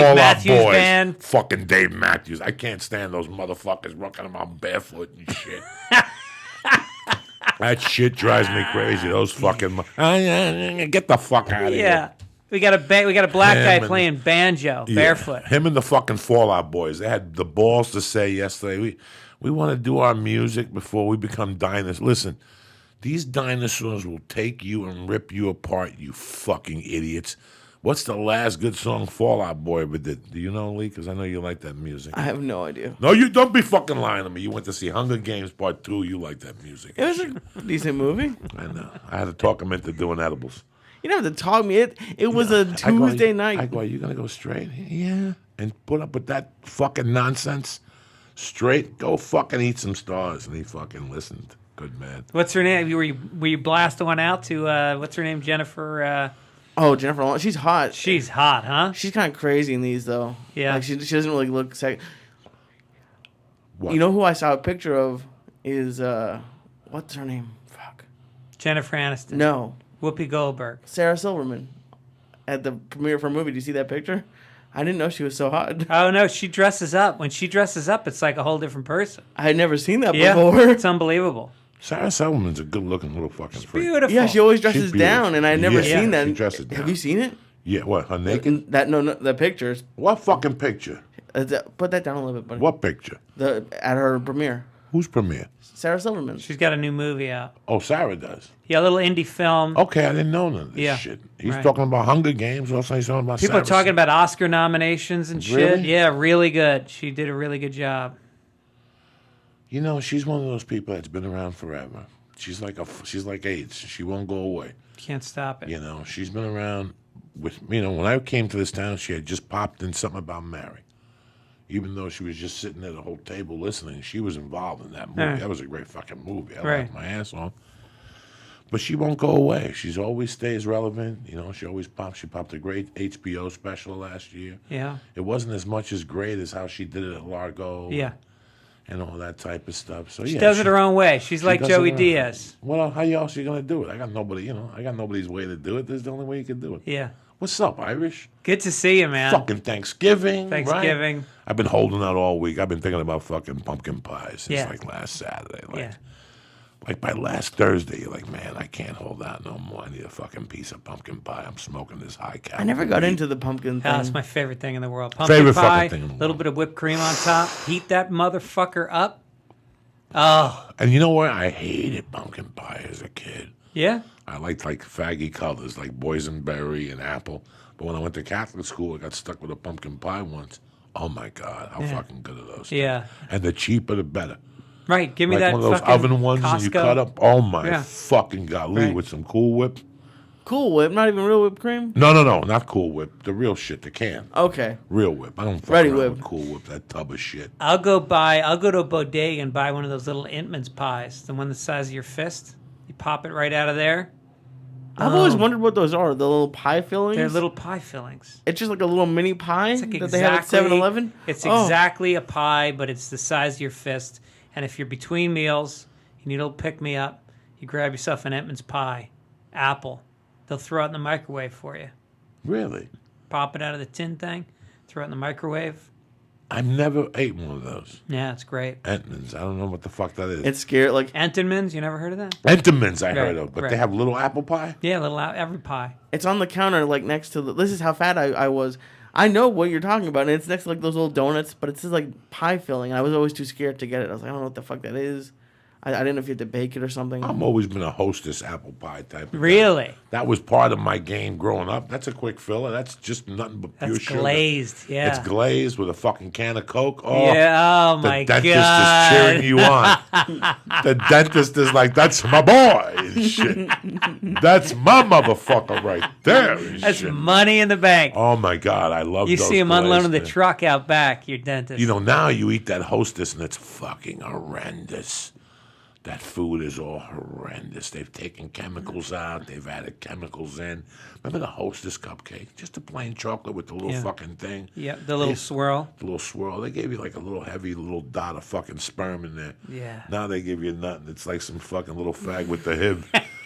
Fallout Matthews Boys. Band. Fucking Dave Matthews. I can't stand those motherfuckers rocking around barefoot and shit. That shit drives me crazy. Those fucking get the fuck out of here. Yeah. We got a black guy playing banjo barefoot. Him and the fucking Fallout Boys. They had the balls to say yesterday, we want to do our music before we become dinosaurs. Listen, these dinosaurs will take you and rip you apart, you fucking idiots. What's the last good song Fallout Boy ever did? Do you know, Lee? Because I know you like that music. I have no idea. No, you don't be fucking lying to me. You went to see Hunger Games Part 2. You like that music. It was a decent movie. I know. I had to talk him into doing edibles. You don't have to talk me. It was a Tuesday night. I go, are you going to go straight? Yeah. And put up with that fucking nonsense? Straight? Go fucking eat some stars. And he fucking listened. Good man. What's her name? Were you blasting one out to, what's her name, Jennifer? Jennifer Lawrence. She's hot. She's hot, huh? She's kind of crazy in these, though. Yeah. Like she doesn't really look sexy. What? You know who I saw a picture of is, what's her name? Fuck. Jennifer Aniston. No. Whoopi Goldberg. Sarah Silverman. At the premiere of her movie. Do you see that picture? I didn't know she was so hot. Oh, no. She dresses up. When she dresses up, it's like a whole different person. I had never seen that Yeah, before. it's unbelievable. Sarah Silverman's a good-looking little fucking freak. Beautiful. Yeah, she always dresses She's beautiful. down, and I never seen that. She dresses down. Have you seen it? Yeah, what, her naked? The pictures. What fucking picture? Put that down a little bit, buddy. What picture? At her premiere. Whose premiere? Sarah Silverman. She's got a new movie out. Oh, Sarah does. Yeah, a little indie film. Okay, I didn't know none of this shit. He's talking about Hunger Games. Also, he's talking about People are talking about Oscar nominations and shit. Really? Yeah, really good. She did a really good job. You know, she's one of those people that's been around forever. She's like AIDS. She won't go away. Can't stop it. You know, she's been around with, when I came to this town, she had just popped in something about Mary. Even though she was just sitting at a whole table listening, she was involved in that movie. That was a great fucking movie. I laughed my ass off. But she won't go away. She's always stays relevant. You know, she always pops. She popped a great HBO special last year. Yeah. It wasn't as much as great as how she did it at Largo. Yeah. And all that type of stuff. So she does it her own way. She's like Joey Diaz. Well, how else are you gonna do it? I got nobody. I got nobody's way to do it. This is the only way you can do it. Yeah. What's up, Irish? Good to see you, man. Fucking Thanksgiving. Thanksgiving. Right? I've been holding out all week. I've been thinking about fucking pumpkin pies since like last Saturday. Like by last Thursday, you're like, man, I can't hold out no more. I need a fucking piece of pumpkin pie. I'm smoking this high calorie. I never got into the pumpkin thing. That's my favorite thing in the world. Pumpkin favorite pie, fucking thing in the world. Little bit of whipped cream on top. Heat that motherfucker up. Oh. And you know what? I hated pumpkin pie as a kid. Yeah? I liked faggy colors like boysenberry and apple. But when I went to Catholic school, I got stuck with a pumpkin pie once. Oh my God, how fucking good are those? Yeah. And the cheaper the better. Right, give me like that one of those fucking oven ones Costco. and you cut up. Oh my fucking God, Lee, with some Cool Whip. Cool Whip, not even real whipped cream? No, not Cool Whip. The real shit, the can. Okay. Real Whip. I don't fuck Ready around Whip. with Cool Whip, that tub of shit. I'll go to a bodega and buy one of those little Intman's pies, the one the size of your fist. You pop it right out of there. I've always wondered what those are. The little pie fillings? They're little pie fillings. It's just like a little mini pie It's like that they have at 7-Eleven? It's exactly a pie, but it's the size of your fist. And if you're between meals, you need a little pick-me-up, you grab yourself an Intman's pie, apple. They'll throw it in the microwave for you. Really? Pop it out of the tin thing, throw it in the microwave. I've never ate one of those. Yeah, it's great. Entenmann's. I don't know what the fuck that is. It's scary. Like Entenmann's, you never heard of that? Entenmann's I heard of, but they have little apple pie? Yeah, every pie. It's on the counter, like next to this is how fat I was. I know what you're talking about, and it's next to like those little donuts, but it's just like pie filling. And I was always too scared to get it. I was like, I don't know what the fuck that is. I didn't know if you had to bake it or something. I've always been a Hostess apple pie type of Really? guy. That was part of my game growing up. That's a quick filler. That's just nothing but pure That's sugar. glazed, yeah. It's glazed with a fucking can of Coke. Oh, yeah, oh my God. The dentist is cheering you on. The dentist is like, that's my boy. And shit. That's my motherfucker right there. And That's shit. money in the bank. Oh my God, I love You those see him unloading the glazed, truck out back, your dentist. You know, now you eat that Hostess and it's fucking horrendous. That food is all horrendous. They've taken chemicals out. They've added chemicals in. Remember the Hostess cupcake? Just a plain chocolate with the little fucking thing. Yeah, the little swirl. The little swirl. They gave you like a little heavy little dot of fucking sperm in there. Yeah. Now they give you nothing. It's like some fucking little fag with the hib.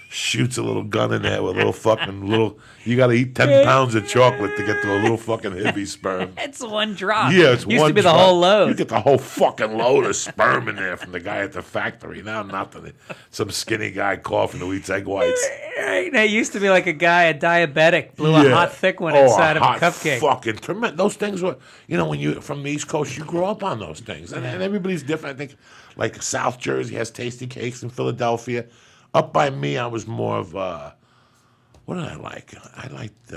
shoots a little gun in there with a little fucking little. You got to eat 10 pounds of chocolate to get to a little fucking hippie sperm. It's one drop. Yeah, it's Used one to be the drop. whole load. You get the whole fucking load of sperm in there from the guy at the factory. Now nothing. Some skinny guy coughing who eats egg whites. Right. It used to be like a guy, a diabetic, blew a hot, thick one inside of a hot cupcake. Fucking tremendous. Those things were, when you from the East Coast, you grow up on those things, and everybody's different. I think, like South Jersey has tasty cakes in Philadelphia. Up by me, I was more of what did I like? I liked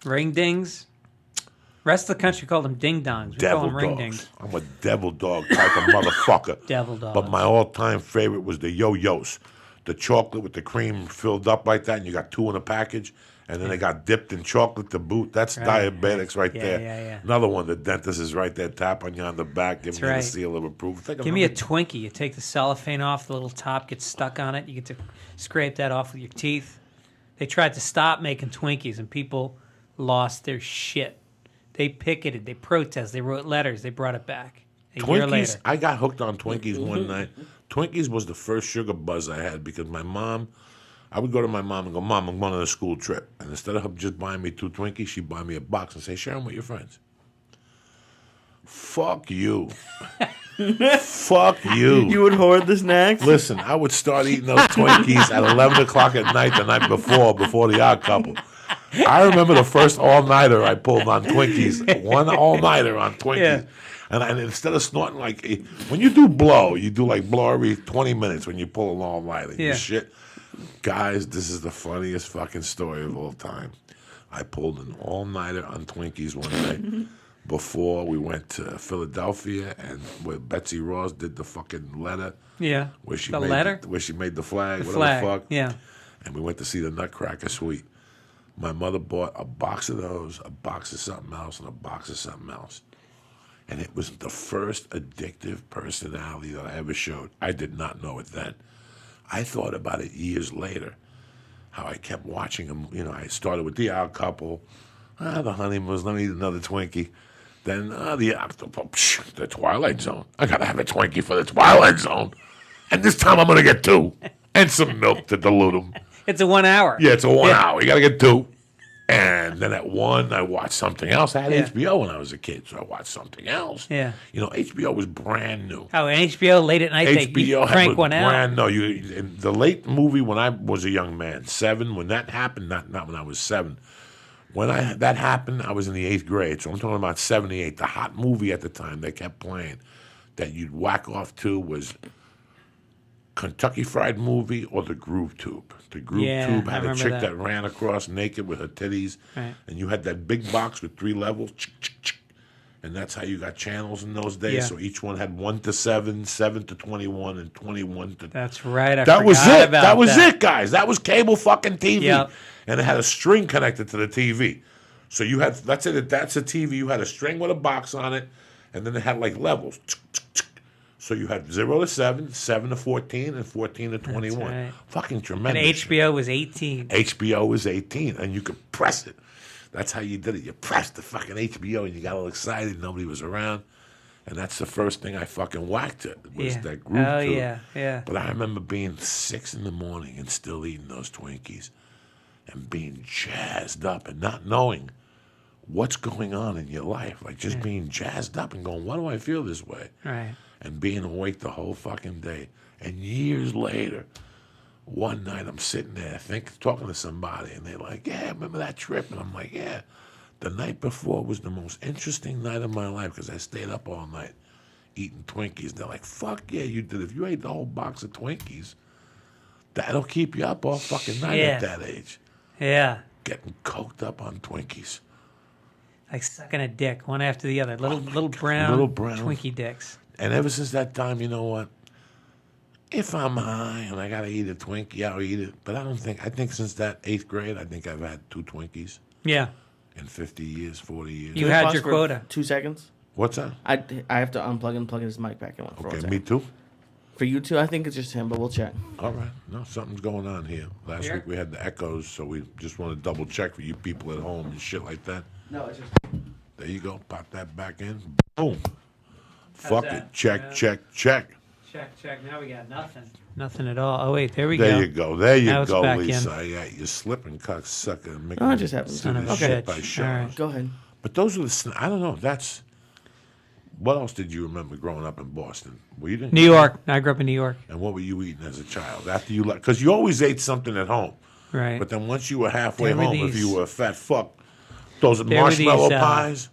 ring dings. Rest of the country called them ding dongs. We call devil them ring dogs. dings. I'm a devil dog type of motherfucker. Devil dogs. But my all-time favorite was the yo-yos, the chocolate with the cream filled up like that, and you got 2 in a package. And then they got dipped in chocolate to boot. That's diabetics right there. Yeah. Another one, the dentist is right there, tap on you on the back, give me the seal of approval. Give me a Twinkie. You take the cellophane off, the little top gets stuck on it. You get to scrape that off with your teeth. They tried to stop making Twinkies, and people lost their shit. They picketed, they protested, they wrote letters, they brought it back. A year later. I got hooked on Twinkies one night. Twinkies was the first sugar buzz I had because my mom... I would go to my mom and go, Mom, I'm going on a school trip. And instead of her just buying me 2 Twinkies, she'd buy me a box and say, share them with your friends. Fuck you. Fuck you. You would hoard the snacks? Listen, I would start eating those Twinkies at 11 o'clock at night the night before the Odd Couple. I remember the first all-nighter I pulled on Twinkies. One all-nighter on Twinkies. Yeah. And instead of snorting when you do blow, you do blow every 20 minutes when you pull an all-nighter. Yeah. Shit. Guys, this is the funniest fucking story of all time. I pulled an all-nighter on Twinkies one night before we went to Philadelphia and where Betsy Ross did the fucking letter. Yeah. Where she The made letter? Where she made the flag, The whatever flag. the fuck. Yeah. And we went to see the Nutcracker Suite. My mother bought a box of those, a box of something else, and a box of something else. And it was the first addictive personality that I ever showed. I did not know it then. I thought about it years later, how I kept watching them. I started with the Odd Couple, the Honeymoons, let me eat another Twinkie. Then the Twilight Zone. I got to have a Twinkie for the Twilight Zone. And this time I'm going to get 2. And some milk to dilute them. It's a 1 hour. Yeah, it's a 1 hour. You got to get 2. And then at 1, I watched something else. I had HBO when I was a kid, so I watched something else. Yeah. HBO was brand new. Oh, and HBO late at night, they crank one out. Brand new. The late movie when I was a young man, 7, when that happened, not when I was 7. When that happened, I was in the 8th grade, so I'm talking about 78. The hot movie at the time they kept playing that you'd whack off to was Kentucky Fried Movie or the Groove Tube. The Groove Tube had a chick that ran across naked with her titties, and you had that big box with 3 levels, and that's how you got channels in those days. Yeah. So each one had 1 to 7, 7 to 21, and 21 to... That's right. That was it. That was it, guys. That was cable fucking TV. Yep. And it had a string connected to the TV. So you had, that's it, that's a TV. You had a string with a box on it, and then it had levels. So you had 0 to 7, 7 to 14, and 14 to 21. Right. Fucking And tremendous. HBO was 18. HBO was 18, and you could press it. That's how you did it. You pressed the fucking HBO, and you got all excited. Nobody was around. And that's the first thing I fucking whacked it, was that Groove Tube. Yeah. But I remember being 6 in the morning and still eating those Twinkies and being jazzed up and not knowing what's going on in your life. Just being jazzed up and going, why do I feel this way? Right. And being awake the whole fucking day. And years later, one night I'm sitting there talking to somebody, and they're like, yeah, remember that trip? And I'm like, yeah. The night before was the most interesting night of my life because I stayed up all night eating Twinkies. They're like, fuck yeah, you did. If you ate the whole box of Twinkies, that'll keep you up all fucking night at that age. Yeah. Getting coked up on Twinkies. Like sucking a dick, one after the other. Little brown Twinkie dicks. And ever since that time, you know what? If I'm high and I got to eat a Twinkie, I'll eat it. But I think since that 8th grade, I think I've had 2 Twinkies. Yeah. In 50 years, 40 years. You had your quota. 2 seconds? What's that? I have to unplug and plug his mic back in. Okay, me too. For you two, I think it's just him, but we'll check. All right. No, something's going on here. Last week we had the echoes, so we just want to double check for you people at home and shit like that. No, it's just... There you go. Pop that back in. Boom. Fuck it. Check. Check. Now we got nothing. Nothing at all. Oh, wait, there we There go. There you Now it's go, back Lisa. Yeah, you're slipping, cocksucker. Oh, it just happens. Son of a Okay. bitch. All right. Go ahead. But those are I don't know. That's. What else did you remember growing up in Boston? Were you New York. I grew up in New York. And what were you eating as a child? After you because you always ate something at home. Right. But then once you were halfway There were home, if these- you were a fat fuck, those There were marshmallow these, pies.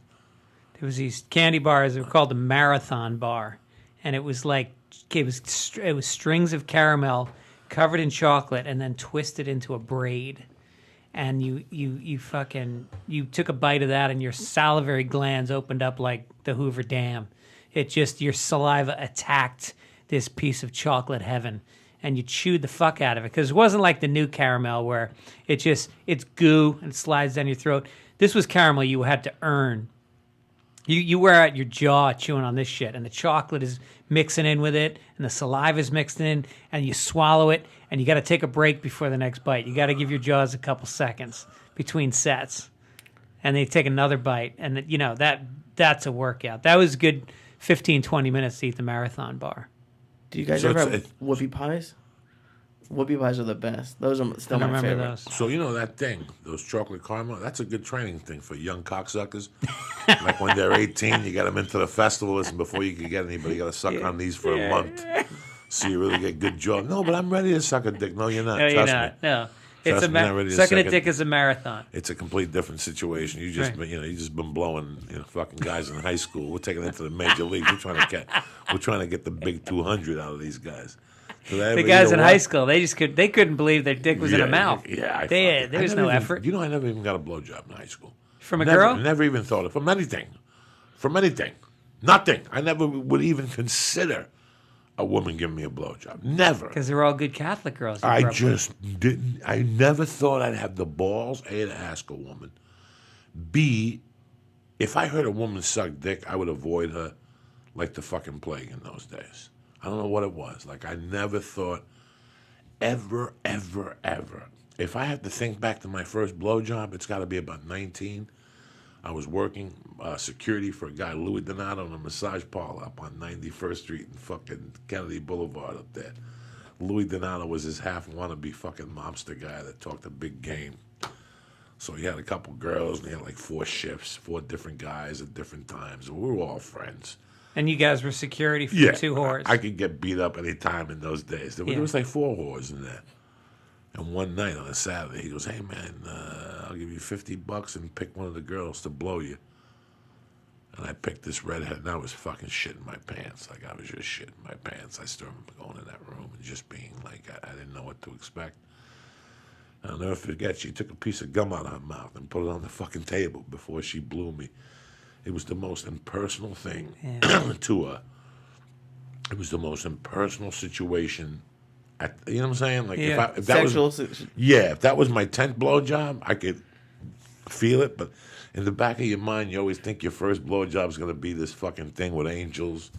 There was these candy bars that were called the Marathon Bar, and it was like it was strings of caramel covered in chocolate and then twisted into a braid. And you took a bite of that and your salivary glands opened up like the Hoover Dam. It just your saliva attacked this piece of chocolate heaven, and you chewed the fuck out of it because it wasn't like the new caramel where it's goo and it slides down your throat. This was caramel you had to earn. You wear out your jaw chewing on this shit, and the chocolate is mixing in with it, and the saliva is mixing in, and you swallow it, and you got to take a break before the next bite. You got to give your jaws a couple seconds between sets, and then you take another bite, and that's a workout. That was good 15, 20 minutes to eat the Marathon Bar. Do you guys ever have whoopie pies? Whoopie pies are the best. Those are still my favorite. Those. So you know that thing, those chocolate caramel. That's a good training thing for young cocksuckers. Like when they're 18, you get them into the festival. Listen, before you can get anybody, you got to suck on these for a month, so you really get good jaw. No, but I'm ready to suck a dick. No, you're not. No, you're Trust not. me. No, Trust it's me, not ready to sucking a suck dick is a marathon. It's a complete different situation. You just, Right. you just been blowing, fucking guys in high school. We're taking it to the major leagues. We're trying to get the big 200 out of these guys. So The guys in high school, they couldn't believe their dick was in a mouth. Yeah, there was no effort. You know, I never even got a blowjob in high school. From a girl? Never even thought of from anything. Nothing. I never would even consider a woman giving me a blowjob. Never. Because they're all good Catholic girls. I just didn't. I never thought I'd have the balls, A, to ask a woman. B, if I heard a woman suck dick, I would avoid her like the fucking plague in those days. I don't know what it was. Like, I never thought ever. If I have to think back to my first blowjob, it's got to be about 19. I was working security for a guy, Louis Donato, in a massage parlor up on 91st Street and fucking Kennedy Boulevard up there. Louis Donato was his half wannabe fucking mobster guy that talked a big game. So he had a couple girls, and he had like 4 shifts, 4 different guys at different times. We were all friends. And you guys were security for 2 whores. I could get beat up any time in those days. There was like 4 whores in there. And one night on a Saturday, he goes, "Hey man, I'll give you $50 and pick one of the girls to blow you." And I picked this redhead, and I was fucking shitting my pants. Like I was just shitting my pants. I still remember going in that room and just being like, I didn't know what to expect. I'll never forget, she took a piece of gum out of her mouth and put it on the fucking table before she blew me. It was the most impersonal thing to her. It was the most impersonal situation. You know what I'm saying? Like if that if that was my 10th blowjob, I could feel it. But in the back of your mind, you always think your first blowjob is going to be this fucking thing with angels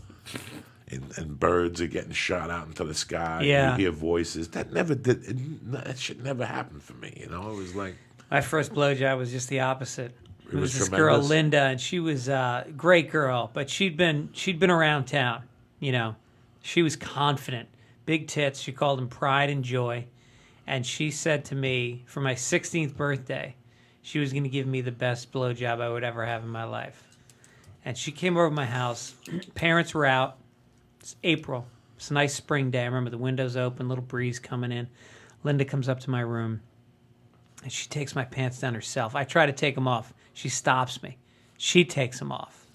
and birds are getting shot out into the sky. Yeah. And you hear voices. That never did. That shit never happened for me. You know, it was like my first blowjob was just the opposite. It was this tremendous. girl Linda, and she was a great girl, but she'd been around town. You know, she was confident, big tits. She called them pride and joy, and she said to me for my 16th birthday, she was going to give me the best blowjob I would ever have in my life. And she came over to my house. Parents were out. It's April. It's a nice spring day. I remember the windows open, little breeze coming in. Linda comes up to my room, and she takes my pants down herself. I try to take them off. She stops me. She takes them off.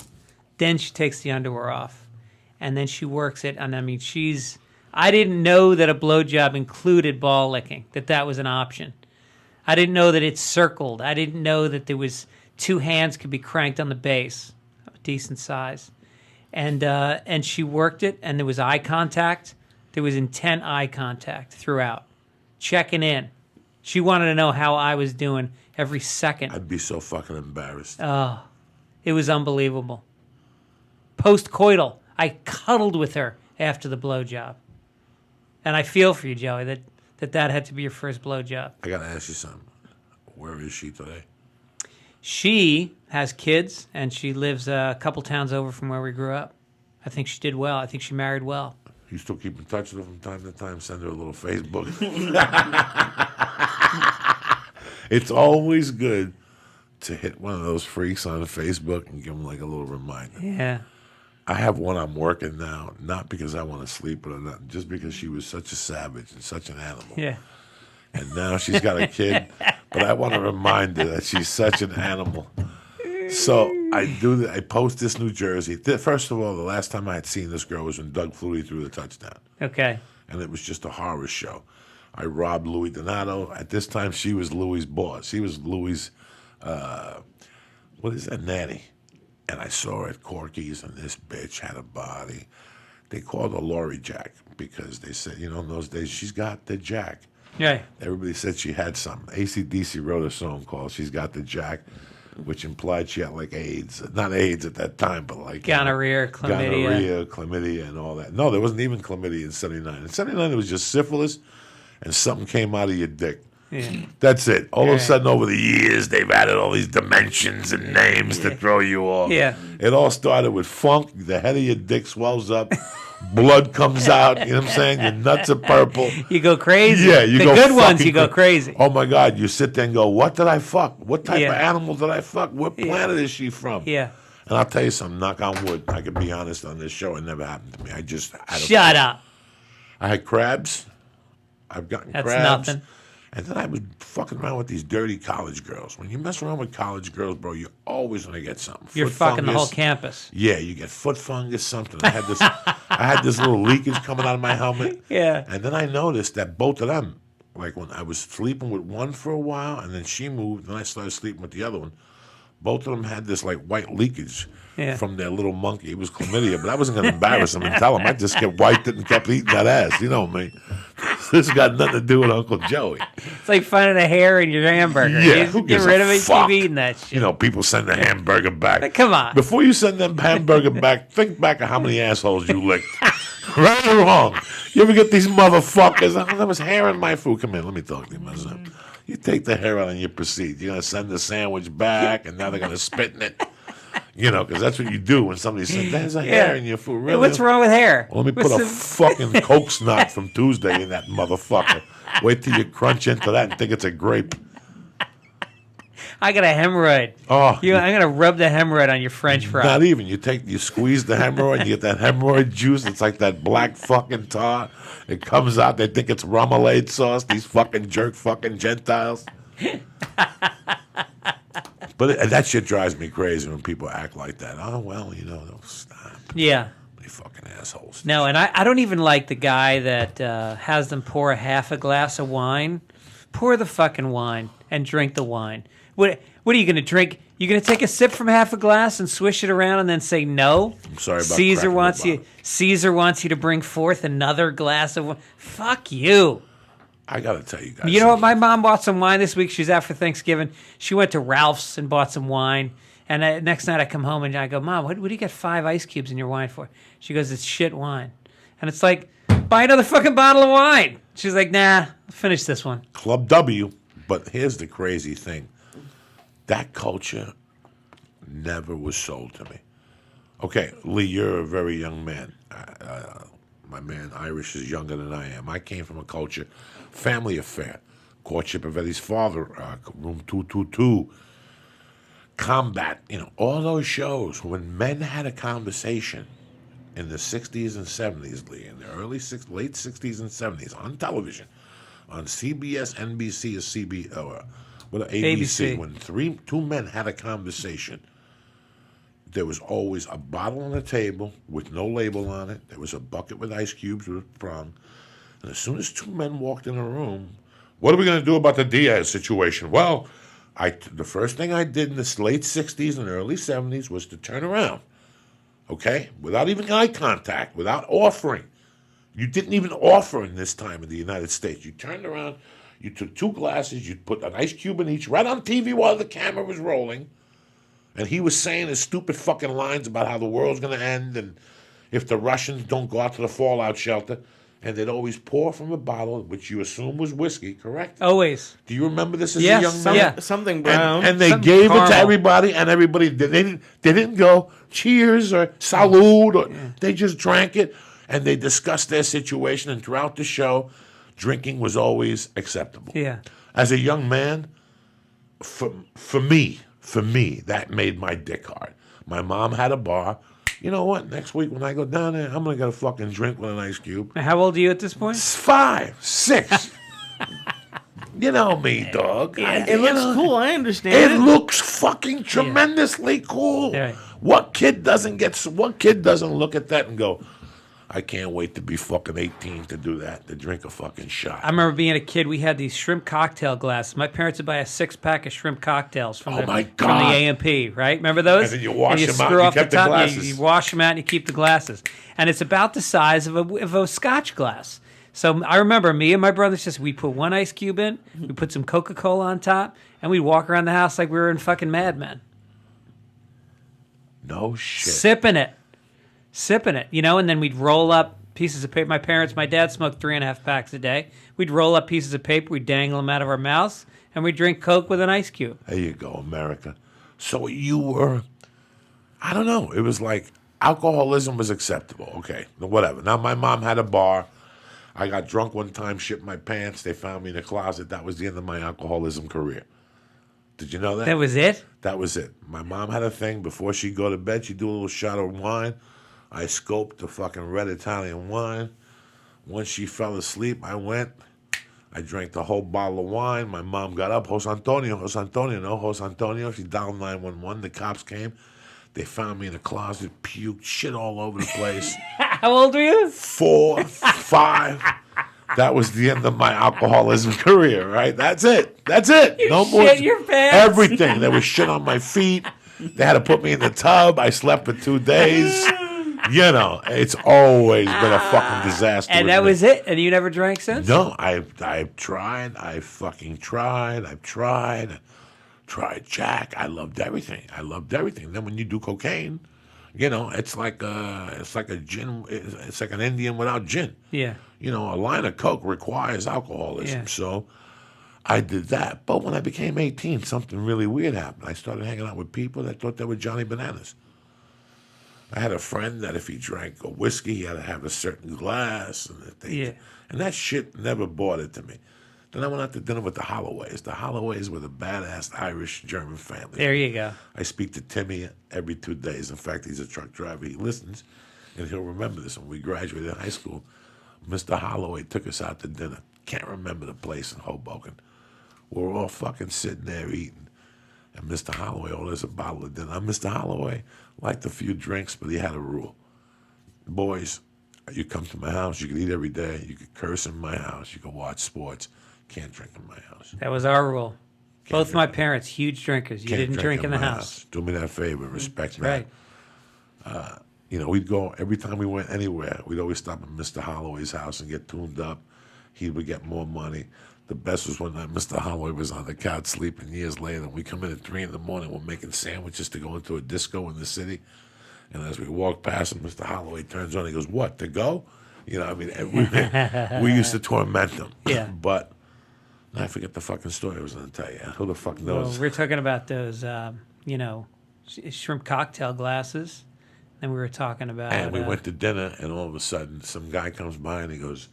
Then she takes the underwear off. And then she works it. And I mean, I didn't know that a blowjob included ball licking, that was an option. I didn't know that it circled. I didn't know that there was 2 hands could be cranked on the base, a decent size. And she worked it, and there was eye contact. There was intent eye contact throughout. Checking in. She wanted to know how I was doing every second. I'd be so fucking embarrassed. Oh, it was unbelievable. Post-coital, I cuddled with her after the blowjob. And I feel for you, Joey, that had to be your first blowjob. I got to ask you something. Where is she today? She has kids, and she lives a couple towns over from where we grew up. I think she did well. I think she married well. You still keep in touch with her from time to time? Send her a little Facebook. It's always good to hit one of those freaks on Facebook and give them like a little reminder. Yeah. I have one I'm working now, not because I want to sleep with her, not, just because she was such a savage and such an animal. Yeah. And now she's got a kid, but I want to remind her that she's such an animal. So I post this New Jersey. First of all, the last time I had seen this girl was when Doug Flutie threw the touchdown. Okay. And it was just a horror show. I robbed Louis Donato. At this time, she was Louis' boss. She was Louis' nanny. And I saw her at Corky's, and this bitch had a body. They called her Lori Jack because they said, in those days, she's got the Jack. Yeah. Everybody said she had something. AC/DC wrote a song called She's Got the Jack, which implied she had like AIDS. Not AIDS at that time, but like gonorrhea, chlamydia, and all that. No, there wasn't even chlamydia in 79. In 79, it was just syphilis, and something came out of your dick. Yeah. That's it. All of a sudden, over the years, they've added all these dimensions and names to throw you off. Yeah. It all started with funk. The head of your dick swells up. Blood comes out. You know what I'm saying? Your nuts are purple. You go crazy. Yeah, you the go good ones, you go crazy. crazy. Oh, my God. You sit there and go, what did I fuck? What type of animal did I fuck? What planet is she from? Yeah. And I'll tell you something, knock on wood. I can be honest on this show. It never happened to me. I just had Shut up. I had crabs. I've gotten That's crabs. nothing. And then I was fucking around with these dirty college girls. When you mess around with college girls, bro, you're always going to get something. You're fucking the whole campus. Yeah, you get foot fungus, something. I had this little leakage coming out of my helmet. Yeah. And then I noticed that both of them, like when I was sleeping with one for a while, and then she moved, and I started sleeping with the other one, both of them had this like white leakage from their little monkey. It was chlamydia, but I wasn't going to embarrass them and tell them. I just wiped it and kept eating that ass. You know me. This got nothing to do with Uncle Joey. It's like finding a hair in your hamburger. Yeah, you get rid of it, keep eating that shit. People send the hamburger back. But come on. Before you send them hamburger back, think back of how many assholes you licked. Right or wrong? You ever get these motherfuckers? Oh, there was hair in my food. Come here, let me talk to you, my son. You take the hair out and you proceed. You're going to send the sandwich back, and now they're going to spit in it. Because that's what you do when somebody says, there's a hair in your food. Really? What's wrong with hair? Well, let me put a fucking Coke snot from Tuesday in that motherfucker. Wait till you crunch into that and think it's a grape. I got a hemorrhoid. Oh, I'm going to rub the hemorrhoid on your French fry. Not even. You squeeze the hemorrhoid, you get that hemorrhoid juice. It's like that black fucking tar. It comes out. They think it's remoulade sauce. These fucking jerk fucking Gentiles. But that shit drives me crazy when people act like that. Oh, well, they'll stop. Yeah. They fucking assholes. No, and I don't even like the guy that has them pour a half a glass of wine. Pour the fucking wine and drink the wine. What are you going to drink? You're going to take a sip from half a glass and swish it around and then say no? I'm sorry about Caesar wants you to bring forth another glass of wine. Fuck you. I got to tell you guys. You know what? My mom bought some wine this week. She was out for Thanksgiving. She went to Ralph's and bought some wine. And next night I come home and I go, Mom, what do you got 5 ice cubes in your wine for? She goes, it's shit wine. And it's like, buy another fucking bottle of wine. She's like, nah, I'll finish this one. Club W. But here's the crazy thing. That culture never was sold to me. Okay, Lee, you're a very young man. My man Irish is younger than I am. I came from a culture, family affair, courtship of Eddie's father, room 222, combat, all those shows. When men had a conversation in the 60s and 70s, Lee, in the late 60s and 70s, on television, on CBS, NBC, or ABC, when two men had a conversation, there was always a bottle on the table with no label on it. There was a bucket with ice cubes with a prong. And as soon as two men walked in a room, what are we going to do about the Diaz situation? Well, the first thing I did in the late 60s and early 70s was to turn around, okay, without even eye contact, without offering. You didn't even offer in this time in the United States. You turned around, you took 2 glasses, you put an ice cube in each, right on TV while the camera was rolling. And he was saying his stupid fucking lines about how the world's going to end and if the Russians don't go out to the fallout shelter. And they'd always pour from a bottle, which you assume was whiskey, correct? Always. Do you remember this as a young man? Yeah. Something brown. And they something gave caramel. it to everybody, and everybody, they didn't go, cheers or salud, or they just drank it. and they discussed their situation, and throughout the show, drinking was always acceptable. Yeah. As a young man, for me, that made my dick hard. My mom had a bar. You know what? Next week when I go down there, I'm going to get a fucking drink with an ice cube. How old are you at this point? 5, 6. You know me, dog. Yeah. It looks cool. I understand. It looks fucking tremendously cool. Yeah. What kid doesn't look at that and go, I can't wait to be fucking 18 to do that, to drink a fucking shot. I remember being a kid, we had these shrimp cocktail glasses. My parents would buy a 6-pack of shrimp cocktails from my from God. the A&P, right? Remember those? And then you wash them out, screw you off kept the top, glasses. You wash them out and you keep the glasses. And it's about the size of a Scotch glass. So I remember me and my brothers we put one ice cube in, we put some Coca-Cola on top, and we'd walk around the house like we were in fucking Mad Men. No shit. Sipping it, and then we'd roll up pieces of paper. My dad smoked 3.5 packs a day. We'd roll up pieces of paper, we'd dangle them out of our mouths, and we'd drink Coke with an ice cube. There you go, America. So you were, I don't know, it was like alcoholism was acceptable. Okay, whatever. Now my mom had a bar. I got drunk one time, shit my pants. They found me in a closet. That was the end of my alcoholism career. Did you know that? That was it? That was it. My mom had a thing. Before she'd go to bed, she'd do a little shot of wine. I scoped the fucking red Italian wine. Once she fell asleep, I drank the whole bottle of wine. My mom got up. Jose Antonio. She dialed 911. The cops came. They found me in a closet, puked, shit all over the place. How old were you? 4, 5. That was the end of my alcoholism career, right? That's it. You no more. shit your pants. Everything. There was shit on my feet. They had to put me in the tub. I slept for 2 days. You know, it's always been a fucking disaster. And that was it? And you never drank since? No, I've tried. I fucking tried. I've tried Jack. I loved everything. Then when you do cocaine, you know, it's like a gin. It's like an Indian without gin. Yeah. You know, a line of Coke requires alcoholism. Yeah. So I did that. But when I became 18, something really weird happened. I started hanging out with people that thought they were Johnny Bananas. I had a friend that if he drank a whiskey, he had to have a certain glass. And that shit never bothered to me. Then I went out to dinner with the Holloways. The Holloways were the badass Irish-German family. There you go. I speak to Timmy every 2 days. In fact, he's a truck driver. He listens, and he'll remember this. When we graduated high school, Mr. Holloway took us out to dinner. Can't remember the place in Hoboken. We're all fucking sitting there eating. And Mr. Holloway orders a bottle of dinner. Now, Mr. Holloway liked a few drinks, but he had a rule. Boys, you come to my house, you can eat every day. You can curse in my house. You can watch sports. Can't drink in my house. That was our rule. Both my parents, huge drinkers. You didn't drink in the house. Do me that favor. Respect me. Right. You know, we'd go, every time we went anywhere, we'd always stop at Mr. Holloway's house and get tuned up. He would get more money. The best was one night Mr. Holloway was on the couch sleeping. Years later, we come in at 3 in the morning. We're making sandwiches to go into a disco in the city. And as we walk past him, Mr. Holloway turns on. He goes, "What, to go?" You know, I mean, we used to torment him. Yeah. But I forget the fucking story I was going to tell you. Who the fuck knows? Well, we're talking about those, shrimp cocktail glasses. And we were talking about... And we went to dinner, and all of a sudden, some guy comes by, and he goes,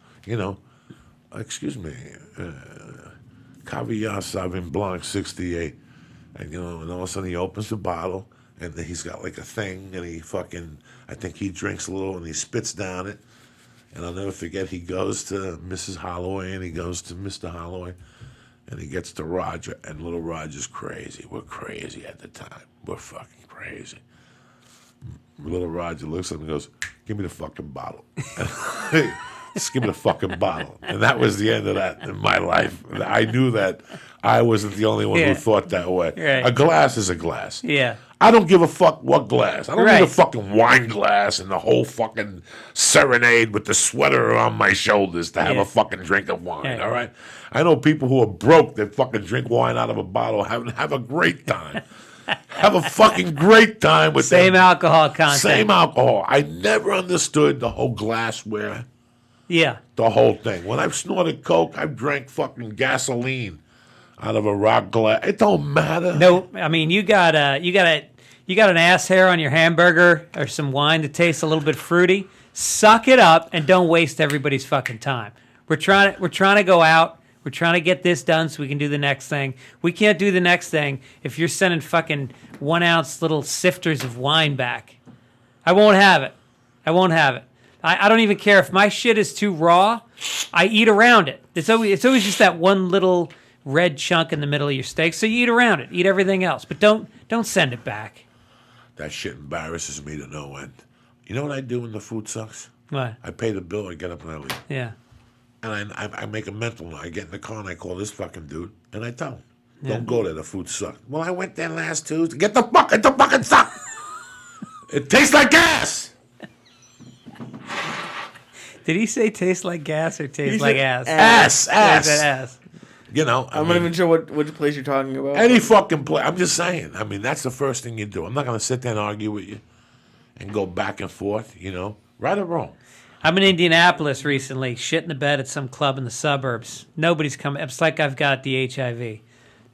excuse me, Caviar Sauvignon Blanc 68. And, and all of a sudden he opens the bottle, and then he's got like a thing, and I think he drinks a little, and he spits down it. And I'll never forget, he goes to Mrs. Holloway, and he goes to Mr. Holloway, and he gets to Roger, and little Roger's crazy. We're crazy at the time. We're fucking crazy. Little Roger looks at him and goes, "Give me the fucking bottle." Just give me the fucking bottle. And that was the end of that in my life. I knew that I wasn't the only one who thought that way. Right. A glass is a glass. Yeah. I don't give a fuck what glass. I don't Right. need a fucking wine glass and the whole fucking serenade with the sweater on my shoulders to have a fucking drink of wine, Yeah. all right? I know people who are broke that fucking drink wine out of a bottle have a great time. Have a fucking great time with Same them. alcohol content. Same alcohol. I never understood the whole glassware. Yeah. The whole thing. When I've snorted Coke, I've drank fucking gasoline out of a rock glass. It don't matter. No, I mean you gotta You got an ass hair on your hamburger or some wine that tastes a little bit fruity. Suck it up and don't waste everybody's fucking time. We're trying to go out. We're trying to get this done so we can do the next thing. We can't do the next thing if you're sending fucking 1 ounce little sifters of wine back. I won't have it. I don't even care if my shit is too raw. I eat around it. It's always just that one little red chunk in the middle of your steak. So you eat around it. Eat everything else, but don't send it back. That shit embarrasses me to no end. You know what I do when the food sucks? What? I pay the bill. I get up and I leave. Yeah. And I make a mental note. I get in the car and I call this fucking dude and I tell him, don't go there. The food sucked. Well, I went there last Tuesday. Get the fuck. It fucking suck. It tastes like gas. Did he say taste like gas or taste like ass? Ass. He said ass. You know, I'm not even sure which place you're talking about. Any fucking place. I'm just saying. I mean, that's the first thing you do. I'm not going to sit there and argue with you and go back and forth, you know, right or wrong. I'm in Indianapolis recently, shit in the bed at some club in the suburbs. Nobody's coming. It's like I've got the HIV.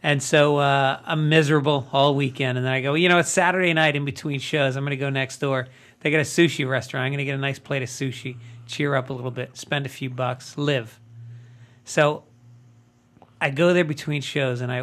And so I'm miserable all weekend. And then I go, you know, it's Saturday night in between shows. I'm going to go next door. They got a sushi restaurant. I'm going to get a nice plate of sushi, cheer up a little bit, spend a few bucks, live. So I go there between shows and I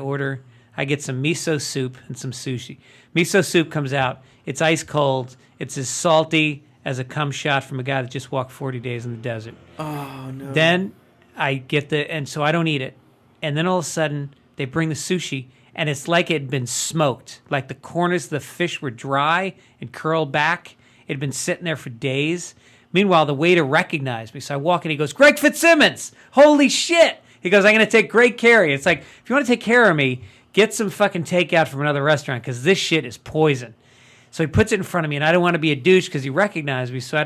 get some miso soup and some sushi. Miso soup comes out. It's ice cold. It's as salty as a cum shot from a guy that just walked 40 days in the desert. Oh, no. Then I get and so I don't eat it. And then all of a sudden, they bring the sushi, and it's like it had been smoked. Like the corners of the fish were dry and curled back. It had been sitting there for days. Meanwhile, the waiter recognized me. So I walk in, he goes, Greg Fitzsimmons! Holy shit! He goes, I'm going to take great care of you. It's like, if you want to take care of me, get some fucking takeout from another restaurant, because this shit is poison. So he puts it in front of me, and I don't want to be a douche because he recognized me. So I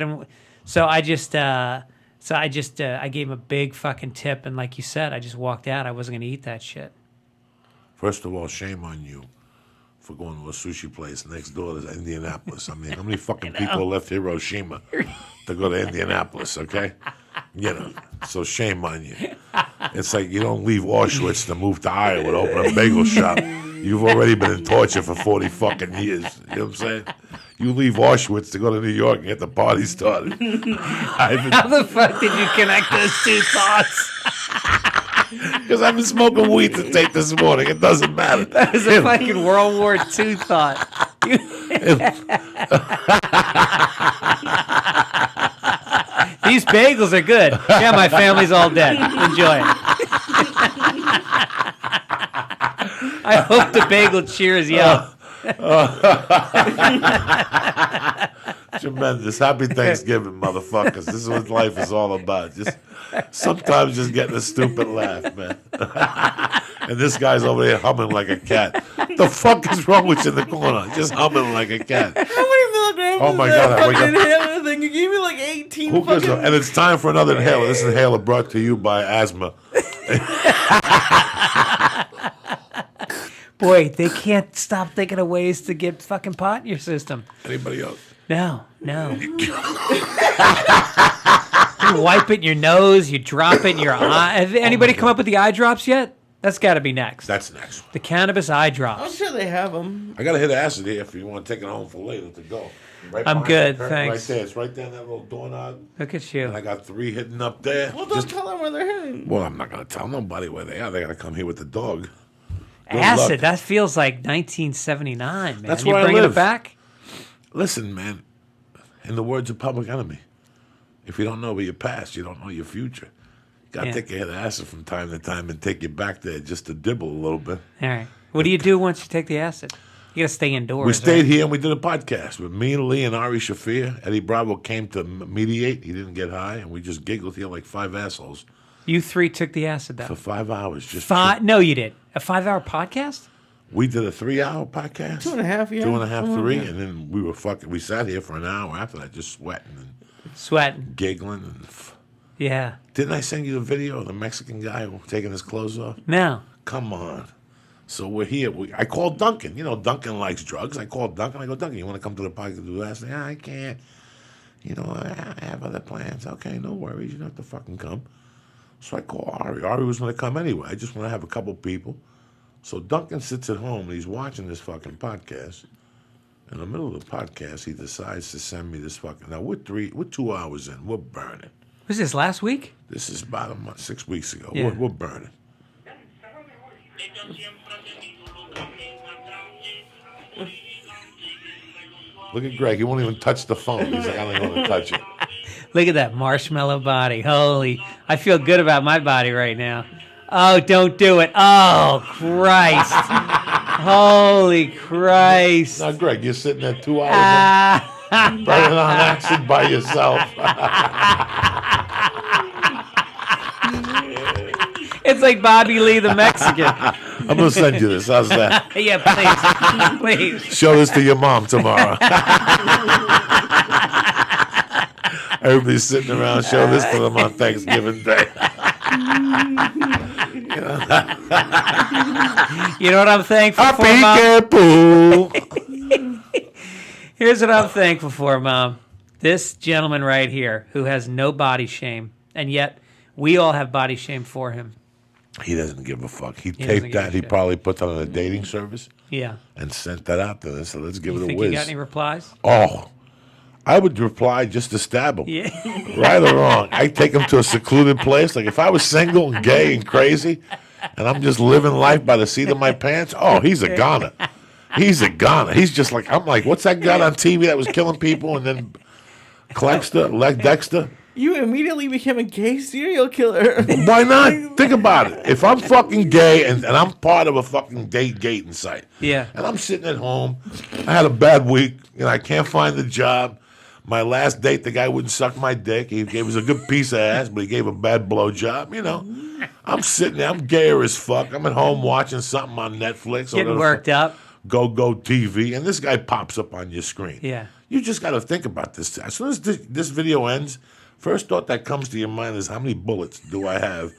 gave him a big fucking tip, and like you said, I just walked out. I wasn't going to eat that shit. First of all, shame on you for going to a sushi place next door to Indianapolis. I mean, how many fucking people left Hiroshima to go to Indianapolis, okay? You know, so shame on you. It's like you don't leave Auschwitz to move to Iowa to open a bagel shop. You've already been in torture for 40 fucking years. You know what I'm saying? You leave Auschwitz to go to New York and get the party started. How the fuck did you connect those two thoughts? Because I've been smoking weed to take this morning. It doesn't matter. That was a fucking World War II thought. These bagels are good. Yeah, my family's all dead. Enjoy it. I hope the bagel cheers you up. Tremendous. Happy Thanksgiving, motherfuckers. This is what life is all about. Sometimes just getting a stupid laugh, man. And this guy's over there humming like a cat. The fuck is wrong with you in the corner? Just humming like a cat. How many milligrams Oh my is that God, I wake fucking up- inhaler thing? You gave me like 18 Who gives fucking... a- and it's time for another inhaler. This inhaler brought to you by asthma. Boy, they can't stop thinking of ways to get fucking pot in your system. Anybody else? No. You wipe it in your nose, you drop it in your eye. Have anybody come up with the eye drops yet? That's got to be next. That's next. The cannabis eye I'm drops. sure they have them. I got to hit acid here if you want to take it home for later to go. Right I'm behind good, the curtain, thanks. Right there. It's right down that little doorknob. Look at And I you. got 3 hidden up there. Well, don't tell them where they're heading. Well, I'm not going to tell nobody where they are. They got to come here with the dog. Good Acid, luck. that feels like 1979, man. That's you where I bringing live. it back? Listen, man. In the words of Public Enemy, if you don't know your past, you don't know your future. You got to Yeah. take a hit of acid from time to time and take you back there just to dibble a little bit. All right. What do you do once you take the acid? You got to stay indoors. We stayed right? here and we did a podcast with me and Lee and Ari Shafir. Eddie Bravo came to mediate. He didn't get high, and we just giggled here like 5 assholes You 3 took the acid, though. for 5 hours. Just No, you did. A 5-hour podcast? We did a 3-hour podcast. 2.5, yeah. 2.5, 3, and then we were fucking. We sat here for an hour after that, just sweating and Sweating. giggling. And Yeah. didn't I send you the video of the Mexican guy taking his clothes off? No. Come on. So we're here. I called Duncan. You know, Duncan likes drugs. I called Duncan. I go, Duncan, you want to come to the podcast and do that? I say, I can't. You know, I have other plans. Okay, no worries. You don't have to fucking come. So I call Ari. Ari was going to come anyway. I just want to have a couple people. So Duncan sits at home and he's watching this fucking podcast. In the middle of the podcast, he decides to send me this fucking. Now we're 2 hours in. We're burning. Was this last week? This is about a month, 6 weeks ago. Yeah. We're burning. Look at Greg. He won't even touch the phone. He's like, I don't want to touch it. Look at that marshmallow body. Holy, I feel good about my body right now. Oh, don't do it. Oh, Christ. Holy Christ. Now, Greg, you're sitting there 2 hours burning on acid by yourself. It's like Bobby Lee the Mexican. I'm going to send you this. How's that? Yeah, please. Please. Show this to your mom tomorrow. Everybody's sitting around. Show this to them on Thanksgiving Day. You know what I'm thankful for, Mom? Here's what I'm thankful for, Mom. This gentleman right here who has no body shame, and yet we all have body shame for him. He doesn't give a fuck. He taped that. He probably put that on a dating service. Yeah. And sent that out to us. So let's give it a think whiz. You got any replies? Oh, I would reply just to stab him. Yeah. Right or wrong. I'd take him to a secluded place. Like if I was single and gay and crazy and I'm just living life by the seat of my pants, oh, he's a goner. He's a goner. He's just like, I'm like, what's that guy on TV that was killing people and then Dexter? You immediately became a gay serial killer. Why not? Think about it. If I'm fucking gay and I'm part of a fucking dating site, Yeah. and I'm sitting at home, I had a bad week, I can't find a job. My last date, the guy wouldn't suck my dick. He gave us a good piece of ass, but he gave a bad blowjob. I'm sitting there, I'm gayer as fuck. I'm at home watching something on Netflix. Getting worked up. Go TV, and this guy pops up on your screen. Yeah. You just got to think about this. As soon as this video ends, first thought that comes to your mind is, how many bullets do I have?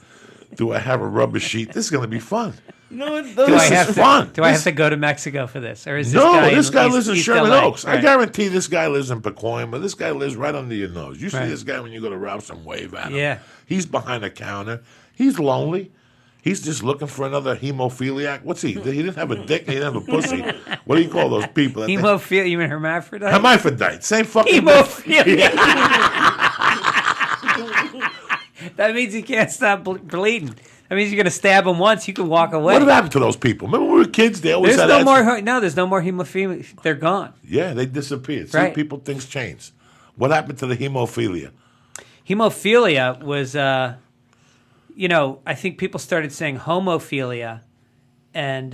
Do I have a rubber sheet? This is going to be fun. No, This is fun. I have to go to Mexico for this? Or is this guy lives in East Sherman LA? Oaks. Right. I guarantee this guy lives in Pacoima. This guy lives right under your nose. You see Right. this guy when you go to Ralph's and wave at him. Yeah. He's behind a counter. He's lonely. He's just looking for another hemophiliac. What's he? He didn't have a dick. He didn't have a pussy. What do you call those people? Hemophilia? You mean hermaphrodite? Hermaphrodite. Same fucking Hemophilia. That means he can't stop bleeding. That means you're going to stab him once, you can walk away. What happened to those people? Remember when we were kids? They always There's had there's no more hemophilia. They're gone. Yeah, they disappeared. See, Right. people, things change. What happened to the hemophilia? Hemophilia was, I think people started saying homophilia, and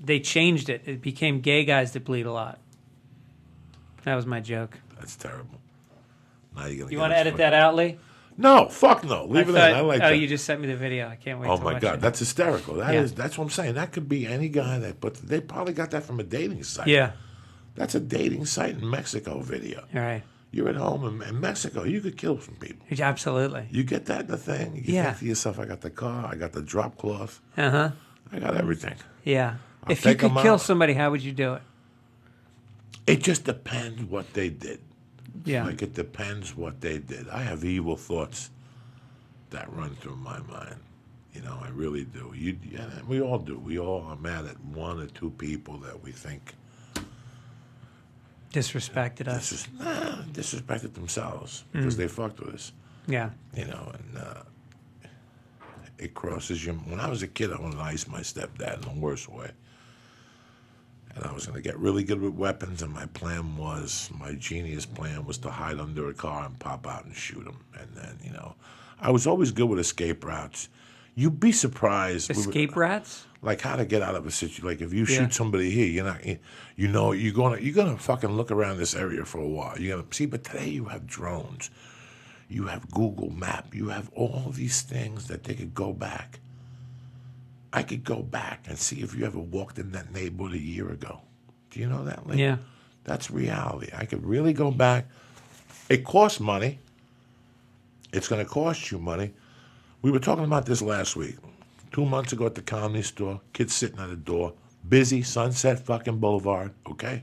they changed it. It became gay guys that bleed a lot. That was my joke. That's terrible. Now you're gonna. You want to edit that out, Lee? No, fuck no. Leave it in. I like that. You just sent me the video. I can't wait to Oh watch my God, it. that's hysterical. Yeah. That's what I'm saying. That could be any guy but they probably got that from a dating site. Yeah. That's a dating site in Mexico video. All right. You're at home in Mexico. You could kill some people. Absolutely. You get that in the thing. You think to yourself, I got the car. I got the drop cloth. Uh-huh. I got everything. Yeah. I'll If you take could 'em kill out. somebody, how would you do it? It just depends what they did. Yeah. Like it depends what they did. I have evil thoughts that run through my mind. I really do. We all do. We all are mad at one or two people that we think Disrespected us. disrespected themselves because they fucked with us. Yeah. And it crosses your. When I was a kid, I wanted to ice my stepdad in the worst way. And I was going to get really good with weapons, and my genius plan was to hide under a car and pop out and shoot him. And then, I was always good with escape routes. You'd be surprised. Escape rats? Like how to get out of a situation. Like if you shoot somebody here, you're gonna fucking look around this area for a while. You're gonna see, but today you have drones, you have Google Map, you have all these things that they could go back. I could go back and see if you ever walked in that neighborhood a year ago. Do you know that, Lee? Yeah. That's reality. I could really go back. It costs money. It's going to cost you money. We were talking about this last week. 2 months ago at the Comedy Store, kids sitting at the door, busy, Sunset fucking Boulevard, okay?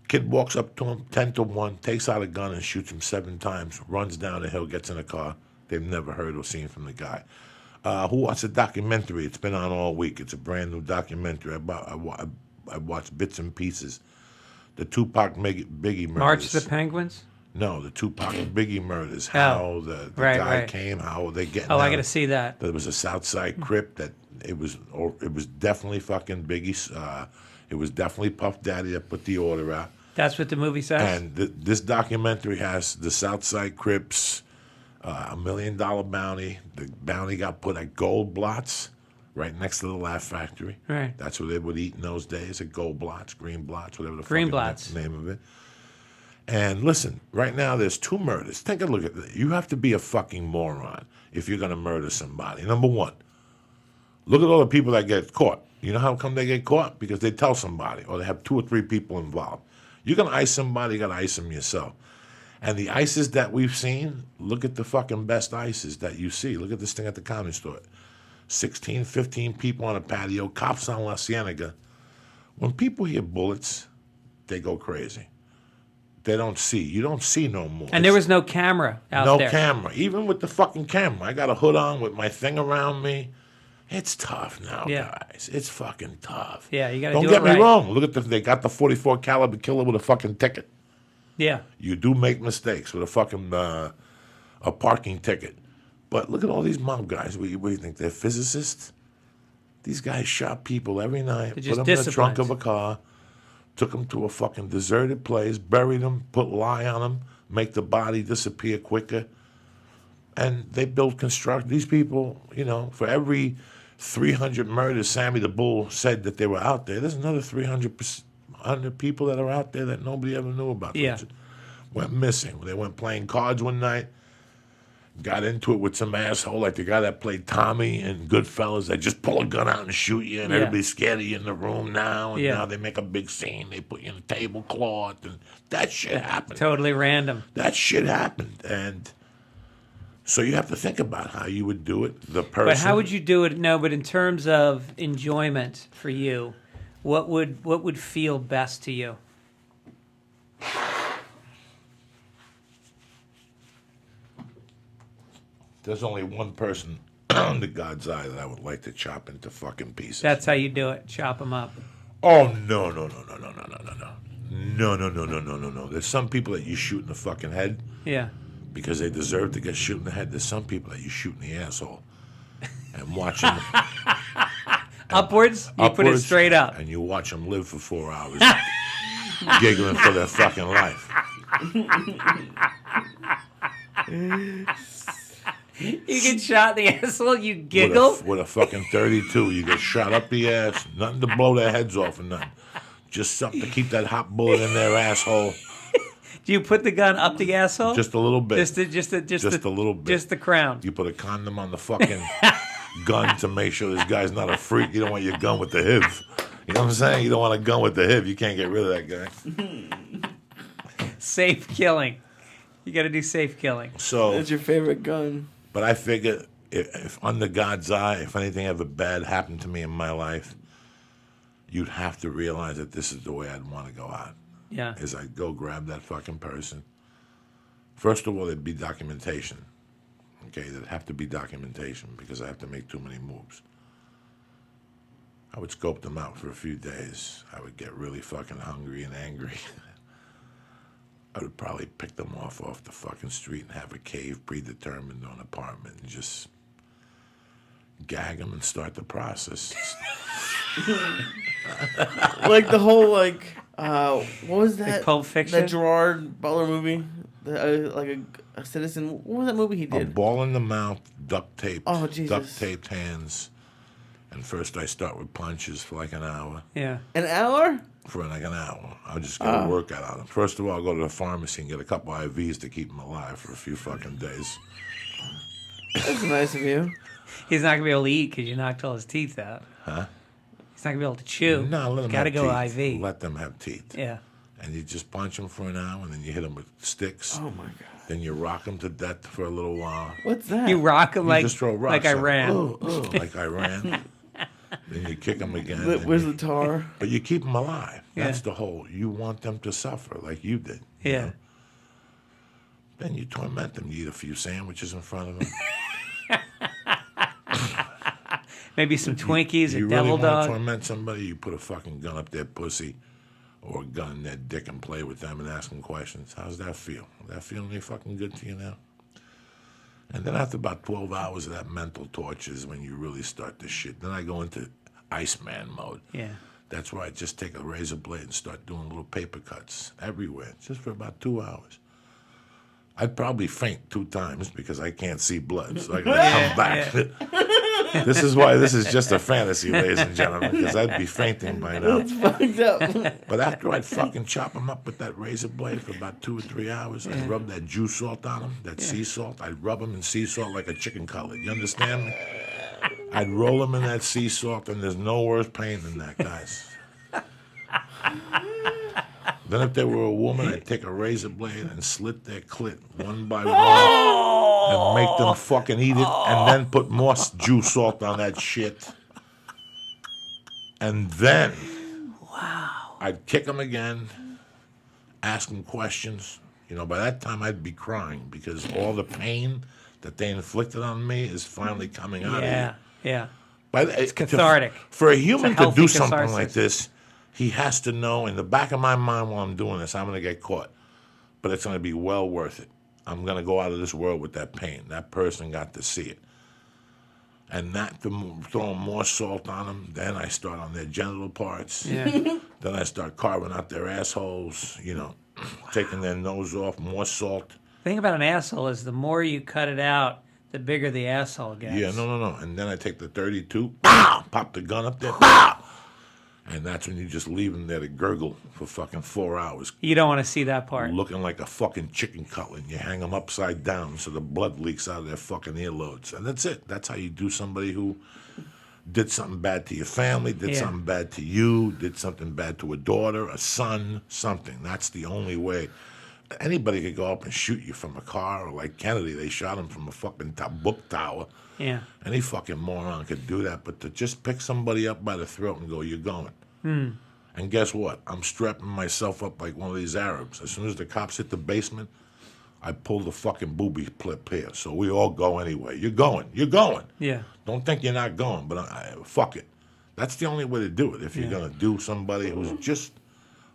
Kid walks up to him, 10 to 1, takes out a gun and shoots him 7 times, runs down the hill, gets in a car. They've never heard or seen from the guy. Who watched a documentary? It's been on all week. It's a brand new documentary. I watched bits and pieces. The Tupac Biggie murders. March of the Penguins? No, the Tupac and Biggie murders. How the guy came, how they get. Oh, I got to see that. There was a Southside Crip that it was definitely fucking Biggie's. It was definitely Puff Daddy that put the order out. That's what the movie says. And this documentary has the Southside Crips, $1 million bounty. The bounty got put at Gold Blots, right next to the Laugh Factory. Right. That's what they would eat in those days, at Gold Blots, Green Blots, whatever the Green fucking Blots. name of it. And listen, right now there's 2 murders. Take a look at that. You have to be a fucking moron if you're going to murder somebody. Number one, look at all the people that get caught. You know how come they get caught? Because they tell somebody, or they have 2 or 3 people involved. You're going to ice somebody, you got to ice them yourself. And the ices that we've seen, look at the fucking best ices that you see. Look at this thing at the Comedy Store. 16, 15 people on a patio, cops on La Cienega. When people hear bullets, they go crazy. They don't see. You don't see no more. And there was no camera out there. No camera. Even with the fucking camera. I got a hood on with my thing around me. It's tough now, guys. It's fucking tough. Yeah, you got to do it right. Don't get me wrong. Look at they got the 44 caliber killer with a fucking ticket. Yeah. You do make mistakes with a fucking a parking ticket. But look at all these mob guys. What do you think? They're physicists? These guys shot people every night, put them in the trunk of a car, took them to a fucking deserted place, buried them, put lye on them, make the body disappear quicker. And they construct these people, for every 300 murders Sammy the Bull said that they were out there, there's another 300 people that are out there that nobody ever knew about. Yeah. Went missing. They went playing cards one night, got into it with some asshole like the guy that played Tommy in Goodfellas. They just pull a gun out and shoot you, and everybody's scared of you in the room now. And now they make a big scene. They put you in a tablecloth, and that shit happened. Totally random. That shit happened, and so you have to think about how you would do it. The person. But how would you do it? No, but in terms of enjoyment for you, what would feel best to you? There's only one person under God's eye that I would like to chop into fucking pieces. That's how you do it. Chop them up. Oh, no. No. There's some people that you shoot in the fucking head. Yeah. Because they deserve to get shot in the head. There's some people that you shoot in the asshole. And watch them. Upwards? You put it straight up. And you watch them live for 4 hours. Giggling for their fucking life. You get shot in the asshole, you giggle? With a fucking 32. You get shot up the ass. Nothing to blow their heads off or nothing. Just something to keep that hot bullet in their asshole. Do you put the gun up the asshole? Just a little bit. Just a little bit. Just the crown. You put a condom on the fucking gun to make sure this guy's not a freak. You don't want your gun with the HIV. You know what I'm saying? You don't want a gun with the HIV. You can't get rid of that guy. Safe killing. You got to do safe killing. So that's your favorite gun. But I figure if under God's eye, if anything ever bad happened to me in my life, you'd have to realize that this is the way I'd want to go out. Yeah. Is I'd go grab that fucking person. First of all, there'd be documentation. Okay, there'd have to be documentation because I have to make too many moves. I would scope them out for a few days. I would get really fucking hungry and angry. I would probably pick them off the fucking street and have a cave predetermined on an apartment and just gag them and start the process. Like the whole, what was that? Like Pulp Fiction? That Gerard Butler movie? Like a citizen. What was that movie he did? A ball in the mouth, duct taped. Oh, Jesus. Duct taped hands. And first I start with punches for like an hour. Yeah. An hour? For like an hour. I'll just get a workout out of them. First of all, I'll go to the pharmacy and get a couple IVs to keep them alive for a few fucking days. That's nice of you. He's not going to be able to eat because you knocked all his teeth out. Huh? He's not going to be able to chew. No, let them Got to have go teeth. IV. Let them have teeth. Yeah. And you just punch them for an hour, and then you hit them with sticks. Oh, my God. Then you rock them to death for a little while. What's that? You rock them like, just throw rocks like I ran. Like I ran. Then you kick them again. Where's the tar? But you keep them alive. Yeah. That's the whole. You want them to suffer like you did. Yeah. You know? Then you torment them. You eat a few sandwiches in front of them. Maybe some Twinkies you and really Devil want Dog. to torment somebody, you put a fucking gun up their pussy or a gun in their dick and play with them and ask them questions. How's that feel? That feel any fucking good to you now? And then after about 12 hours of that mental torture is when you really start this shit. Then I go into Iceman mode. Yeah. That's where I just take a razor blade and start doing little paper cuts everywhere, just for about 2 hours. I'd probably faint 2 times because I can't see blood, so I gotta come back. Yeah. This is why this is just a fantasy, ladies and gentlemen, because I'd be fainting by now. It's fucked up. But after I'd fucking chop them up with that razor blade for about 2 or 3 hours, I'd rub that Jew salt on them, that sea salt. I'd rub them in sea salt like a chicken cutlet. You understand me? I'd roll them in that sea salt, and there's no worse pain than that, guys. Then if they were a woman, I'd take a razor blade and slit their clit one by one and make them fucking eat it and then put more Jew salt on that shit. And then I'd kick them again, ask them questions. You know, by that time I'd be crying because all the pain that they inflicted on me is finally coming out of you. Yeah. It's cathartic. For a human to do something catharsis. like this, he has to know in the back of my mind while I'm doing this, I'm going to get caught. But it's going to be well worth it. I'm going to go out of this world with that pain. That person got to see it. And that, throwing more salt on them, then I start on their genital parts. Yeah. Then I start carving out their assholes, you know, taking their nose off, more salt. The thing about an asshole is the more you cut it out, the bigger the asshole gets. Yeah, no. And then I take the 32, pow, pop the gun up there, pow. And that's when you just leave them there to gurgle for fucking 4 hours. You don't want to see that part. Looking like a fucking chicken cutlet. You hang them upside down so the blood leaks out of their fucking earlobes. And that's it. That's how you do somebody who did something bad to your family, did something bad to you, did something bad to a daughter, a son, something. That's the only way. Anybody could go up and shoot you from a car, or like Kennedy, they shot him from a fucking book tower. Yeah. Any fucking moron could do that, but to just pick somebody up by the throat and go, you're going. And guess what? I'm strapping myself up like one of these Arabs. As soon as the cops hit the basement, I pull the fucking booby clip here. So we all go anyway. You're going. You're going. Yeah. Don't think you're not going, but fuck it. That's the only way to do it if you're going to do somebody who's just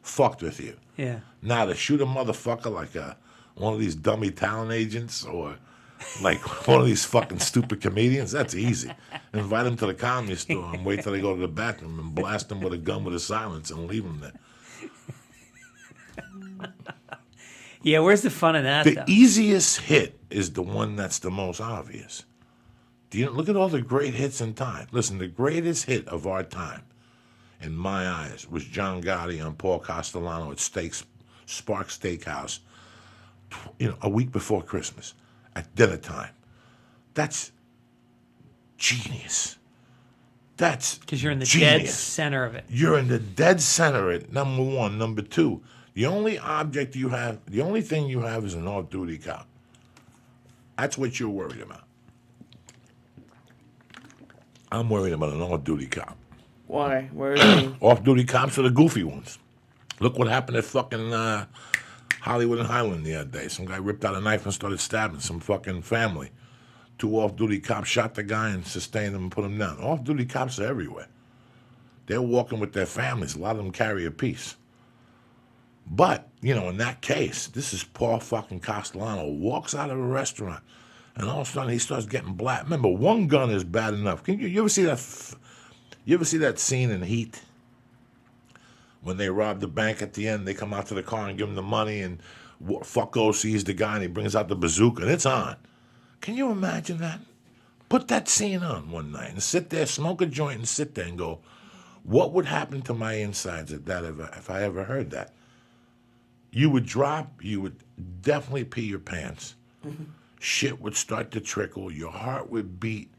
fucked with you. Yeah. Now, to shoot a motherfucker like one of these dummy talent agents or like one of these fucking stupid comedians, that's easy. Invite them to the comedy store and wait till they go to the bathroom and blast them with a gun with a silence and leave them there. Yeah, where's the fun in that, The though? easiest hit is the one that's the most obvious. Do you look at all the great hits in time? Listen, the greatest hit of our time, in my eyes, was John Gotti on Paul Castellano at Spark Steakhouse, a week before Christmas at dinner time. That's genius. That's Because you're in the genius. dead center of it. You're in the dead center of it, number one. Number two, the only object you have, the only thing you have is an off-duty cop. That's what you're worried about. I'm worried about an off-duty cop. Why? Where is he? Off-duty cops are the goofy ones. Look what happened at fucking Hollywood and Highland the other day. Some guy ripped out a knife and started stabbing some fucking family. 2 off-duty cops shot the guy and sustained him and put him down. Off-duty cops are everywhere. They're walking with their families. A lot of them carry a piece. But, in that case, this is Paul fucking Castellano walks out of a restaurant, and all of a sudden he starts getting black. Remember, one gun is bad enough. You ever see that? You ever see that scene in Heat when they rob the bank at the end? They come out to the car and give him the money, and fucko sees the guy and he brings out the bazooka and it's on. Can you imagine that? Put that scene on one night and sit there, smoke a joint, and sit there and go, what would happen to my insides if I ever heard that? You would drop. You would definitely pee your pants. Mm-hmm. Shit would start to trickle. Your heart would beat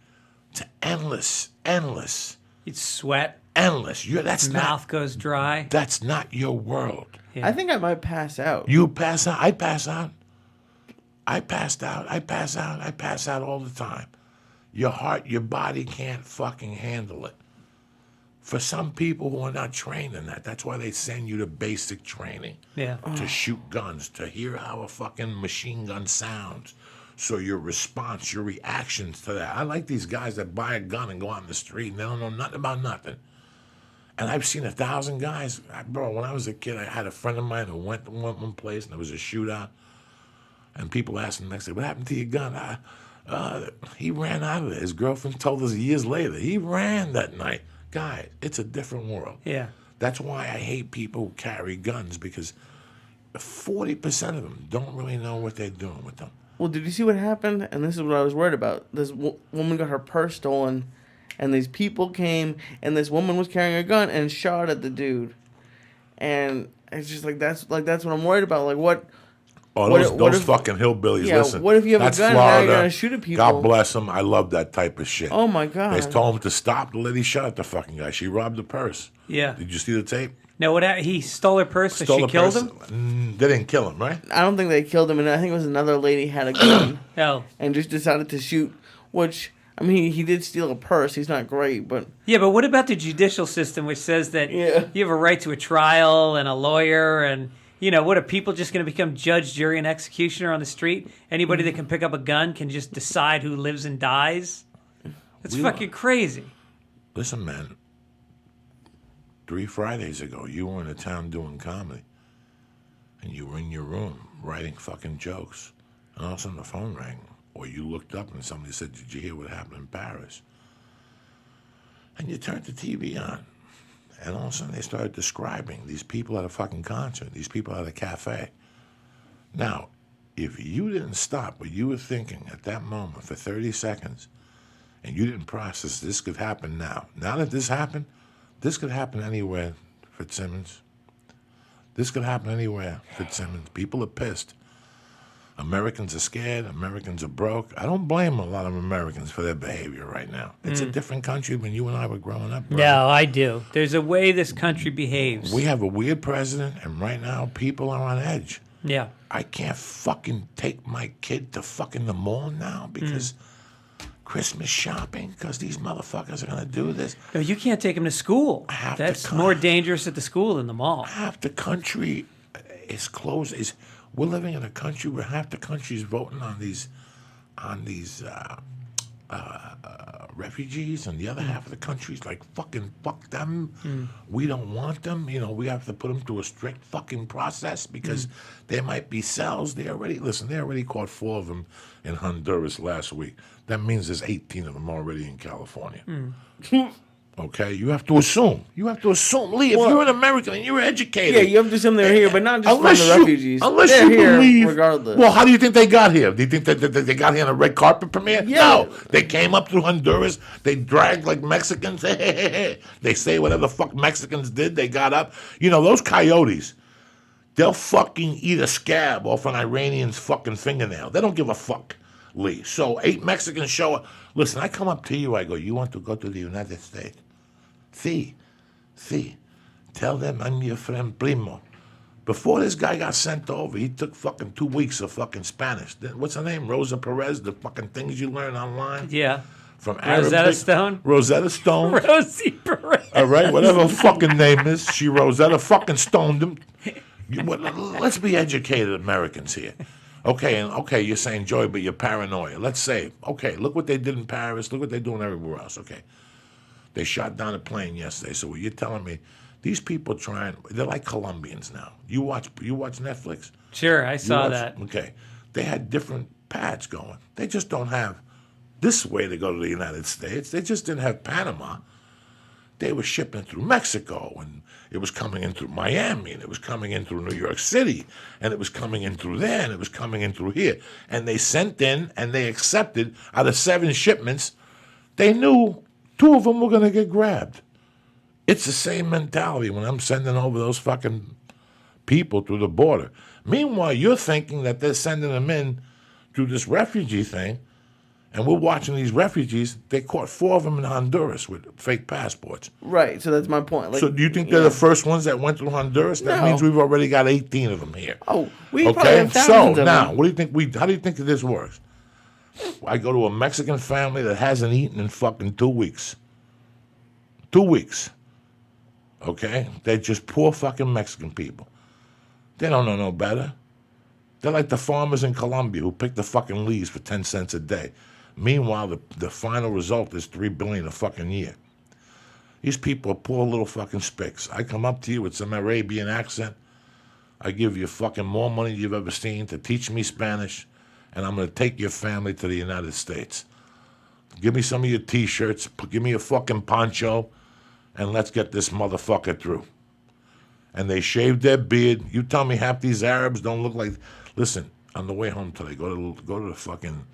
to endless. You'd sweat. Endless. Mouth goes dry. That's not your world. Yeah. I think I might pass out. You pass out. I pass out. I pass out all the time. Your heart, your body can't fucking handle it. For some people who are not trained in that's why they send you to basic training. Yeah. To shoot guns, to hear how a fucking machine gun sounds. So your response, your reactions to that. I like these guys that buy a gun and go out in the street and they don't know nothing about nothing. And I've seen 1,000 guys. Bro, when I was a kid, I had a friend of mine who went to one place, and there was a shootout. And people asked him next day, what happened to your gun? He ran out of it. His girlfriend told us years later. He ran that night. Guy, it's a different world. Yeah. That's why I hate people who carry guns, because 40% of them don't really know what they're doing with them. Well, did you see what happened? And this is what I was worried about. This woman got her purse stolen, and these people came, and this woman was carrying a gun and shot at the dude. And it's just like that's what I'm worried about. Like what? Oh, those fucking hillbillies! Yeah, listen, what if you have that's a gun Florida. and now you're gonna shoot at people? God bless them. I love that type of shit. Oh my God! They told him to stop. The lady shot at the fucking guy. She robbed the purse. Yeah. Did you see the tape? No, what happened? He stole her purse, so she killed him? They didn't kill him, right? I don't think they killed him, and I think it was another lady had a gun Oh. and just decided to shoot. Which I mean, he did steal a purse. He's not great, but Yeah, but what about the judicial system, which says that Yeah. you have a right to a trial and a lawyer, and what are people just going to become judge, jury, and executioner on the street? Anybody that can pick up a gun can just decide who lives and dies? That's fucking crazy. Listen, man. 3 Fridays ago, you were in a town doing comedy, and you were in your room writing fucking jokes, and all of a sudden the phone rang, or you looked up and somebody said, "Did you hear what happened in Paris?" And you turned the TV on, and all of a sudden they started describing these people at a fucking concert, these people at a cafe. Now, if you didn't stop what you were thinking at that moment for 30 seconds, and you didn't process this could happen now that this happened, this could happen anywhere, Fitzsimmons. This could happen anywhere, Fitzsimmons. People are pissed. Americans are scared. Americans are broke. I don't blame a lot of Americans for their behavior right now. It's a different country when you and I were growing up. Bro. No, I do. There's a way this country behaves. We have a weird president, and right now people are on edge. Yeah. I can't fucking take my kid to fucking the mall now because Christmas shopping, because these motherfuckers are going to do this. No, you can't take him to school. That's more dangerous at the school than the mall. Half the country is closed. We're living in a country where half the country is voting on these refugees, and the other half of the country is like, fucking fuck them. We don't want them. We have to put them through a strict fucking process because there might be cells. They already caught 4 of them in Honduras last week. That means there's 18 of them already in California. Okay, you have to assume. Lee, if you're an American and you're educated. yeah, you have to assume they're here, but not just from the refugees. Unless they're you here believe. regardless. Well, how do you think they got here? Do you think that they got here on a red carpet premiere? Yeah. No, they came up through Honduras. They dragged like Mexicans. They say whatever the fuck Mexicans did. They got up. Those coyotes. They'll fucking eat a scab off an Iranian's fucking fingernail. They don't give a fuck, Lee. So 8 Mexicans show up. Listen, I come up to you. I go, you want to go to the United States? See, tell them I'm your friend Primo. Before this guy got sent over, he took fucking 2 weeks of fucking Spanish. What's her name? Rosa Perez, the fucking things you learn online? Yeah. From Rosetta Arabic. Stone? Rosetta Stone. Rosie Perez. All right, whatever her fucking name is. She Rosetta fucking stoned him. Let's be educated Americans here. Okay, you're saying joy, but you're paranoia. Let's say, okay, look what they did in Paris. Look what they're doing everywhere else. Okay. They shot down a plane yesterday. So you're telling me these people they're like Colombians now. You watch Netflix? Sure, I saw that. Okay. They had different paths going. They just don't have this way to go to the United States. They just didn't have Panama. They were shipping through Mexico, and it was coming in through Miami, and it was coming in through New York City, and it was coming in through there, and it was coming in through here. And they sent in, and they accepted, out of 7 shipments, they knew 2 of them were going to get grabbed. It's the same mentality when I'm sending over those fucking people through the border. Meanwhile, you're thinking that they're sending them in through this refugee thing, and we're watching these refugees. They caught 4 of them in Honduras with fake passports. Right, so that's my point. Like, so do you think they're the first ones that went through Honduras? That means we've already got 18 of them here. Oh, we probably have thousands of them. Now, what do you think how do you think that this works? I go to a Mexican family that hasn't eaten in fucking 2 weeks. 2 weeks. Okay? They're just poor fucking Mexican people. They don't know no better. They're like the farmers in Colombia who pick the fucking leaves for 10 cents a day. Meanwhile, the final result is $3 billion a fucking year. These people are poor little fucking spicks. I come up to you with some Arabian accent. I give you fucking more money than you've ever seen to teach me Spanish, and I'm going to take your family to the United States. Give me some of your T-shirts, give me a fucking poncho, and let's get this motherfucker through. And they shave their beard. You tell me half these Arabs don't look like... Listen, on the way home today, go to the fucking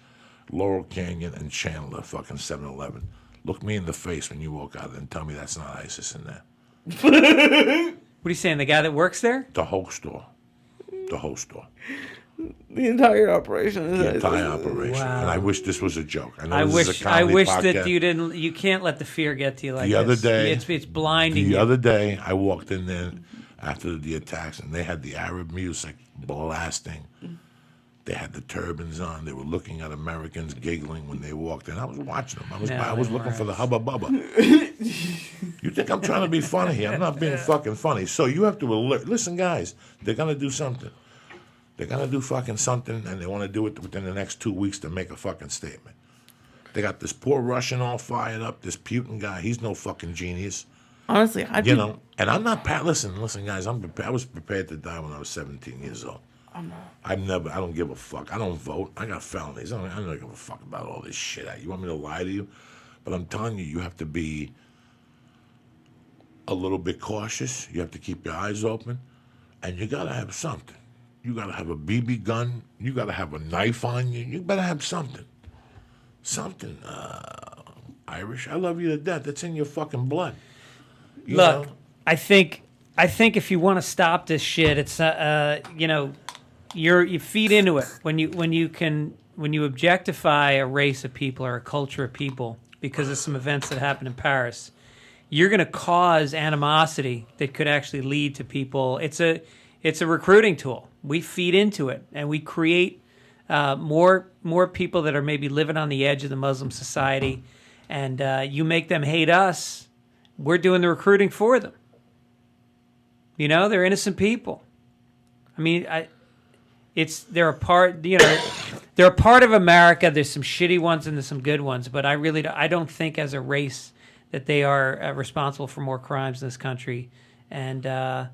Laurel Canyon and Chandler fucking 7-Eleven. Look me in the face when you walk out and tell me that's not ISIS in there. What are you saying, the guy that works there? The whole store. The whole store. The entire operation. The entire operation. Wow. And I wish this was a joke. I know I this is wish a comedy podcast. that you can't let the fear get to you like The other this. day... It's blinding The you. other day, I walked in there after the attacks, and they had the Arab music blasting. They had the turbans on. They were looking at Americans giggling when they walked in. I was watching them. I was looking for the hubba bubba. You think I'm trying to be funny here? I'm not being fucking funny. So you have to alert. Listen, guys, they're going to do something. They're going to do fucking something, and they want to do it within the next 2 weeks to make a fucking statement. They got this poor Russian all fired up, this Putin guy. He's no fucking genius. Honestly, You know, and I'm not... Listen, guys, I was prepared to die when I was 17 years old. I don't give a fuck. I don't vote. I got felonies. I don't give a fuck about all this shit. You want me to lie to you? But I'm telling you, you have to be a little bit cautious. You have to keep your eyes open. And you got to have something. You got to have a BB gun. You got to have a knife on you. You better have something. Something. Irish, I love you to death. It's in your fucking blood. You Look, know? I think if you want to stop this shit, it's you feed into it when you objectify a race of people or a culture of people because of some events that happened in Paris. You're going to cause animosity that could actually lead to people. It's a recruiting tool. We feed into it and we create more people that are maybe living on the edge of the Muslim society, and you make them hate us. We're doing the recruiting for them. You know, they're innocent people. I mean, they're a part. You know, they're a part of America. There's some shitty ones and there's some good ones, but I don't think as a race that they are responsible for more crimes in this country. And the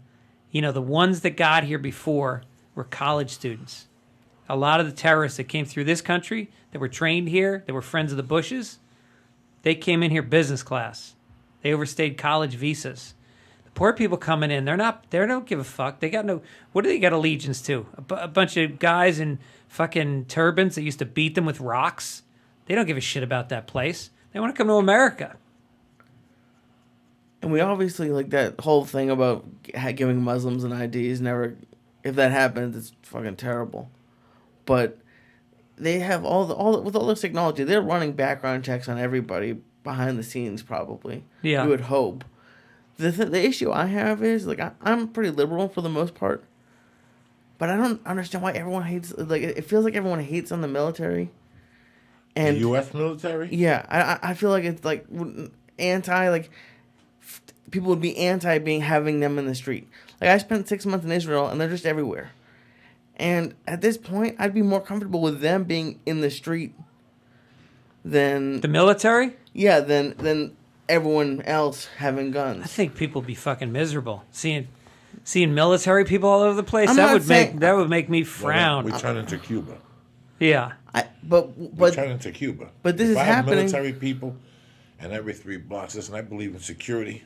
ones that got here before were college students. A lot of the terrorists that came through this country that were trained here, that were friends of the Bushes, they came in here business class. They overstayed college visas. The poor people coming in, they don't give a fuck. They got no, what do they got allegiance to? A bunch of guys in fucking turbans that used to beat them with rocks. They don't give a shit about that place. They want to come to America. And we obviously, like, that whole thing about giving Muslims an IDs, never, if that happens, it's fucking terrible. But they have with all this technology, they're running background checks on everybody behind the scenes, probably. Yeah. You would hope. The issue I have is, like, I'm pretty liberal for the most part, but I don't understand why everyone hates, like, it feels like everyone hates on the military. And the U.S. military? Yeah, I feel like it's, like, anti, like, people would be anti having them in the street. Like, I spent 6 months in Israel, and they're just everywhere. And at this point, I'd be more comfortable with them being in the street than... The military? Yeah, than everyone else having guns. I think people would be fucking miserable. Seeing military people all over the place, that would make me frown. We turn into Cuba. Yeah. We turn into Cuba. But this if is I have happening. military people, and every 3 blocks. Listen, I believe in security.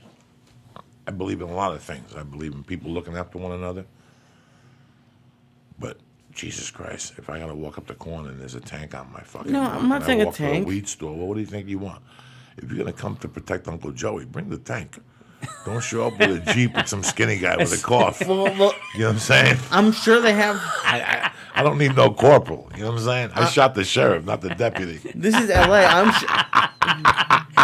I believe in a lot of things. I believe in people looking after one another. But Jesus Christ, if I gotta walk up the corner and there's a tank on my fucking... No, I'm not saying a tank. I walk to a weed store. Well, what do you think you want? If you're gonna come to protect Uncle Joey, bring the tank. Don't show up with a Jeep with some skinny guy with a cough. Well, you know what I'm saying? I'm sure they have... I don't need no corporal. You know what I'm saying? I shot the sheriff, not the deputy. This is L.A. I'm sure...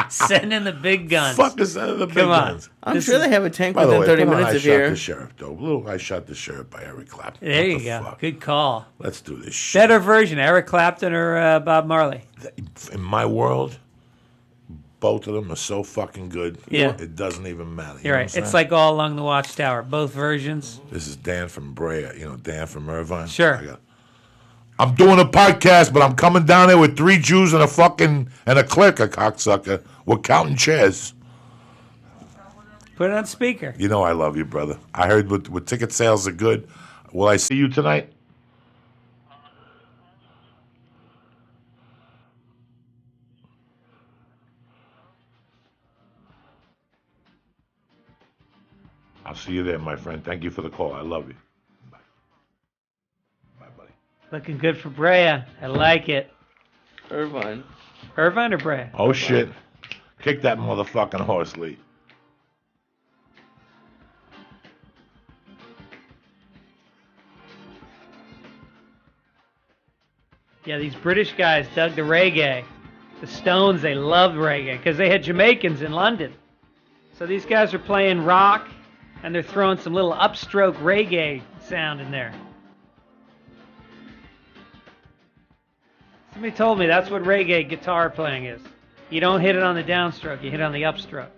Send in the big guns. Fuck the send in the big guns. I'm sure they have a tank By the within way, 30 come on, minutes I of shot here. the sheriff, though. Little I shot the sheriff by Eric Clapton. There What you the go. fuck? Good call. Let's do this shit. Better version, Eric Clapton or Bob Marley? In my world, both of them are so fucking good. Yeah. It doesn't even matter. You're right. It's like All Along the Watchtower. Both versions. This is Dan from Brea, Dan from Irvine. Sure. I'm doing a podcast, but I'm coming down there with 3 Jews and a clerk, a cocksucker. We're counting chairs. Put it on speaker. You know I love you, brother. I heard what ticket sales are good. Will I see you tonight? I'll see you there, my friend. Thank you for the call. I love you. Bye. Bye, buddy. Looking good for Brea. I like it. Irvine. Irvine or Brea? Oh, shit. Kick that motherfucking horse, Lee. Yeah, these British guys dug the reggae. The Stones, they loved reggae because they had Jamaicans in London. So these guys are playing rock, and they're throwing some little upstroke reggae sound in there. Somebody told me that's what reggae guitar playing is. You don't hit it on the downstroke, you hit it on the upstroke.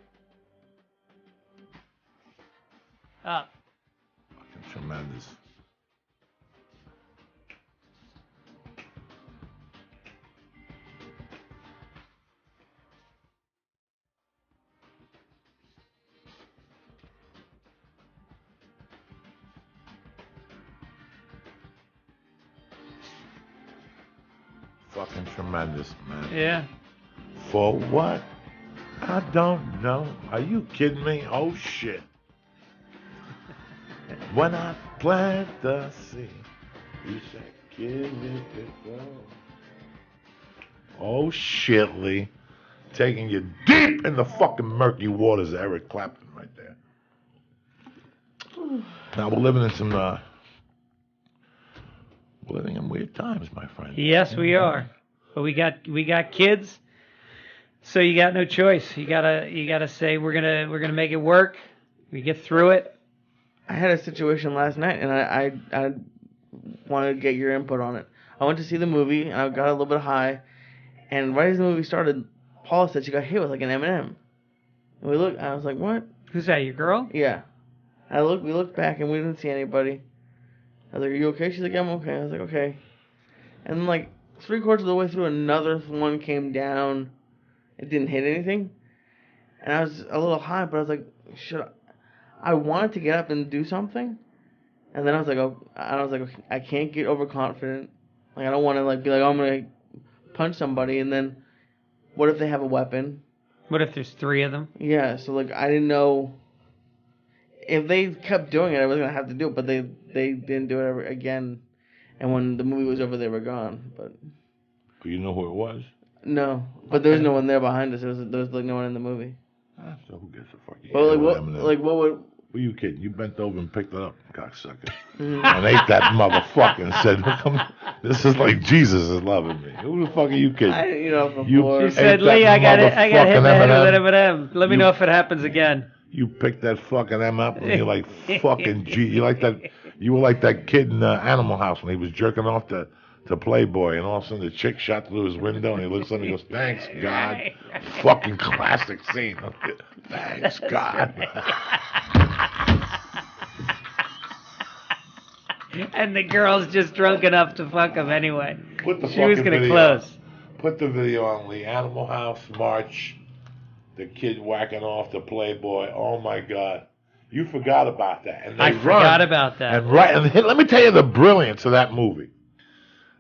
Up. Fucking tremendous. Fucking tremendous, man. Yeah. For what? I don't know. Are you kidding me? Oh, shit. When I plant the seed, you said, give it a go. Oh, shit, Lee. Taking you deep in the fucking murky waters of Eric Clapton right there. Now, we're living in some, living in weird times, my friend. Yes, we are. But we got kids, so you got no choice. You gotta say we're gonna make it work. We get through it. I had a situation last night, and I wanted to get your input on it. I went to see the movie, and I got a little bit high, and right as the movie started, Paula said she got hit with like an M&M. And we looked, I was like, what? Who's that, your girl? Yeah. We looked back, and we didn't see anybody. I was like, are you okay? She's like, yeah, I'm okay. I was like, okay. And then, like, 3/4 of the way through, another one came down. It didn't hit anything. And I was a little high, but I was like, I wanted to get up and do something. And then I was like, okay, I can't get overconfident. Like, I don't want to, like, be like, oh, I'm going to punch somebody. And then, what if they have a weapon? What if there's 3 of them? Yeah, so, like, I didn't know. If they kept doing it, I was going to have to do it. But they didn't do it ever again. And when the movie was over, they were gone. But you know who it was? No, but there was no one there behind us. There was like no one in the movie. So who gives a fuck? But like what would? Who you kidding? You bent over and picked it up, cocksucker, and ate that motherfucker and said, "Come, this is like Jesus is loving me." Who the fuck are you kidding? From before. She said, "Lee, I got hit in the head with an M&M. Let me know if it happens again." You picked that fucking M up, and you're like fucking G. You like that? You were like that kid in Animal House when he was jerking off to Playboy, and all of a sudden the chick shot through his window, and he looks at me and goes, "Thanks God." Fucking classic scene. Thanks God. And the girl's just drunk enough to fuck him anyway. She was gonna close. Put the video on the Animal House March. The kid whacking off the Playboy. Oh my God. You forgot about that. And I forgot about that. And let me tell you the brilliance of that movie.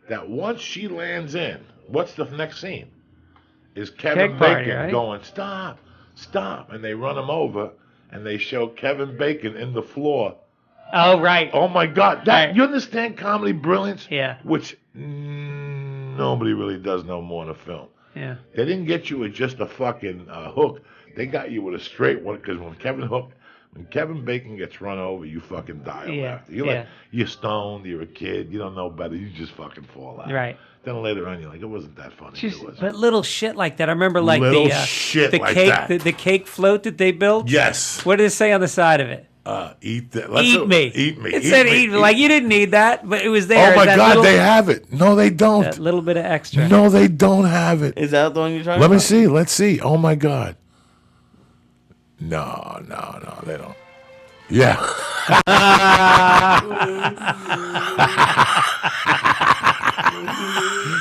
That once she lands in, what's the next scene? Is Kevin Bacon going, stop. And they run him over, and they show Kevin Bacon in the floor. Oh, right. Oh my God. You understand comedy brilliance? Yeah. Which nobody really does no more in a film. Yeah. They didn't get you with just a fucking hook. They got you with a straight one, because when Kevin Bacon gets run over, you fucking die after. You're stoned, you're a kid, you don't know better, you just fucking fall out. Right. Then later on, you're like, it wasn't that funny. But little shit like that. I remember like the cake float that they built. Yes. What did it say on the side of it? Eat that. Eat me. It said eat me. Like, you didn't need that, but it was there. Oh my God, they have it. No, they don't. That little bit of extra. No, they don't have it. Is that the one you're talking about? Let me see. Let's see. Oh my God. No, they don't. Yeah.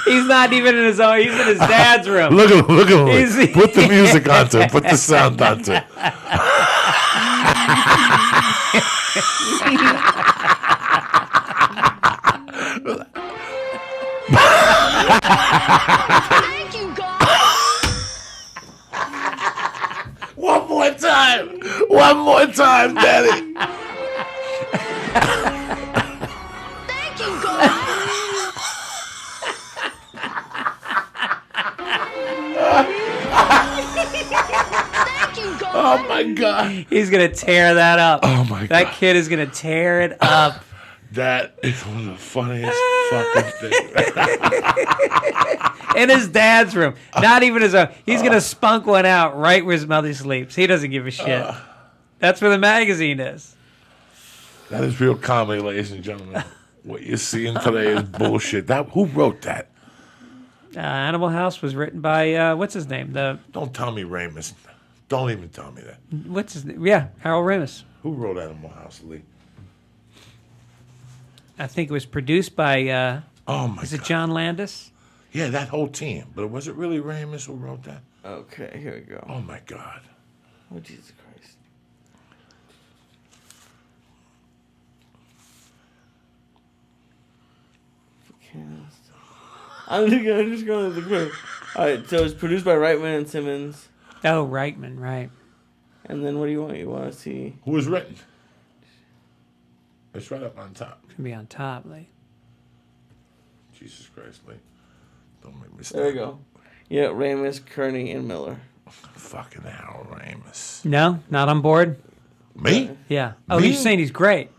He's not even in his own. He's in his dad's room. Look at him. Put the music onto it. Put the sound onto it. Thank you, God. One more time. One more time, Daddy. Thank you, God. Thank you, God. Oh, my God. He's gonna tear that up. Oh, my God. That kid is gonna tear it up. That is one of the funniest fucking things. In his dad's room. Not even his own. He's gonna spunk one out right where his mother sleeps. He doesn't give a shit. That's where the magazine is. That is real comedy, ladies and gentlemen. What you're seeing today is bullshit. Who wrote that? Animal House was written by what's his name? Don't tell me Ramus. Don't even tell me that. What's his name? Yeah, Harold Ramis. Who wrote Animal House, Lee? I think it was produced by. Oh my! Is it God. John Landis? Yeah, that whole team. But was it really Ramus who wrote that? Okay, here we go. Oh my God! Oh, Jesus Christ. I'm just going to the quick. All right, so it's produced by Reitman and Simmons. Oh, Reitman, right. And then what do you want? You want to see? Who was written? It's right up on top. It's gonna be on top, like. Jesus Christ, Lee. Don't make me stop. There we go. Yeah, Ramis, Kearney, and Miller. Fucking Harold Ramis. No, not on board. Me? Yeah. Oh, Me? you're saying he's great.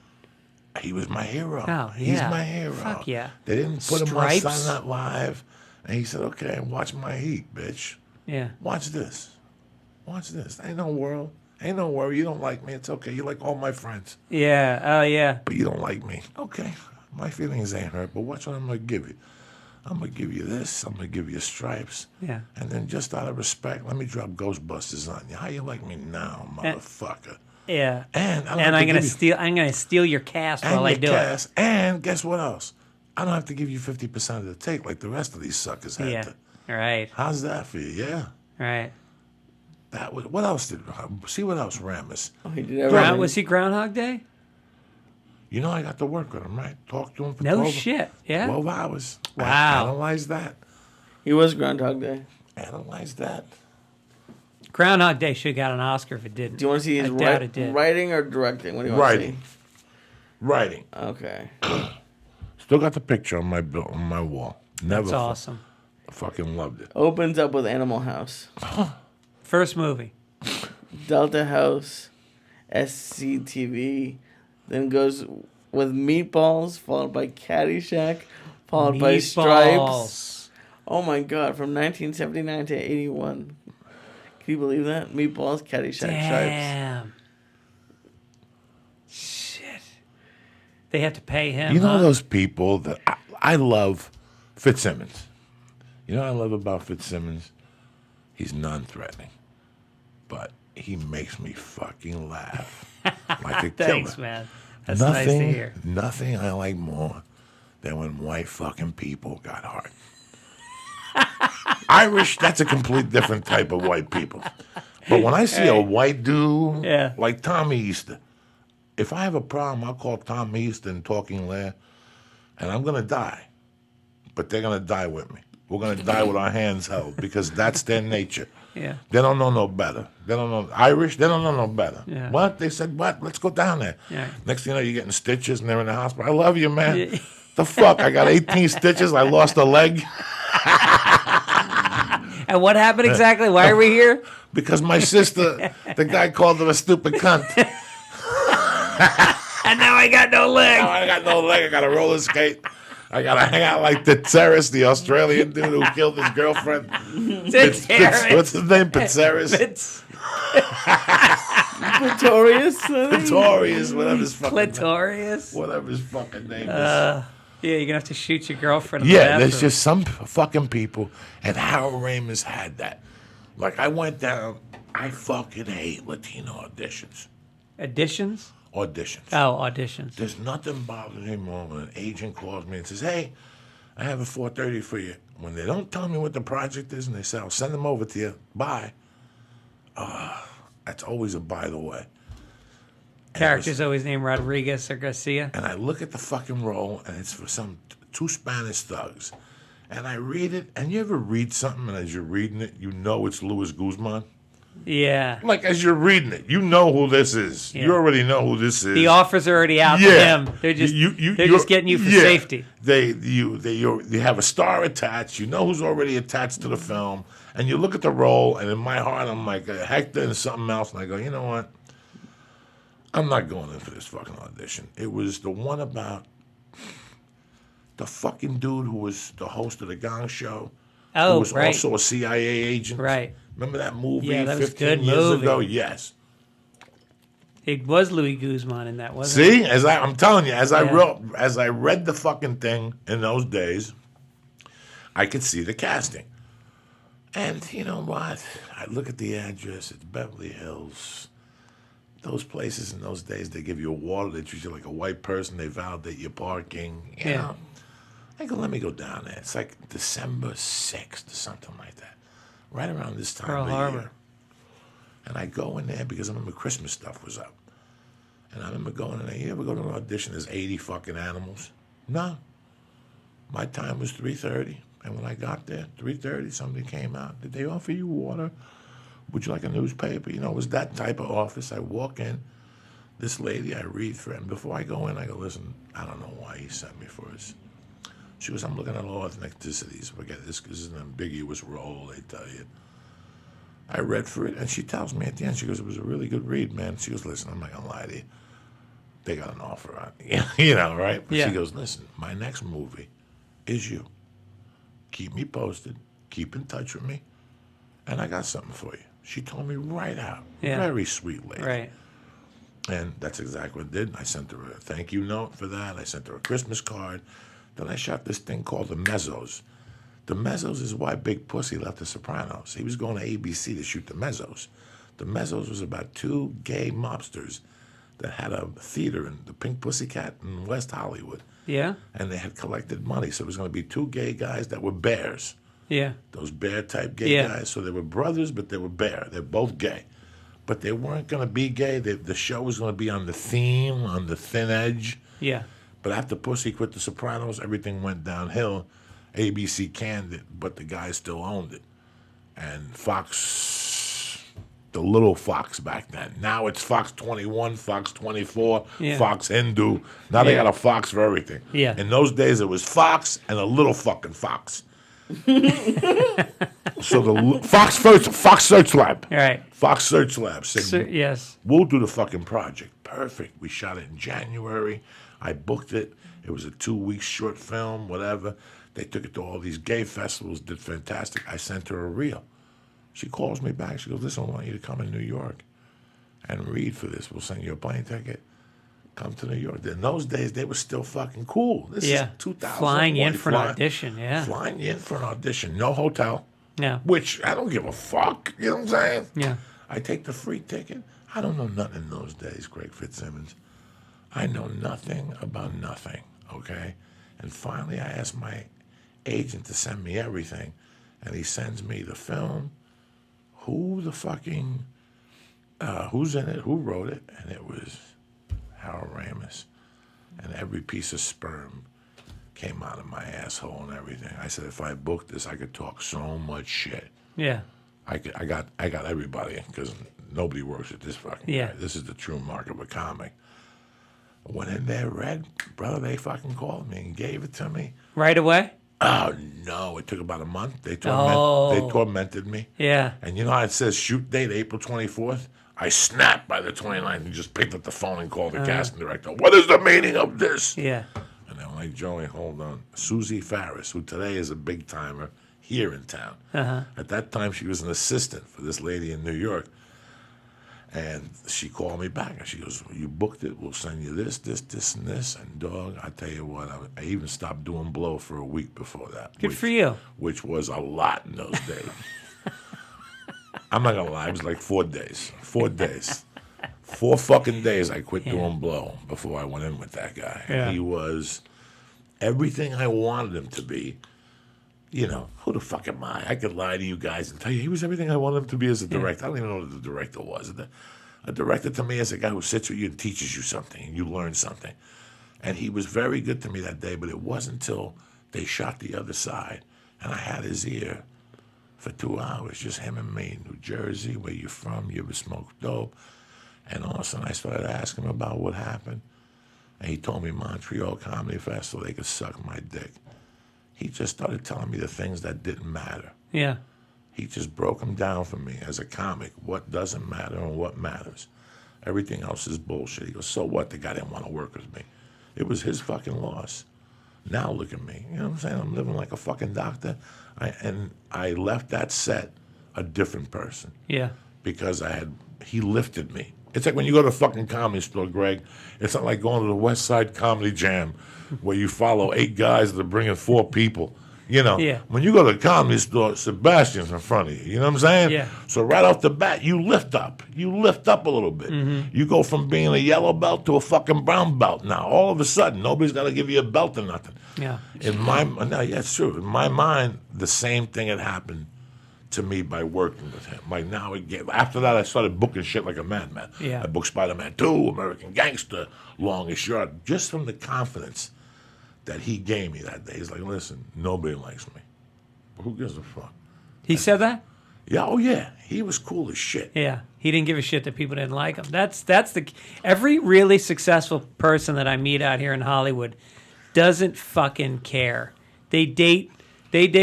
He was my hero. Oh, He's yeah. my hero. Fuck yeah. They didn't put him on Stripes. Saturday Night Live. And he said, okay, watch my heat, bitch. Yeah. Watch this. Watch this. Ain't no world. Ain't no worry. You don't like me. It's okay. You like all my friends. Yeah. Oh, yeah. But you don't like me. Okay. My feelings ain't hurt. But watch what I'm going to give you. I'm going to give you this. I'm going to give you stripes. Yeah. And then just out of respect, let me drop Ghostbusters on you. How you like me now, motherfucker? Yeah. And I'm gonna steal your cast while I do it. And guess what else? I don't have to give you 50% of the take like the rest of these suckers had Yeah. to. Right. How's that for you? Yeah. Right. That was, what else did see what else Ramis? Oh, he did everything. Was he Groundhog Day? You know I got to work with him, right? Talk to him for No 12, shit. Yeah. 12 hours. Wow. Analyze that. He was Groundhog Day. Analyze that. Groundhog Day should have got an Oscar if it didn't. Do you want to see his I doubt it did. writing or directing? What do you want Writing. to see? Writing. Okay. Still got the picture on my wall. Never. That's awesome. I fucking loved it. Opens up with Animal House. First movie. Delta House. SCTV. Then goes with Meatballs, followed by Caddyshack, followed by Stripes. Meatballs. Oh my God, from 1979 to 81. Can you believe that? Meatballs, Caddyshack, Stripes. Damn. Shit. They have to pay him. You know huh? those people that I love Fitzsimmons. You know what I love about Fitzsimmons? He's non-threatening. But he makes me fucking laugh. Like a Thanks, killer. man. That's nice to hear. Nothing I like more than when white fucking people got hard. Irish, that's a complete different type of white people. But when I see a white dude Yeah. like Tommy Easter, if I have a problem, I'll call Tommy Easter and Talking Lair, and I'm going to die. But they're going to die with me. We're going to die with our hands held because that's their nature. Yeah. They don't know no better. They don't know Irish. They don't know no better. Yeah. What? They said, what? Let's go down there. Yeah. Next thing you know, you're getting stitches and they're in the hospital. I love you, man. The fuck? I got 18 stitches. I lost a leg. And what happened exactly? Why are we here? Because my sister, the guy called her a stupid cunt. And now I got no leg. Now I got no leg. I got to roller skate. I got to hang out like the terrorist, the Australian dude who killed his girlfriend. What's his name? Pizzeris? Clitorius? Clitorius, whatever his fucking Clitorius? Whatever his fucking name is. Yeah, you're going to have to shoot your girlfriend in the Yeah, there's bathroom. just some fucking people, and Harold Ramis had that. Like, I went down, I fucking hate Latino auditions. Additions? Auditions. Oh, auditions. There's nothing bothers me more when an agent calls me and says, hey, I have a 4:30 for you. When they don't tell me what the project is and they say, I'll send them over to you. Bye. That's always a by the way. Characters always named Rodriguez or Garcia. And I look at the fucking role, and it's for some two Spanish thugs. And I read it, and you ever read something, and as you're reading it, you know it's Luis Guzman? Yeah. Like, as you're reading it, you know who this is. Yeah. You already know who this is. The offers are already out to him. They're just they're just getting you for safety. You have a star attached. You know who's already attached to the film, and you look at the role, and in my heart, I'm like, Hector and something else, and I go, you know what? I'm not going in for this fucking audition. It was the one about the fucking dude who was the host of the Gong Show. Oh, who was right. also a CIA agent. Right. Remember that movie Yeah, that was a 15 good years movie. ago? Yes. It was Louis Guzman in that, wasn't it? See, I'm telling you, as I read the fucking thing in those days, I could see the casting. And you know what? I look at the address. It's Beverly Hills. Those places in those days, they give you a water. They treat you like a white person. They validate your parking. You know? I go, let me go down there. It's like December 6th or something like that. Right around this time Pearl of Harbor. year. And I go in there because I remember Christmas stuff was up. And I remember going in there. You ever go to an audition, there's 80 fucking animals? No. My time was 3:30. And when I got there, 3:30, somebody came out. Did they offer you water? Would you like a newspaper? You know, it was that type of office. I walk in. This lady, I read for it. And before I go in, I go, listen, I don't know why he sent me for this. She goes, I'm looking at all ethnicities. Forget this, because it's an ambiguous role, they tell you. I read for it, and she tells me at the end, she goes, it was a really good read, man. She goes, listen, I'm not going to lie to you. They got an offer on it. You know, right? But she goes, listen, my next movie is you. Keep me posted. Keep in touch with me. And I got something for you. She told me right out. Yeah. Very sweet lady. Right. And that's exactly what I did. I sent her a thank you note for that. I sent her a Christmas card. Then I shot this thing called The Mezzos. The Mezzos is why Big Pussy left The Sopranos. He was going to ABC to shoot The Mezzos. The Mezzos was about two gay mobsters that had a theater in the Pink Pussycat in West Hollywood. Yeah. And they had collected money. So it was going to be two gay guys that were bears. Yeah. Those bear-type gay guys. So they were brothers, but they were bear. They're both gay. But they weren't going to be gay. The show was going to be on the theme, on the thin edge. Yeah. But after Pussy quit The Sopranos, everything went downhill. ABC canned it, but the guy still owned it. And Fox, the little Fox back then. Now it's Fox 21, Fox 24, Fox Hindu. Now they got a Fox for everything. Yeah. In those days, it was Fox and a little fucking Fox. So the Fox Search Lab. Right. Fox Search Lab said, yes. We'll do the fucking project. Perfect. We shot it in January. I booked it. It was a 2-week short film, whatever. They took it to all these gay festivals, did fantastic. I sent her a reel. She calls me back. She goes, listen, I want you to come in New York and read for this. We'll send you a plane ticket. Come to New York. In those days, they were still fucking cool. This is 2000. Flying in for an audition, Flying in for an audition. No hotel. Yeah. Which, I don't give a fuck. You know what I'm saying? Yeah. I take the free ticket. I don't know nothing in those days, Greg Fitzsimmons. I know nothing about nothing, okay? And finally, I asked my agent to send me everything, and he sends me the film, who the fucking, who's in it, who wrote it, and it was Harold Ramis. And every piece of sperm came out of my asshole and everything. I said, if I booked this, I could talk so much shit. Yeah. I got everybody, because nobody works at this fucking guy. This is the true mark of a comic. Went in there, read, brother, they fucking called me and gave it to me. Right away? Oh, no. It took about a month. They tormented me. Yeah. And you know how it says shoot date, April 24th? I snapped by the 29th and just picked up the phone and called the casting director. What is the meaning of this? Yeah. And I'm like, Joey, hold on. Susie Farris, who today is a big-timer here in town. Uh-huh. At that time, she was an assistant for this lady in New York. And she called me back, and she goes, you booked it, we'll send you this, and this. And, dog, I tell you what, I even stopped doing blow for a week before that. Good for you. Which was a lot in those days. I'm not going to lie, it was like 4 days. 4 days. 4 fucking days I quit doing blow before I went in with that guy. Yeah. He was everything I wanted him to be. You know, who the fuck am I? I could lie to you guys and tell you he was everything I wanted him to be as a director. I don't even know what the director was. A director to me is a guy who sits with you and teaches you something, and you learn something. And he was very good to me that day, but it wasn't until they shot The Other Side And I had his ear for 2 hours, just him and me. New Jersey, where you from? You ever smoked dope? And all of a sudden I started asking him about what happened. And he told me Montreal Comedy Festival, they could suck my dick. He just started telling me the things that didn't matter. Yeah. He just broke them down for me as a comic, what doesn't matter and what matters. Everything else is bullshit. He goes, so what? The guy didn't want to work with me. It was his fucking loss. Now look at me. You know what I'm saying? I'm living like a fucking doctor. I left that set a different person. Yeah. Because he lifted me. It's like when you go to a fucking comedy store, Greg, it's not like going to the West Side Comedy Jam where you follow 8 guys that are bringing 4 people. You know, Yeah. When you go to the comedy store, Sebastian's in front of you. You know what I'm saying? Yeah. So right off the bat, you lift up. You lift up a little bit. Mm-hmm. You go from being a yellow belt to a fucking brown belt. Now, all of a sudden, nobody's got to give you a belt or nothing. Yeah. Yeah, it's true. In my mind, the same thing had happened to me by working with him. Like now, after that, I started booking shit like a madman. Yeah. I booked Spider-Man 2, American Gangster, Longest Yard, just from the confidence that he gave me that day. He's like, listen, nobody likes me. Who gives a fuck? He said that? Yeah, oh yeah. He was cool as shit. Yeah. He didn't give a shit that people didn't like him. That's every really successful person that I meet out here in Hollywood doesn't fucking care. They date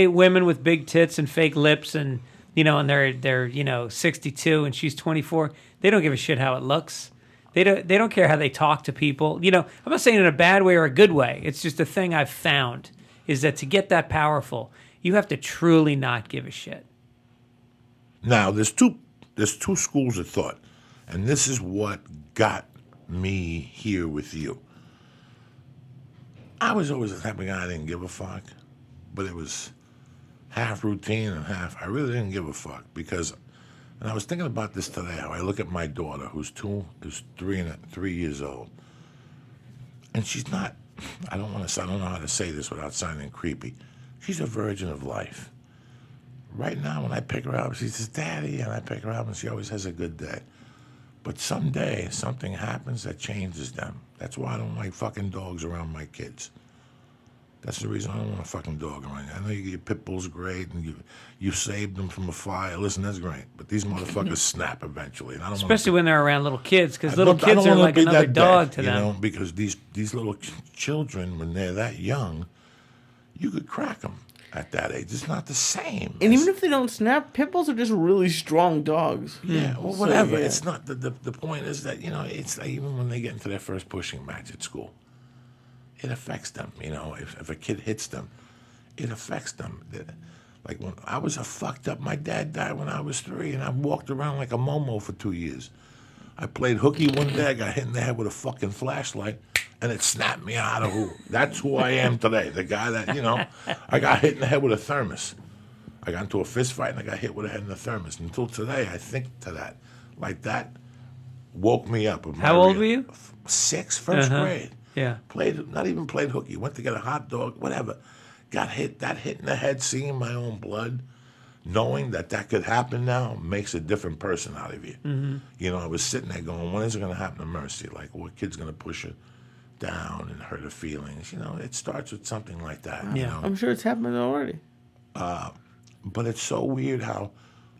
women with big tits and fake lips and and they're 62 and she's 24. They don't give a shit how it looks. They don't care how they talk to people. I'm not saying in a bad way or a good way. It's just a thing I've found is that to get that powerful, you have to truly not give a shit. Now, there's two schools of thought, and this is what got me here with you. I was always the type of guy I didn't give a fuck, but it was half routine and half I really didn't give a fuck because. And I was thinking about this today, how I look at my daughter, who's 3 years old. And she's not, I don't know how to say this without sounding creepy. She's a virgin of life. Right now, when I pick her up, she says, Daddy, and I pick her up, and she always has a good day. But someday, something happens that changes them. That's why I don't like fucking dogs around my kids. That's the reason I don't want a fucking dog around you. I know your pit bull's great, and you saved them from a fire. Listen, that's great. But these motherfuckers snap eventually. And I don't Especially when they're around little kids, because little kids are wanna like be another that dog dead, to them. Because these little children, when they're that young, you could crack them at that age. It's not the same. And even if they don't snap, pit bulls are just really strong dogs. Yeah, or whatever. So, yeah. It's not the point is that it's like even when they get into their first pushing match at school, it affects them. If a kid hits them, it affects them. Like when I was fucked up, my dad died when I was 3, and I walked around like a momo for 2 years. I played hooky one day, I got hit in the head with a fucking flashlight, and it snapped me out of who. That's who I am today. The guy that, I got hit in the head with a thermos. I got into a fist fight, and I got hit with a head in the thermos. Until today, I think to that. Like that woke me up. How old were you? 6, first grade. Yeah. Not even played hooky. Went to get a hot dog, whatever. Got hit in the head, seeing my own blood, knowing that could happen now makes a different person out of you. Mm-hmm. I was sitting there going, when is it going to happen to Mercy? Like, what kid's going to push her down and hurt her feelings? It starts with something like that. Yeah. I'm sure it's happened already. But it's so weird how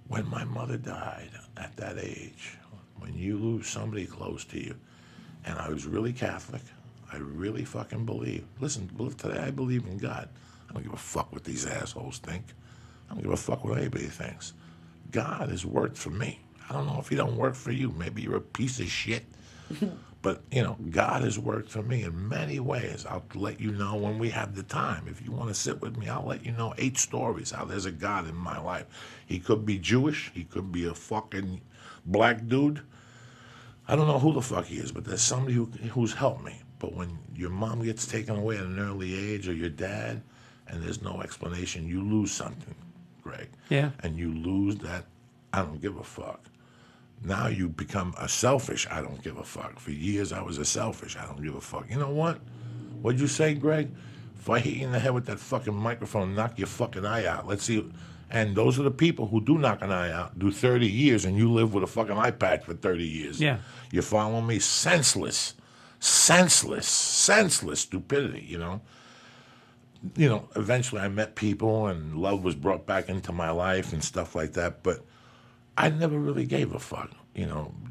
when my mother died at that age, when you lose somebody close to you, and I was really Catholic, I really fucking believe. Listen, today I believe in God. I don't give a fuck what these assholes think. I don't give a fuck what anybody thinks. God has worked for me. I don't know if he don't work for you. Maybe you're a piece of shit. But, God has worked for me in many ways. I'll let you know when we have the time. If you want to sit with me, I'll let you know 8 stories how there's a God in my life. He could be Jewish. He could be a fucking black dude. I don't know who the fuck he is, but there's somebody who's helped me. But when your mom gets taken away at an early age, or your dad, and there's no explanation, you lose something, Greg. Yeah. And you lose that, I don't give a fuck. Now you become a selfish, I don't give a fuck. For years I was a selfish, I don't give a fuck. You know what? What'd you say, Greg? If I hit you in the head with that fucking microphone, knock your fucking eye out. Let's see. And those are the people who do knock an eye out, do 30 years, and you live with a fucking eye patch for 30 years. Yeah. You following me? Senseless stupidity, eventually I met people and love was brought back into my life and stuff like that. But I never really gave a fuck.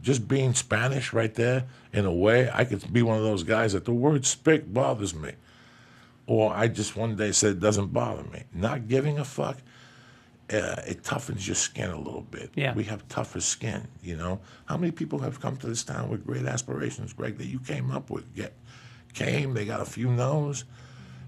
Just being Spanish right there, in a way, I could be one of those guys that the word spick bothers me. Or I just one day said it doesn't bother me. Not giving a fuck, it toughens your skin a little bit. Yeah. We have tougher skin, How many people have come to this town with great aspirations, Greg, that you came up with? They got a few no's,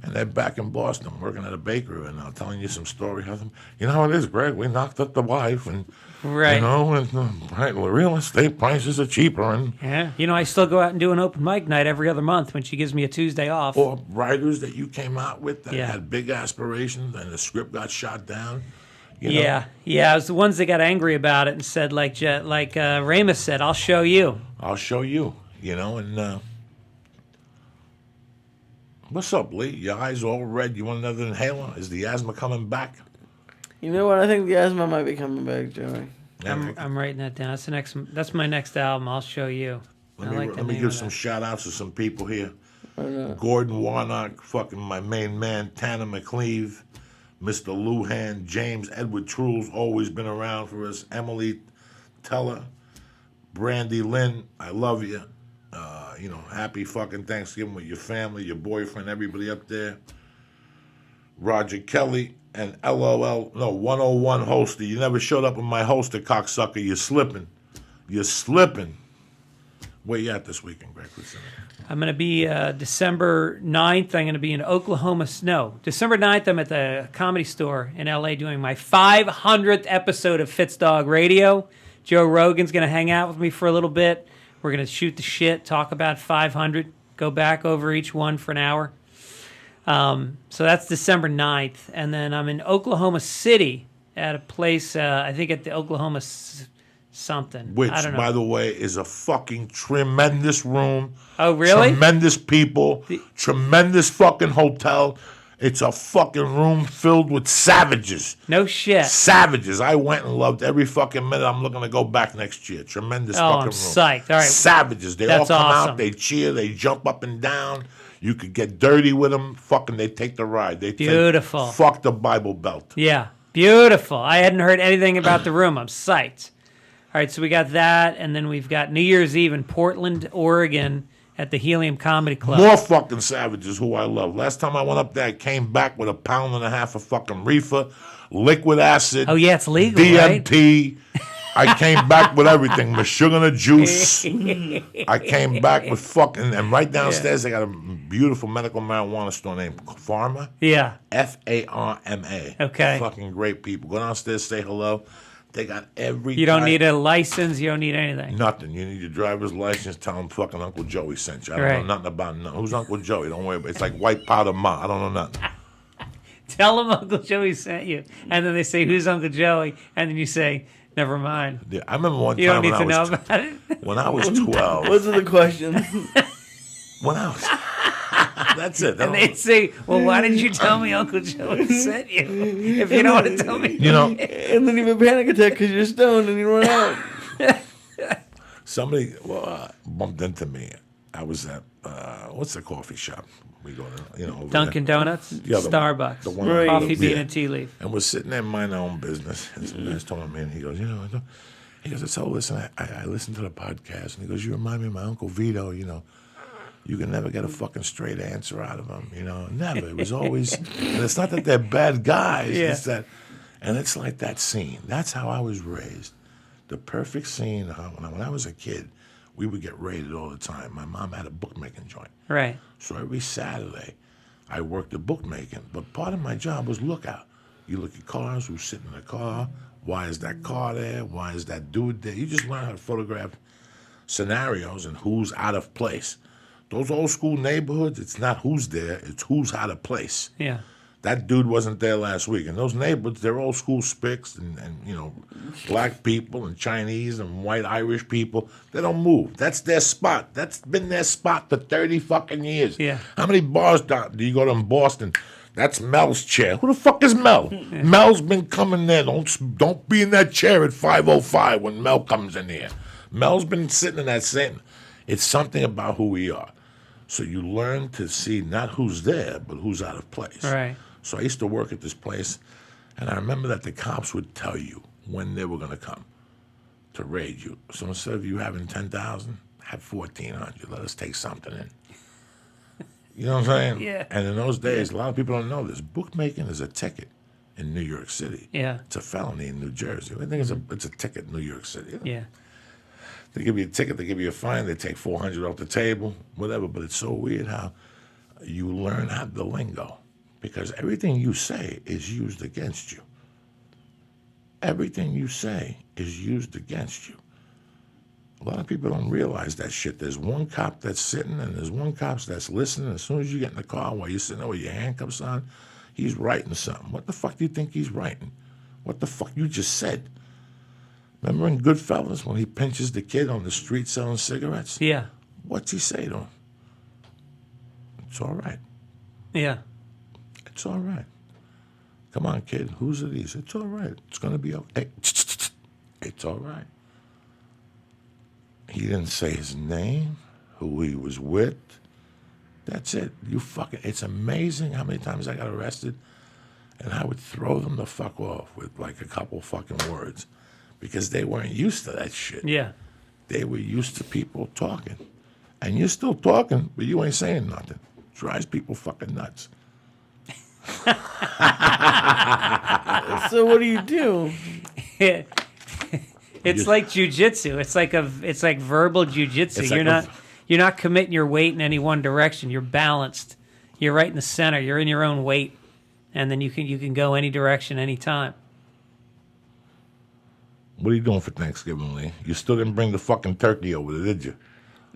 and they're back in Boston working at a bakery and now telling you some story of them. You know how it is, Greg? We knocked up the wife and, Right. Real estate prices are cheaper. And Yeah. I still go out and do an open mic night every other month when she gives me a Tuesday off. Or writers that you came out with that Yeah. had big aspirations and the script got shot down. Yeah. It was the ones that got angry about it and said, like Ramus said, I'll show you. I'll show you, and what's up, Lee? Your eyes all red. You want another inhaler? Is the asthma coming back? You know what? I think the asthma might be coming back, Joey. I'm writing that down. That's my next album. I'll show you. Let me give some shout outs to some people here. Gordon Warnock, fucking my main man, Tanner McCleve, Mr. Luhan, James Edward Trules, always been around for us, Emily Teller, Brandy Lynn, I love you. Happy fucking Thanksgiving with your family, your boyfriend, everybody up there. Roger Kelly and 101 Holster. You never showed up with my holster, cocksucker. You're slipping. Where you at this weekend, Greg? I'm going to be December 9th. I'm going to be in Oklahoma. No, December 9th, I'm at the Comedy Store in L.A. doing my 500th episode of Fitzdog Radio. Joe Rogan's going to hang out with me for a little bit. We're going to shoot the shit, talk about 500, go back over each one for an hour. So that's December 9th. And then I'm in Oklahoma City at a place, I think at the Oklahoma something. Which, I don't know. by the way, is a fucking tremendous room. Oh, really? Tremendous people. Tremendous fucking hotel. It's a fucking room filled with savages. No shit. Savages. I went and loved every fucking minute. I'm looking to go back next year. Tremendous fucking room. I'm psyched. All right. Savages. They That's all come awesome. out. They cheer. They jump up and down. You could get dirty with them. Fucking, they take the ride. Beautiful. Fuck the Bible Belt. Yeah. Beautiful. I hadn't heard anything about the room. I'm psyched. All right, so we got that, and then we've got New Year's Eve in Portland, Oregon, at the Helium Comedy Club. More fucking savages who I love. Last time I went up there, I came back with 1.5 pounds of fucking reefer, liquid acid. Oh, yeah, it's legal, DMT. Right? I came back with everything. Mashugana juice. I came back with fucking, and right downstairs they got a beautiful medical marijuana store named Pharma. Yeah. Pharma. Okay. Fucking great people. Go downstairs, say hello. They got every. You don't need a license. You don't need anything. Nothing. You need your driver's license. Tell them fucking Uncle Joey sent you. I don't know nothing about no. Who's Uncle Joey? Don't worry about it. It's like white powder ma. I don't know nothing. Tell them Uncle Joey sent you. And then they say, who's Uncle Joey? And then you say, never mind. Yeah, I remember one you time don't need to know about it. When I was 12. What's the question? When I was. That's it. And they'd say, well, why didn't you tell me Uncle Joey sent you? If you don't want to tell me. And then you have a panic attack because you're stoned and you run out. Somebody bumped into me. I was at, what's the coffee shop? We go to, over Dunkin' there. Donuts? Yeah, Starbucks. The one, Right. Coffee bean yeah. and tea leaf. And we're sitting there minding our own business. And some guy's talking to me, and he goes, he goes, so listen, I listened to the podcast, and he goes, you remind me of my Uncle Vito, You can never get a fucking straight answer out of them, Never. It was always, and it's not that they're bad guys. Yeah. It's that, and it's like that scene. That's how I was raised. The perfect scene. When I was a kid, we would get raided all the time. My mom had a bookmaking joint. Right. So every Saturday, I worked the bookmaking. But part of my job was lookout. You look at cars, who's sitting in the car, why is that car there, why is that dude there? You just learn how to photograph scenarios and who's out of place. Those old school neighborhoods, it's not who's there, it's who's out of place. Yeah. That dude wasn't there last week. And those neighborhoods, they're old school spics and black people and Chinese and white Irish people. They don't move. That's their spot. That's been their spot for 30 fucking years. Yeah. How many bars do you go to in Boston? That's Mel's chair. Who the fuck is Mel? Mel's been coming there. Don't be in that chair at 5:05 when Mel comes in here. Mel's been sitting in that same. It's something about who we are. So you learn to see not who's there, but who's out of place. Right. So I used to work at this place, and I remember that the cops would tell you when they were going to come to raid you. So instead of you having 10,000, have 1,400. Let us take something in. You know what I'm saying? Yeah. And in those days, a lot of people don't know this. Bookmaking is a ticket in New York City. Yeah. It's a felony in New Jersey. I think it's a ticket in New York City. Yeah. They give you a ticket, they give you a fine, they take 400 off the table, whatever. But it's so weird how you learn how the lingo, because everything you say is used against you. Everything you say is used against you. A lot of people don't realize that shit. There's one cop that's sitting, and there's one cop that's listening. As soon as you get in the car while you're sitting there with your handcuffs on, he's writing something. What the fuck do you think he's writing? What the fuck you just said? Remember in Goodfellas when he pinches the kid on the street selling cigarettes? Yeah. What's he say to him? It's all right. Yeah. It's all right. Come on, kid. Whose are these? It's all right. It's going to be okay. It's all right. He didn't say his name, who he was with. That's it. It's amazing how many times I got arrested, and I would throw them the fuck off with like a couple fucking words because they weren't used to that shit. Yeah. They were used to people talking. And you're still talking, but you ain't saying nothing. Drives people fucking nuts. So what do? It's like jiu-jitsu. It's like verbal jiu-jitsu. It's like You're not committing your weight in any one direction. You're balanced. You're right in the center. You're in your own weight, and then you can go any direction, anytime. What are you doing for Thanksgiving, Lee? You still didn't bring the fucking turkey over there, did you?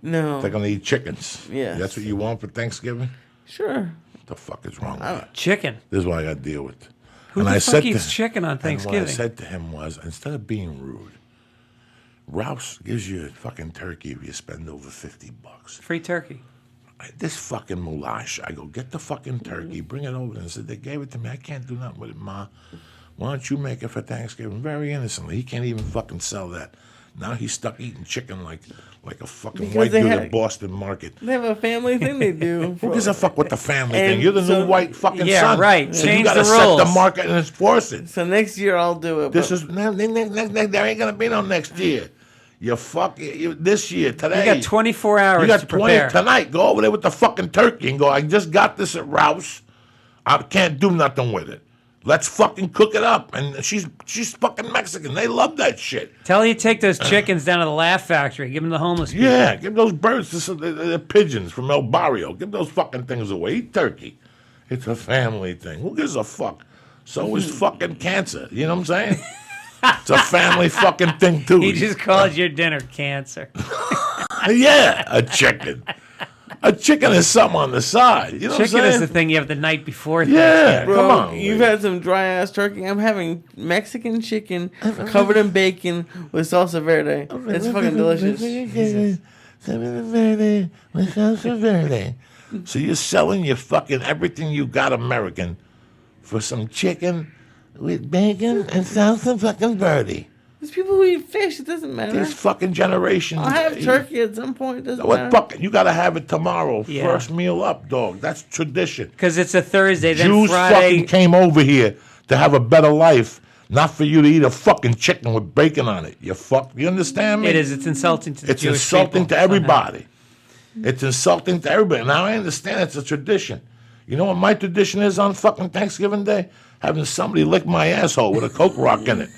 No. They're gonna eat chickens. Yes. That's what you want for Thanksgiving? Sure. What the fuck is wrong with you? Chicken. This is what I got to deal with. Who the fuck eats chicken on And Thanksgiving? what I said to him was, instead of being rude, Rouse gives you a fucking turkey if you spend over $50. Free turkey. This fucking moulash. I go, get the fucking turkey, bring it over. And I said, they gave it to me. I can't do nothing with it, Ma. Why don't you make it for Thanksgiving? Very innocently. He can't even fucking sell that. Now he's stuck eating chicken like a fucking Because white they dude had- at Boston Market. They have a family thing they do. Who gives a fuck with the family And thing? You're the so- new white fucking Yeah, son. right. So you Change gotta the set the rules. market and enforce it. So next year I'll do it. This but- is there ain't gonna be no next year. You this year today. You got 24 hours You got to 20 prepare. tonight. Go over there with the fucking turkey and go. I just got this at Rouse. I can't do nothing with it. Let's fucking cook it up. And she's fucking Mexican. They love that shit. Tell her you take those chickens down to the Laugh Factory. Give them to the homeless people. Yeah, give those birds to the pigeons from El Barrio. Give those fucking things away. Eat turkey. It's a family thing. Who gives a fuck? So is fucking cancer. You know what I'm saying? It's a family fucking thing too. He just called your dinner cancer. Yeah, a chicken. A chicken is something on the side. You know what I'm Chicken is saying? the thing you have the night before. Yeah, Bro, come on. you've Lee. had some dry ass turkey. I'm having Mexican chicken covered in bacon with salsa verde. It's fucking delicious. So you're selling your fucking everything you got American for some chicken with bacon and salsa fucking verde. There's people who eat fish. It doesn't matter. This fucking generation. I'll have turkey at some point. It doesn't What matter. fucking? You gotta have it tomorrow. Yeah. First meal up, dog. That's tradition. Because it's a Thursday, then Jews Friday. fucking came over here to have a better life, not for you to eat a fucking chicken with bacon on it. You understand me? It is. It's insulting to the It's Jewish insulting people to everybody. It's insulting to everybody. Now I understand it's a tradition. You know what my tradition is on fucking Thanksgiving Day? Having somebody lick my asshole with a Coke rock in it.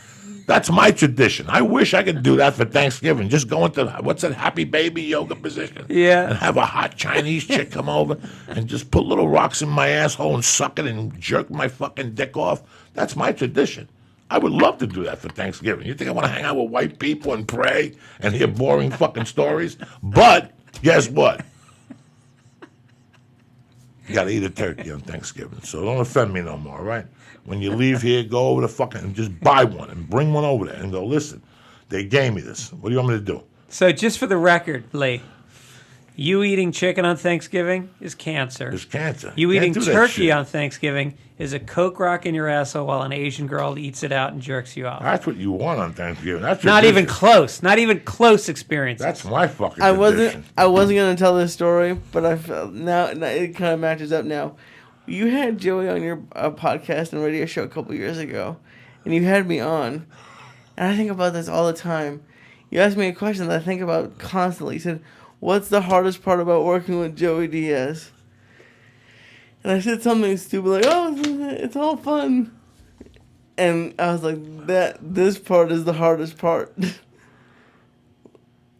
That's my tradition. I wish I could do that for Thanksgiving. Just go into, what's that, happy baby yoga position. Yeah. And have a hot Chinese chick come over and just put little rocks in my asshole and suck it and jerk my fucking dick off. That's my tradition. I would love to do that for Thanksgiving. You think I want to hang out with white people and pray and hear boring fucking stories? But guess what? You got to eat a turkey on Thanksgiving. So don't offend me no more, all right? When you leave here, go over to fucking and just buy one and bring one over there and go, listen, they gave me this. What do you want me to do? So just for the record, Lee, You eating chicken on Thanksgiving is cancer. It's cancer. You Can't eating do that turkey shit. on Thanksgiving is a Coke rock in your asshole while an Asian girl eats it out and jerks you off. That's what you want on Thanksgiving. That's Not even tradition. close. Not even close experience. That's my fucking I tradition. wasn't gonna tell this story, but I felt now it kind of matches up now. You had Joey on your podcast and radio show a couple years ago, and you had me on, and I think about this all the time. You asked me a question that I think about constantly. You said, "What's the hardest part about working with Joey Diaz?" And I said something stupid like, "Oh, it's all fun," and I was like, "This part is the hardest part."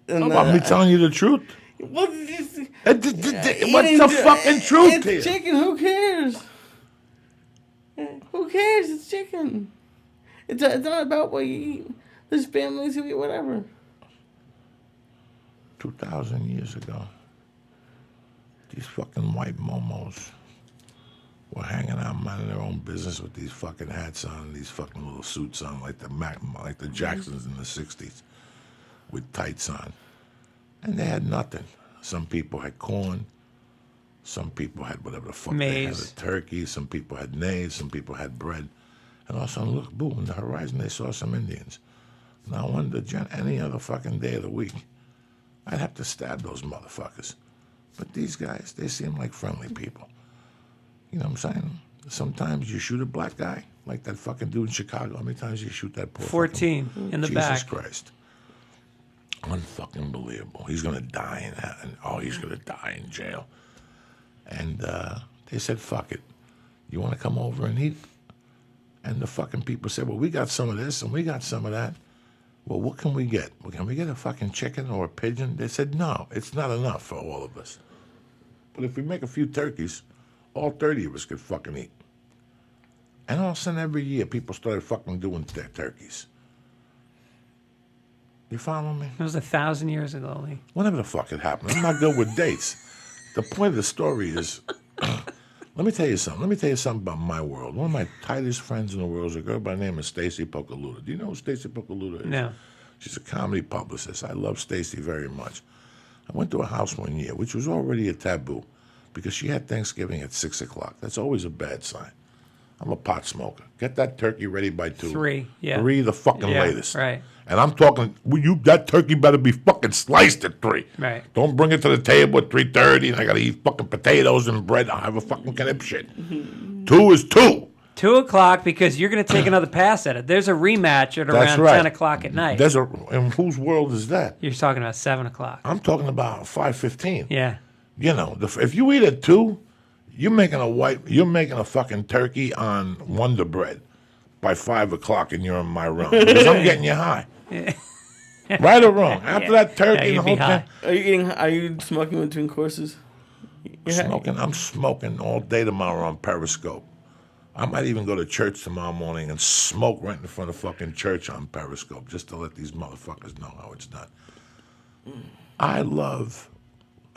And How about me telling you the truth? What's What's the fucking truth It's here? chicken. Who cares? Who cares? It's chicken. It's not about what you eat. There's families who eat whatever. 2,000 years ago, these fucking white momos were hanging out minding their own business with these fucking hats on and these fucking little suits on like the Jacksons in the 60s with tights on. And they had nothing. Some people had corn. Some people had whatever the fuck they had, Maize. a turkey. Some people had maize. Some people had bread. And all of a sudden, look, boom, in the horizon, they saw some Indians. Now, on any other fucking day of the week, I'd have to stab those motherfuckers. But these guys, they seem like friendly people. You know what I'm saying? Sometimes you shoot a black guy, like that fucking dude in Chicago. How many times you shoot that poor 14 in the Jesus back. Christ. Unfucking believable. He's going to die in that. He's going to die in jail. And they said, fuck it. You want to come over and eat? And the fucking people said, well, we got some of this and we got some of that. Well, what can we get? Well, can we get a fucking chicken or a pigeon? They said, no, it's not enough for all of us. But if we make a few turkeys, all 30 of us could fucking eat. And all of a sudden, every year, people started fucking doing their turkeys. You follow me? It was 1,000 years ago, Lee. Whatever the fuck it happened. I'm not good with dates. The point of the story is, let me tell you something. Let me tell you something about my world. One of my tightest friends in the world is a girl by the name of Stacy Pocaluda. Do you know who Stacy Pocaluda is? No. She's a comedy publicist. I love Stacy very much. I went to her house one year, which was already a taboo, because she had Thanksgiving at 6 o'clock. That's always a bad sign. I'm a pot smoker. Get that turkey ready by 2. 3, yeah. 3 the fucking Yeah, latest. right. And I'm talking, that turkey better be fucking sliced at 3. Right. Don't bring it to the table at 3:30 and I gotta eat fucking potatoes and bread. I'll have a fucking shit. 2 is 2. 2 o'clock because you're going to take another pass at it. There's a rematch at That's around right. 10 o'clock at night. And whose world is that? You're talking about 7 o'clock. I'm talking about 5:15. Yeah. You know, if you eat at 2, you're making a fucking turkey on Wonder Bread by 5 o'clock, and you're in my realm because I'm getting you high. Right or wrong? After that turkey, Yeah, the you'd be whole thing. high. Are you smoking between courses? I'm smoking all day tomorrow on Periscope. I might even go to church tomorrow morning and smoke right in front of fucking church on Periscope just to let these motherfuckers know how it's done.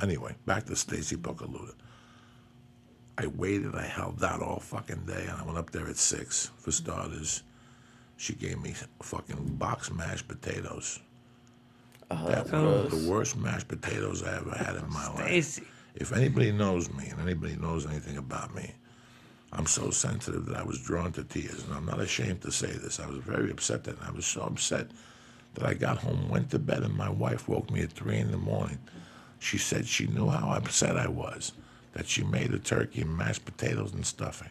Anyway, back to Stacy Pocaluda. I waited, I held out all fucking day, and I went up there at 6. For starters, she gave me fucking box mashed potatoes. That were the worst mashed potatoes I ever had in my life. Stacy. If anybody knows me and anybody knows anything about me, I'm so sensitive that I was drawn to tears, and I'm not ashamed to say this. I was very upset that I was so upset that I got home, went to bed, and my wife woke me at 3 in the morning. She said she knew how upset I was, that she made a turkey and mashed potatoes and stuffing.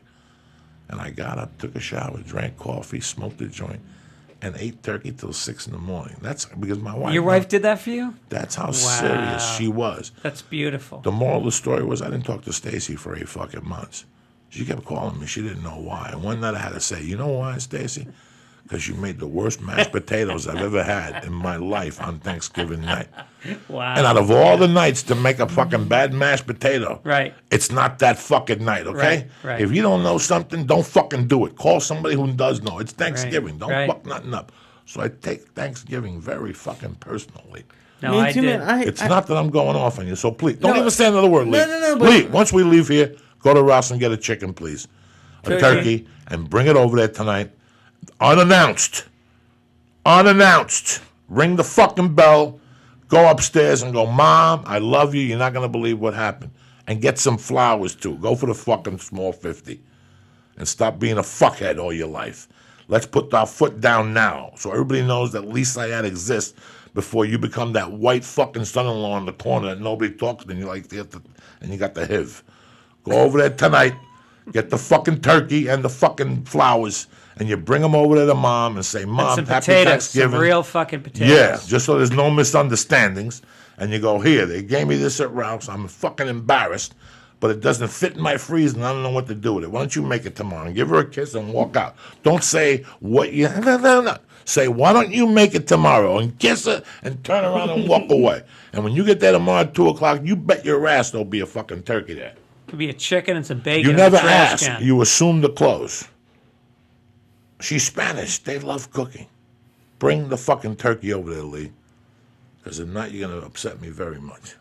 And I got up, took a shower, drank coffee, smoked a joint, and ate turkey till 6 in the morning. That's because my wife... Your wife did that for you? That's how serious she was. That's beautiful. The moral of the story was I didn't talk to Stacy for 8 fucking months. She kept calling me. She didn't know why. And one night I had to say, you know why, Stacy? Because you made the worst mashed potatoes I've ever had in my life on Thanksgiving night. Wow. And out of all the nights to make a fucking bad mashed potato, Right. it's not that fucking night, okay? Right. If you don't know something, don't fucking do it. Call somebody who does know. It's Thanksgiving. Don't Right. fuck nothing up. So I take Thanksgiving very fucking personally. No, Me I too, did. man. It's not that I'm going off on you, so please, don't No. even say another word, Lee. No, but- Lee, once we leave here, go to Ross and get a chicken, please. A turkey, and bring it over there tonight. Unannounced. Ring the fucking bell. Go upstairs and go, Mom, I love you. You're not going to believe what happened. And get some flowers, too. Go for the fucking small 50. And stop being a fuckhead all your life. Let's put our foot down now so everybody knows that Lee Syatt exists before you become that white fucking son-in-law in the corner that nobody talks to and you like and you got the HIV. Go over there tonight, get the fucking turkey and the fucking flowers, and you bring them over to the mom and say, Mom, some happy potatoes, Thanksgiving. some real fucking potatoes. Yeah, just so there's no misunderstandings. And you go, here, they gave me this at Ralph's. I'm fucking embarrassed, but it doesn't fit in my freezer, and I don't know what to do with it. Why don't you make it tomorrow and give her a kiss and walk out? Don't say what you... No. Say, why don't you make it tomorrow and kiss her and turn around and walk away. And when you get there tomorrow at 2 o'clock, you bet your ass there'll be a fucking turkey there. Could be a chicken and some bacon. You never in the trash ask. can. You assume the clothes. She's Spanish. They love cooking. Bring the fucking turkey over there, Lee. Because if not, you're going to upset me very much.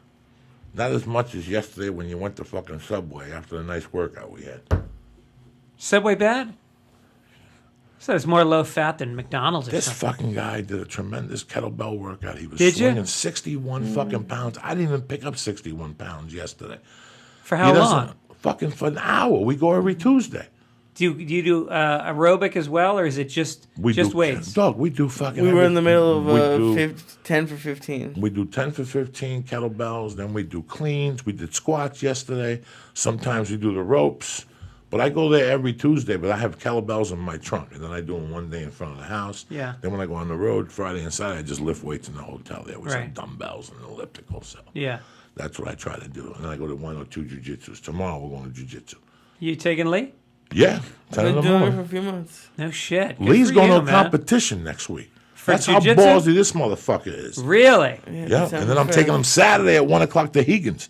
Not as much as yesterday when you went to fucking Subway after the nice workout we had. Subway bad? So it's more low fat than McDonald's or This something. fucking guy did a tremendous kettlebell workout. He was Did you? swinging 61 fucking pounds. I didn't even pick up 61 pounds yesterday. For how long? Fucking for an hour. We go every Tuesday. Do you do aerobic as well, or is it just weights? Dog, we do fucking... We were in the middle we of do- 10 for 15. We do 10 for 15 kettlebells. Then we do cleans. We did squats yesterday. Sometimes we do the ropes. But I go there every Tuesday, but I have kettlebells in my trunk. And then I do them one day in front of the house. Yeah. Then when I go on the road Friday and Saturday, I just lift weights in the hotel there with some Right. dumbbells and an elliptical. So Yeah. that's what I try to do. And then I go to 1 or 2 jiu-jitsus. Tomorrow we're going to jiu-jitsu. You taking Lee? Yeah, 10 in Been the doing it for morning. a few months. No shit. Good Lee's for going you, to a man. competition next week. For That's how jiu-jitsu? ballsy this motherfucker is. Really? Yeah, and then I'm taking him Saturday at 1 o'clock to Higgins.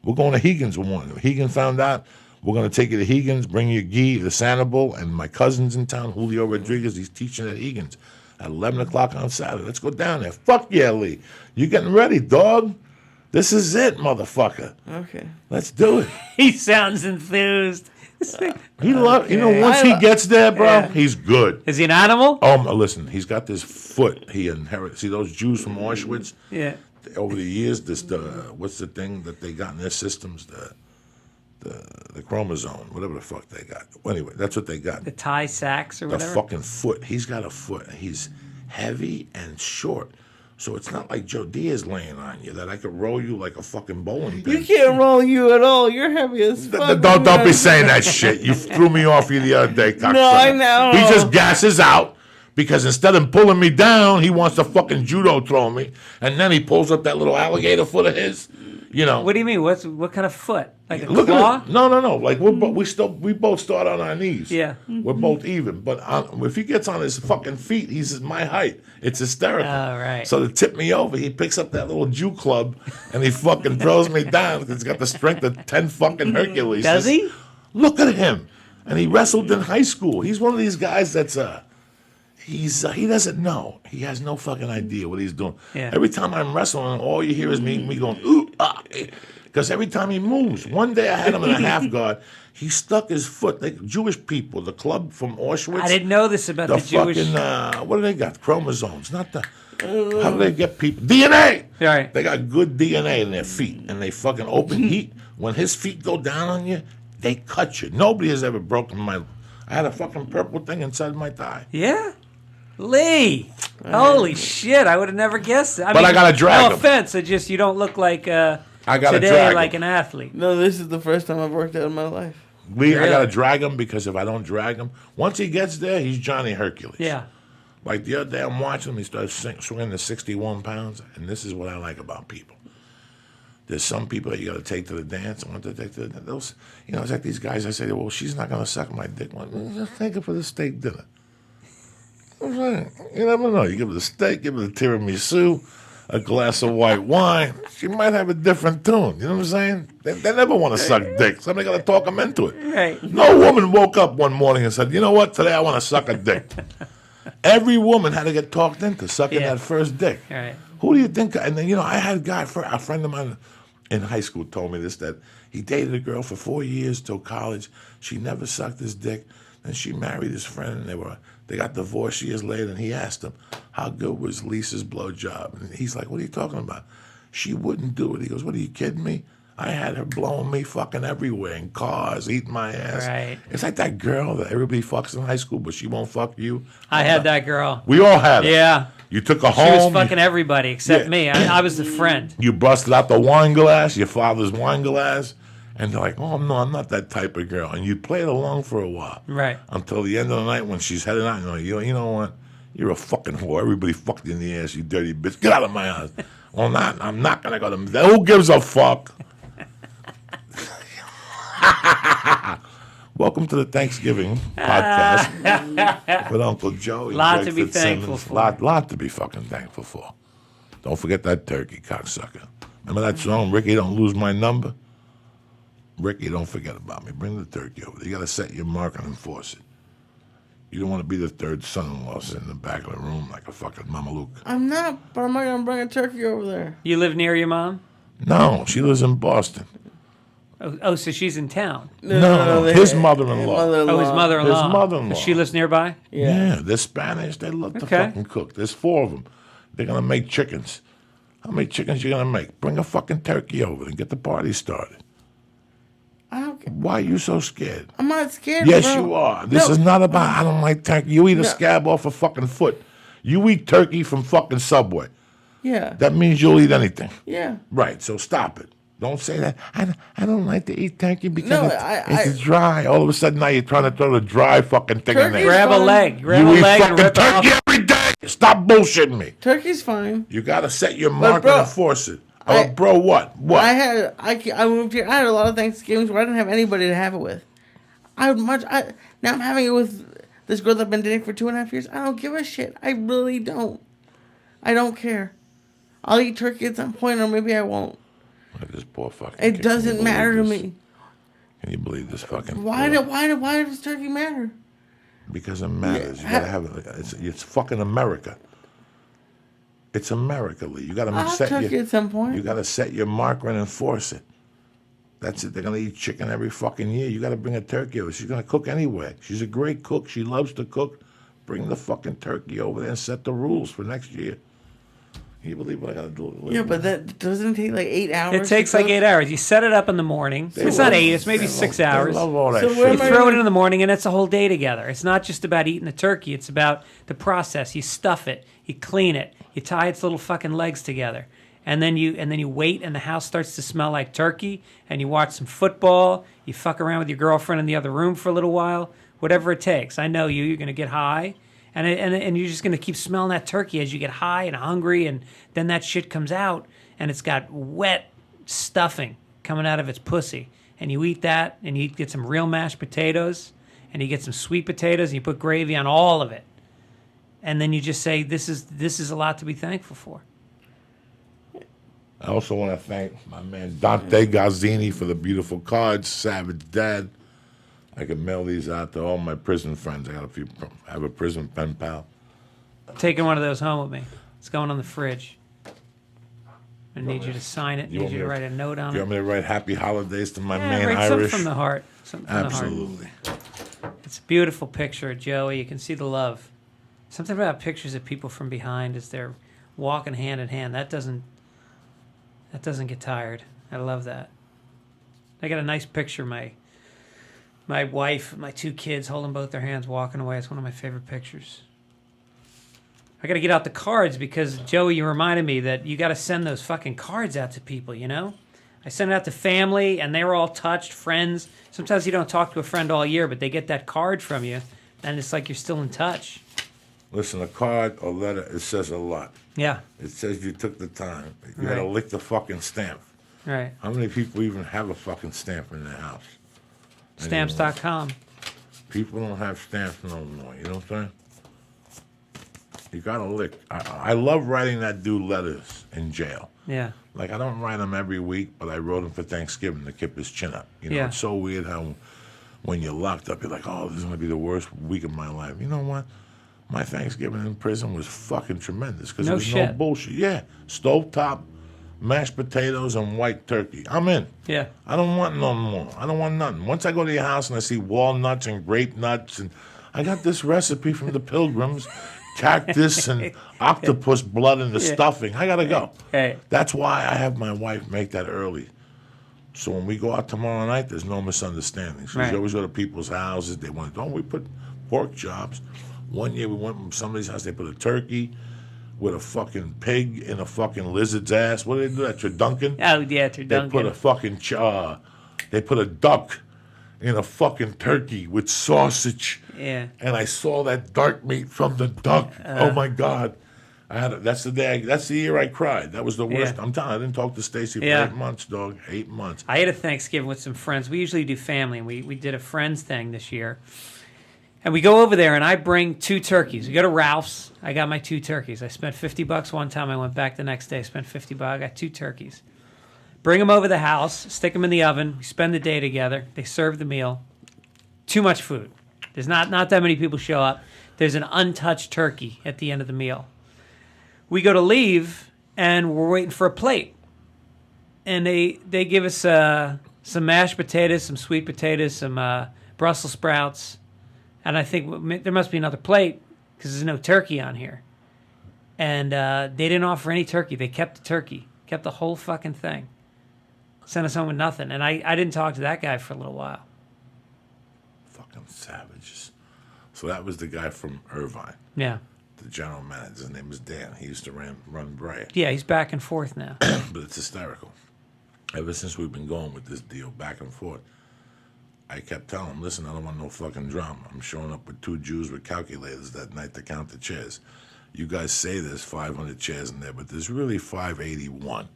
We're going to Higgins one. Higgins found out. We're going to take you to Higgins, bring you Guy, the Sanibel, and my cousin's in town, Julio Rodriguez. He's teaching at Higgins at 11 o'clock on Saturday. Let's go down there. Fuck yeah, Lee. You getting ready, dog? This is it, motherfucker. Okay. Let's do it. He sounds enthused. He once he gets there, bro, Yeah. he's good. Is he an animal? Listen, he's got this foot he inherited. See those Jews from Auschwitz? Yeah. Over the years, what's the thing that they got in their systems? The chromosome, whatever the fuck they got. Well, anyway, that's what they got. The Thai sacks or The whatever? fucking foot. He's got a foot. He's heavy and short. So it's not like Joe Diaz laying on you that I could roll you like a fucking bowling pin. You can't roll you at all. You're heavy as fuck. Don't be saying that shit. You threw me off you the other day, cocksucker. No, I know. He just gasses out because instead of pulling me down, he wants to fucking judo throw me, and then he pulls up that little alligator foot of his. You know. What do you mean? What kind of foot? Like a Look claw? at it. No. Like we both start on our knees. Yeah. We're both even. But if he gets on his fucking feet, he's my height. It's hysterical. Oh, right. So to tip me over, he picks up that little Jew club and he fucking throws me down because he's got the strength of 10 fucking Hercules. Does he? Look at him. And he wrestled in high school. He's one of these guys that's he doesn't know. He has no fucking idea what he's doing. Yeah. Every time I'm wrestling, all you hear is me going, ooh, ah. Because every time he moves. One day I had him in a half guard. He stuck his foot. Jewish people, the club from Auschwitz. I didn't know this about the Jewish. Fucking, what do they got? Chromosomes. Not the... How do they get people? DNA! Right. They got good DNA in their feet. And they fucking open heat. When his feet go down on you, they cut you. Nobody has ever broken my... I had a fucking purple thing inside my thigh. Yeah? Lee. Holy shit. I would have never guessed it. But I gotta drag No him. offense. You don't look like I gotta today drag like him. an athlete. No, this is the first time I've worked out in my life. Lee, I Really? gotta drag him because if I don't drag him, once he gets there, he's Johnny Hercules. Yeah. Like the other day, I'm watching him. He starts swinging to 61 pounds, and this is what I like about people. There's some people that you got to take to the dance. I want to take to the those. It's like these guys. I say, well, she's not gonna suck my dick. Well, just take her for the steak dinner. I'm saying, you never know. You give her the steak, give her the tiramisu, a glass of white wine. She might have a different tune. You know what I'm saying? They never want to suck dick. Somebody got to talk them into it. Right. No woman woke up one morning and said, you know what? Today I want to suck a dick. Every woman had to get talked into sucking Yeah. that first dick. Right. Who do you think? And then, I had a friend of mine in high school told me this, that he dated a girl for 4 years till college. She never sucked his dick. And she married his friend, and they got divorced years later, and he asked him, how good was Lisa's blowjob? And he's like, what are you talking about? She wouldn't do it. He goes, what, are you kidding me? I had her blowing me fucking everywhere, in cars, eating my ass. Right. It's like that girl that everybody fucks in high school, but she won't fuck you. I had that girl. We all had her. Yeah. You took her She home. was fucking everybody except me. I was the friend. You busted out the wine glass, your father's wine glass, and they're like, oh, no, I'm not that type of girl. And you played along for a while. Right. Until the end of the night when she's heading out, and you're like, you know what? You're a fucking whore. Everybody fucked you in the ass, you dirty bitch. Get out of my house. Well, I'm not going to go to... Who gives a fuck? Welcome to the Thanksgiving podcast with Uncle Joe. Lot to be thankful for. Lot to be fucking thankful for. Don't forget that turkey, cocksucker. Remember that song, Ricky, Don't Lose My Number? Ricky, don't forget about me. Bring the turkey over. You got to set your mark and enforce it. You don't want to be the third son-in-law sitting in the back of the room like a fucking mameluke. I'm not, but I'm not going to bring a turkey over there. You live near your mom? No, she lives in Boston. Oh, so she's in town. No, his mother-in-law. Oh, his mother-in-law. His mother-in-law. She lives nearby? Yeah, they're Spanish. They love to fucking cook. There's 4 of them. They're going to make chickens. How many chickens you going to make? Bring a fucking turkey over and get the party started. I don't care. Why are you so scared? I'm not scared, Yes, bro. you are. This is not about, I don't like turkey. You eat a scab off a fucking foot. You eat turkey from fucking Subway. Yeah. That means you'll eat anything. Yeah. Right, so stop it. Don't say that. I don't like to eat turkey because No, it's dry. All of a sudden now you're trying to throw the dry fucking thing in there. Grab a leg. Grab You a eat leg and fucking rip it off. turkey every day. Stop bullshitting me. Turkey's fine. You got to set your mark bro, and enforce it. Oh, bro, what? What? I moved here. I had a lot of Thanksgivings where I didn't have anybody to have it with. Now I'm having it with this girl that I've been dating for 2.5 years. I don't give a shit. I really don't. I don't care. I'll eat turkey at some point, or maybe I won't. This poor fucking It kid. doesn't matter to me. Can you believe this fucking? Why does turkey matter? Because it matters. You gotta have it. It's fucking America. It's America, Lee. You gotta set turkey at some point. You gotta set your marker and enforce it. That's it. They're gonna eat chicken every fucking year. You gotta bring a turkey over. She's gonna cook anyway. She's a great cook. She loves to cook. Bring the fucking turkey over there and set the rules for next year. Can you believe what I gotta do? Yeah, but that doesn't take like 8 hours. It takes like 8 hours. You set it up in the morning. It's not 8. It's maybe 6 hours. They love all that So shit. where You am I throw it gonna- in the morning, and it's a whole day together. It's not just about eating the turkey. It's about the process. You stuff it. You clean it. You tie its little fucking legs together. And then you wait, and the house starts to smell like turkey, and you watch some football. You fuck around with your girlfriend in the other room for a little while. Whatever it takes. I know you're going to get high. And you're just going to keep smelling that turkey as you get high and hungry, and then that shit comes out, and it's got wet stuffing coming out of its pussy. And you eat that, and you get some real mashed potatoes, and you get some sweet potatoes, and you put gravy on all of it. And then you just say, this is a lot to be thankful for. I also want to thank my man Dante Gazzini for the beautiful cards. Savage Dad. I can mail these out to all my prison friends. I have a prison pen pal. I'm taking one of those home with me. It's going on the fridge. I need you to sign it. I need you to write a note on You it. want me to write happy holidays to my Yeah, man write Irish? something from the heart. Something from Absolutely. the heart. It's a beautiful picture, Joey. You can see the love. Something about pictures of people from behind as they're walking hand in hand. That doesn't get tired. I love that. I got a nice picture. My wife, my 2 kids holding both their hands, walking away. It's one of my favorite pictures. I got to get out the cards because, Joey, you reminded me that you got to send those fucking cards out to people, you know? I sent it out to family, and they were all touched, friends. Sometimes you don't talk to a friend all year, but they get that card from you, and it's like you're still in touch. Listen, a card or letter, it says a lot. Yeah, It says you took the time. You got to Right. lick the fucking stamp. right. How many people even have a fucking stamp in their house? Stamps.com. People don't have stamps no more. You know what I'm saying? You got to lick. I love writing that dude letters in jail. Yeah. Like, I don't write them every week, but I wrote them for Thanksgiving to keep his chin up. You know, Yeah. It's so weird how when you're locked up, you're like, oh, this is going to be the worst week of my life. You know what? My Thanksgiving in prison was fucking tremendous because No there was shit. no bullshit. Yeah, stovetop, mashed potatoes and white turkey. I'm in. Yeah. I don't want no more. I don't want nothing. Once I go to your house and I see walnuts and grape nuts, and I got this recipe from the Pilgrims, cactus and octopus blood in the stuffing. I gotta go. Hey. That's why I have my wife make that early. So when we go out tomorrow night, there's no misunderstandings. Right. We always go to people's houses. They want, don't we put pork chops? One year we went from somebody's house. They put a turkey with a fucking pig in a fucking lizard's ass. What do they do? That Turduncan? Oh, yeah, Turduncan. They put a fucking they put a duck in a fucking turkey with sausage. Yeah. And I saw that dark meat from the duck. Oh my God. That's the year I cried. That was the worst. Yeah. I'm telling you, I didn't talk to Stacy for Yeah. 8 months, dog. 8 months. I had a Thanksgiving with some friends. We usually do family, and we did a friends thing this year. And we go over there, and I bring 2 turkeys. We go to Ralph's. I got my 2 turkeys. I spent $50 one time. I went back the next day, spent $50. I got 2 turkeys. Bring them over the house, stick them in the oven. We spend the day together. They serve the meal. Too much food. There's not that many people show up. There's an untouched turkey at the end of the meal. We go to leave, and we're waiting for a plate. And they give us some mashed potatoes, some sweet potatoes, some Brussels sprouts. And I think there must be another plate because there's no turkey on here. And they didn't offer any turkey. They kept the turkey, kept the whole fucking thing. Sent us home with nothing. And I didn't talk to that guy for a little while. Fucking savages. So that was the guy from Irvine, Yeah. the general manager. His name was Dan. He used to run Brea. Yeah, he's back and forth now. But it's hysterical. Ever since we've been going with this deal back and forth, I kept telling him, listen, I don't want no fucking drama. I'm showing up with 2 Jews with calculators that night to count the chairs. You guys say there's 500 chairs in there, but there's really 581.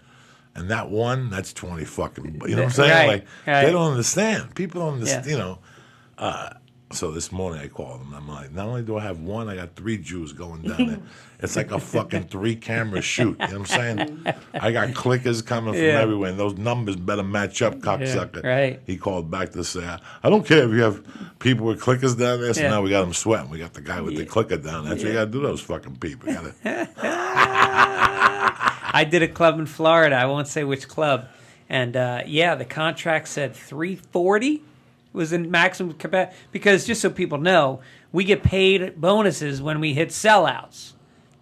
And that one, that's 20 fucking, you know what I'm saying? Right, Like, right. they don't understand. People don't understand, Yeah. you know. So this morning I called him. I'm like, not only do I have one, I got 3 Jews going down there. It's like a fucking 3-camera shoot. You know what I'm saying? I got clickers coming from Yeah. everywhere, and those numbers better match up, cocksucker. right. He called back to say, I don't care if you have people with clickers down there. So Yeah. now we got them sweating. We got the guy with the clicker down there. That's what you got to do, those fucking people. You gotta, I did a club in Florida. I won't say which club. And, the contract said 340 was in maximum capacity. Because just so people know, we get paid bonuses when we hit sellouts.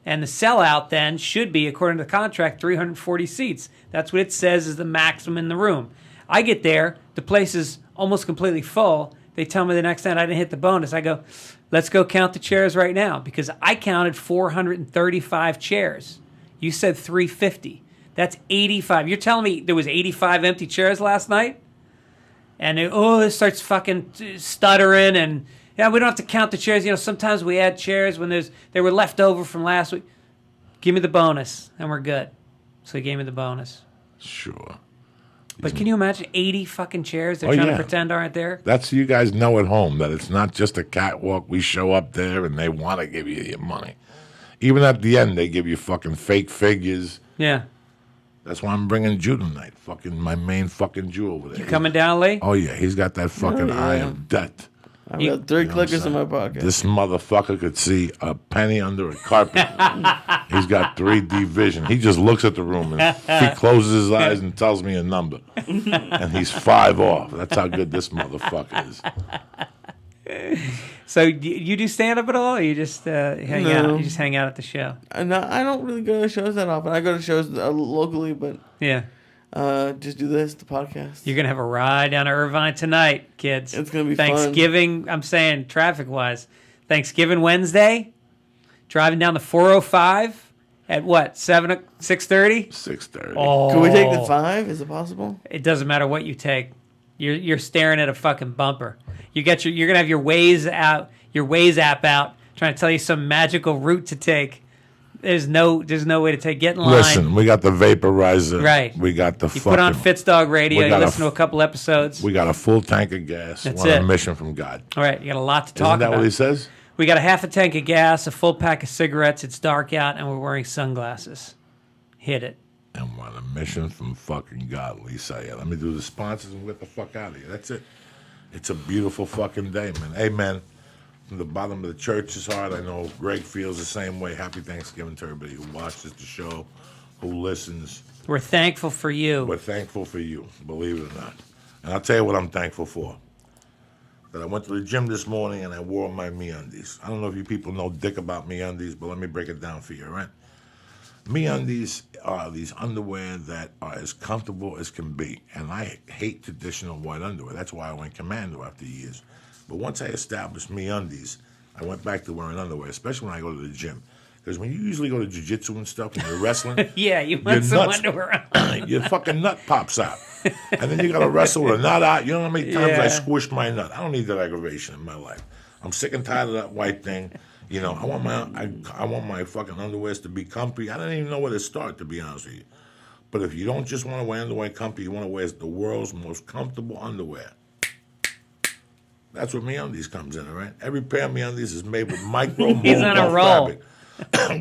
And the sellout then should be, according to the contract, 340 seats. That's what it says is the maximum in the room. I get there, the place is almost completely full. They tell me the next night I didn't hit the bonus. I go, let's go count the chairs right now. Because I counted 435 chairs. You said 350. That's 85. You're telling me there was 85 empty chairs last night? And it starts fucking stuttering and... Yeah, we don't have to count the chairs. You know, sometimes we add chairs when they were left over from last week. Give me the bonus, and we're good. So he gave me the bonus. sure. But can you imagine 80 fucking chairs they're Oh, trying yeah. to pretend aren't there? That's you guys know at home that it's not just a catwalk. We show up there and they want to give you your money. Even at the end, they give you fucking fake figures. Yeah. That's why I'm bringing Jew tonight. Fucking my main fucking Jew over there. You coming down, Lee? Oh, yeah. He's got that fucking yeah. eye of death. I've got 3 what I'm clickers in saying? my pocket. This motherfucker could see a penny under a carpet. He's got 3D vision. He just looks at the room and he closes his eyes and tells me a number. And he's 5 off. That's how good this motherfucker is. So you do stand up at all? Or you just hang No. out? You just hang out at the show? No, I don't really go to shows that often. I go to shows locally, but Yeah. just do this, the podcast. You're going to have a ride down to Irvine tonight, kids. It's gonna be fun. Thanksgiving, I'm saying traffic-wise. Thanksgiving Wednesday, driving down the 405 at what, 6:30? 6:30. Oh. Can we take the 5? Is it possible? It doesn't matter what you take. You're staring at a fucking bumper. You're gonna have your Waze app out, trying to tell you some magical route to take. There's no way to take. Get in line. Listen, we got the vaporizer. Right. We got the You fucking... put on Fitzdog Radio. we You got a listen to a couple episodes. We got a full tank of gas. That's We're on it. a mission from God. All right, you got a lot to talk Isn't that about. what he says? We got a half a tank of gas, a full pack of cigarettes. It's dark out, and we're wearing sunglasses. Hit it. And we're on a mission from fucking God, Syatt. Let me do the sponsors and get the fuck out of here. That's it. It's a beautiful fucking day, man. Hey, man, from the bottom of the church's heart, I know Greg feels the same way. Happy Thanksgiving to everybody who watches the show, who listens. We're thankful for you. We're thankful for you, believe it or not. And I'll tell you what I'm thankful for. That I went to the gym this morning and I wore my MeUndies. I don't know if you people know dick about MeUndies, but let me break it down for you, all right? MeUndies are these underwear that are as comfortable as can be. And I hate traditional white underwear. That's why I went commando after years. But once I established MeUndies, I went back to wearing underwear, especially when I go to the gym. Because when you usually go to jiu-jitsu and stuff and you're wrestling, Yeah, you want some underwear on. your fucking nut pops out. And then you got to wrestle with a nut out. You know how many times I Yeah. squished my nut? I don't need that aggravation in my life. I'm sick and tired of that white thing. You know, I want my fucking underwears to be comfy. I don't even know where to start, to be honest with you. But if you don't just want to wear underwear comfy, you want to wear the world's most comfortable underwear. That's what MeUndies comes in, all right? Every pair of MeUndies is made with micro He's on a molded roll. fabric,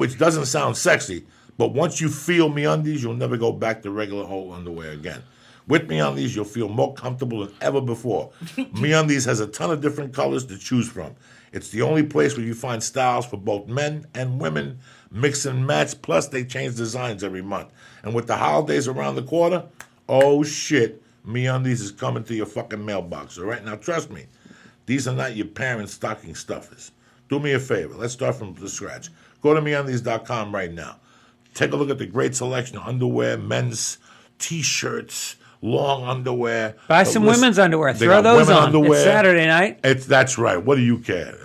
which doesn't sound sexy, but once you feel MeUndies, you'll never go back to regular whole underwear again. With MeUndies, you'll feel more comfortable than ever before. MeUndies has a ton of different colors to choose from. It's the only place where you find styles for both men and women, mix and match, plus they change designs every month. And with the holidays around the corner, oh shit, MeUndies is coming to your fucking mailbox, all right? Now trust me, these are not your parents' stocking stuffers. Do me a favor, let's start from the scratch. Go to MeUndies.com right now. Take a look at the great selection of underwear, men's T-shirts, long underwear. Buy some women's underwear. They Throw got those women on. underwear. It's Saturday night. That's right. What do you care?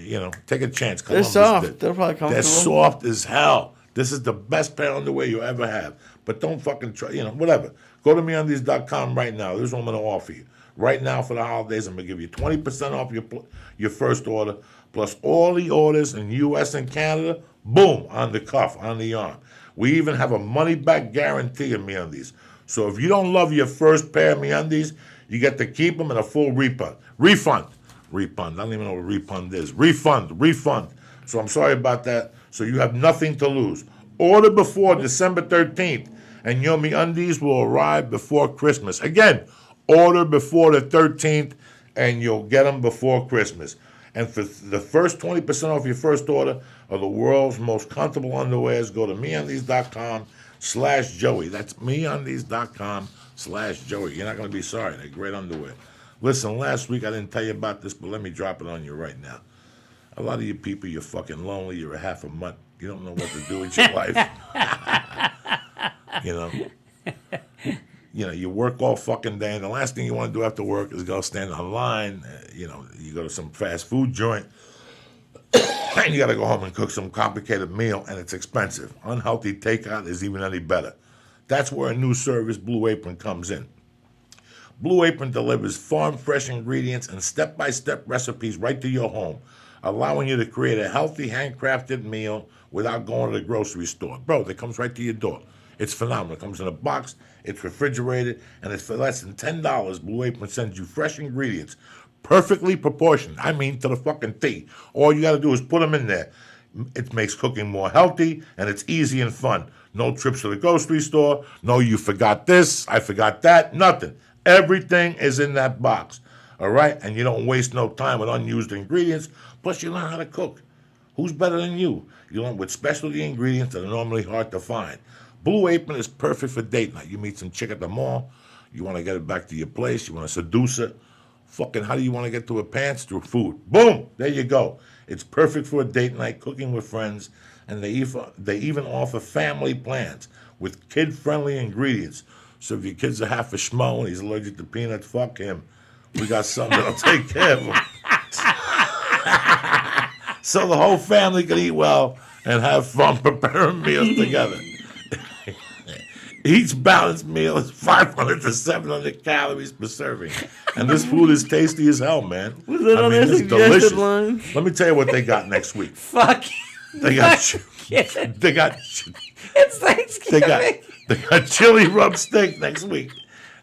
You know, take a chance. They're Columbus soft. did. They're probably comfortable. They're soft as hell. This is the best pair of underwear you ever have. But don't fucking try, whatever. Go to MeUndies.com right now. This is what I'm going to offer you. Right now for the holidays, I'm going to give you 20% off your first order, plus all the orders in U.S. and Canada, boom, on the cuff, on the arm. We even have a money-back guarantee in MeUndies. So if you don't love your first pair of MeUndies, you get to keep them in a full refund. Refund. I don't even know what refund is. Refund. So I'm sorry about that. So you have nothing to lose. Order before December 13th, and your MeUndies will arrive before Christmas. Again, order before the 13th, and you'll get them before Christmas. And for the first 20% off your first order of the world's most comfortable underwears, go to MeUndies.com/Joey. That's MeUndies.com/Joey. You're not going to be sorry. They're great underwear. Listen, last week I didn't tell you about this, but let me drop it on you right now. A lot of you people, you're fucking lonely. You're a half a mutt. You don't know what to do with your life. You work all fucking day, and the last thing you want to do after work is go stand online. You go to some fast food joint, and you got to go home and cook some complicated meal, and it's expensive. Unhealthy takeout is even any better. That's where a new service, Blue Apron, comes in. Blue Apron delivers farm-fresh ingredients and step-by-step recipes right to your home, allowing you to create a healthy, handcrafted meal without going to the grocery store. Bro, it comes right to your door. It's phenomenal. It comes in a box, it's refrigerated, and it's for less than $10. Blue Apron sends you fresh ingredients, perfectly proportioned. I mean, to the fucking T. All you got to do is put them in there. It makes cooking more healthy, and it's easy and fun. No trips to the grocery store. No, you forgot this, I forgot that, nothing. Everything is in that box, all right? And you don't waste no time with unused ingredients. Plus, you learn how to cook. Who's better than you? You learn with specialty ingredients that are normally hard to find. Blue Apron is perfect for date night. You meet some chick at the mall. You want to get it back to your place. You want to seduce her. Fucking, how do you want to get to her pants? Through food. Boom! There you go. It's perfect for a date night, cooking with friends. And they even offer family plans with kid-friendly ingredients. So if your kid's a half a schmo and he's allergic to peanuts, fuck him. We got something that'll take care of him. So the whole family can eat well and have fun preparing meals together. Each balanced meal is 500 to 700 calories per serving. And this food is tasty as hell, man. Was that on their it's suggested line? Let me tell you what they got next week. Fuck. They got It's Thanksgiving. They got chili rub steak next week.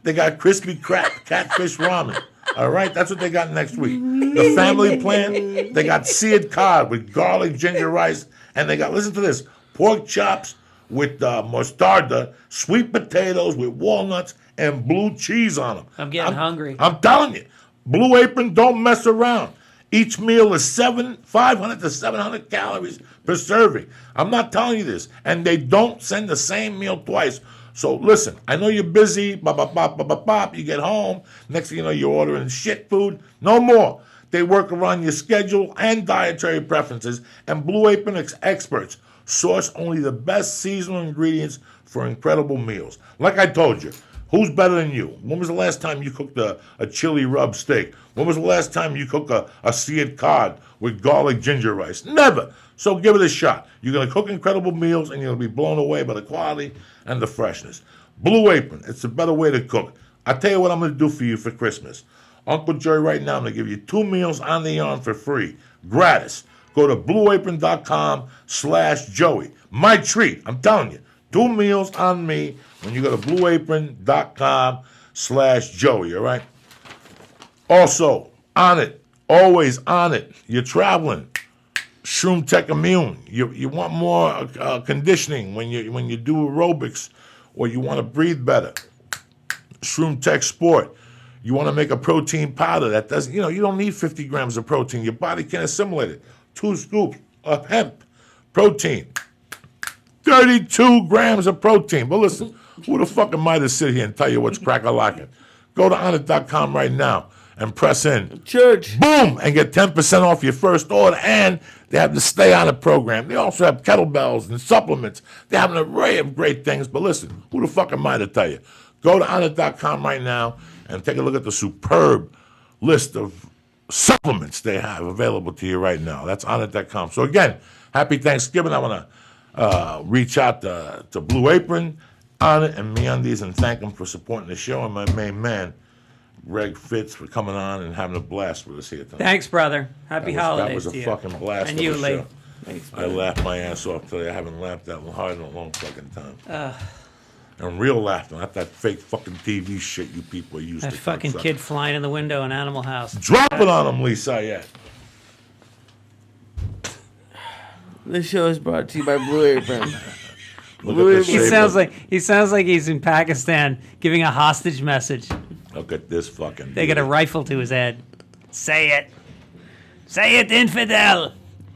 They got crispy catfish ramen. All right, that's what they got next week. The family plan, they got seared cod with garlic ginger rice, and they got, listen to this, pork chops with mostarda, sweet potatoes with walnuts, and blue cheese on them. I'm getting hungry. I'm telling you, Blue Apron don't mess around. Each meal is 500 to 700 calories per serving. I'm not telling you this. And they don't send the same meal twice. So listen, I know you're busy, bop, bop, bop, bop, bop, bop. You get home, next thing you know, you're ordering shit food. No more. They work around your schedule and dietary preferences, and Blue Apron experts source only the best seasonal ingredients for incredible meals. Like I told you, who's better than you? When was the last time you cooked a chili rub steak? When was the last time you cooked a Syatt cod with garlic ginger rice? Never. So give it a shot. You're going to cook incredible meals, and you're going to be blown away by the quality and the freshness. Blue Apron, it's a better way to cook. I'll tell you what I'm going to do for you for Christmas. Uncle Jerry, right now, I'm going to give you 2 meals on the arm for free, gratis. Go to blueapron.com/Joey. My treat, I'm telling you. 2 meals on me when you go to blueapron.com/Joey, all right? Also, on it, always on it. You're traveling. Shroom Tech Immune. You want more conditioning when you do aerobics, or you want to breathe better. Shroom Tech Sport. You want to make a protein powder that doesn't, you don't need 50 grams of protein. Your body can assimilate it. 2 scoops of hemp protein. 32 grams of protein. But listen, who the fuck am I to sit here and tell you what's crack-a-lackin'? Go to honit.com right now and press in. Church. Boom! And get 10% off your first order. And they have the Stay On It program. They also have kettlebells and supplements. They have an array of great things. But listen, who the fuck am I to tell you? Go to honit.com right now and take a look at the superb list of supplements they have available to you right now. That's honit.com. So again, happy Thanksgiving. I want to reach out to Blue Apron, Honit, and MeUndies and thank them for supporting the show, and my main man, Greg Fitz, for coming on and having a blast with us here tonight. Thanks, brother. Happy holidays That was a to you. fucking blast. And of you, a Lee. show. I laughed my ass off today. I haven't laughed that hard in a long fucking time. And real laughter, not that fake fucking TV shit you people are used That to. fucking kid flying in the window in Animal House. Drop it on him, Lee Syatt. This show is brought to you by Blue Apron. Look at this He shape sounds of- like he's in Pakistan giving a hostage message. Look at this fucking. They got a rifle to his head. Say it. Say it, infidel.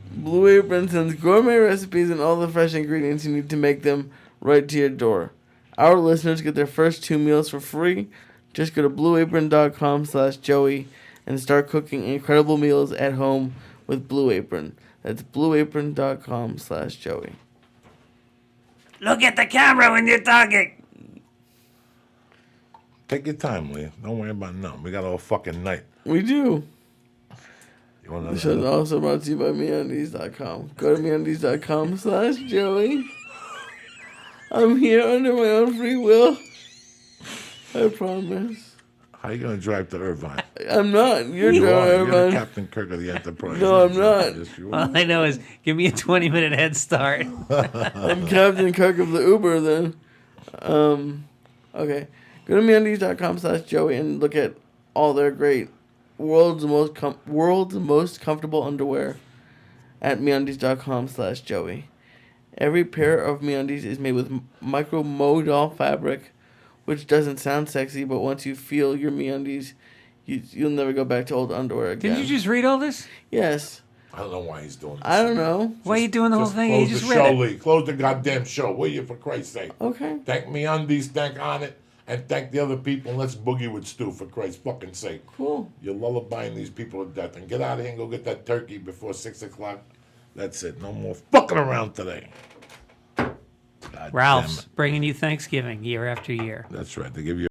Blue Apron sends gourmet recipes and all the fresh ingredients you need to make them right to your door. Our listeners get their first 2 meals for free. Just go to blueapron.com/Joey and start cooking incredible meals at home with Blue Apron. That's blueapron.com/Joey. Look at the camera when you're talking. Take your time, Lee. Don't worry about nothing. We got all fucking night. We do. You want The show is also brought to you by MeUndies.com. Go to MeUndies.com/Joey. I'm here under my own free will. I promise. How you gonna drive to Irvine? I'm not. You're You are. You're the driving. Captain Kirk of the Enterprise. No, I'm not. Yes, you are. All I know is give me a 20-minute head start. I'm Captain Kirk of the Uber then. Okay. Go to MeUndies.com/Joey and look at all their great world's most comfortable underwear at MeUndies.com/Joey. Every pair of MeUndies is made with micro-modal fabric, which doesn't sound sexy, but once you feel your MeUndies, you'll never go back to old underwear again. Didn't you just read all this? Yes. I don't know why he's doing this. I don't know. Why are you doing the whole thing? You Close just the read show, it. Lee. Close the goddamn show, will you, for Christ's sake? Okay. Thank MeUndies, thank Honit, and thank the other people. And let's boogie with Stu, for Christ's fucking sake. Cool. You're lullabying these people to death. And get out of here and go get that turkey before 6 o'clock. That's it. No more fucking around today. God damn Ralph's it. bringing you Thanksgiving year after year. That's right. They give you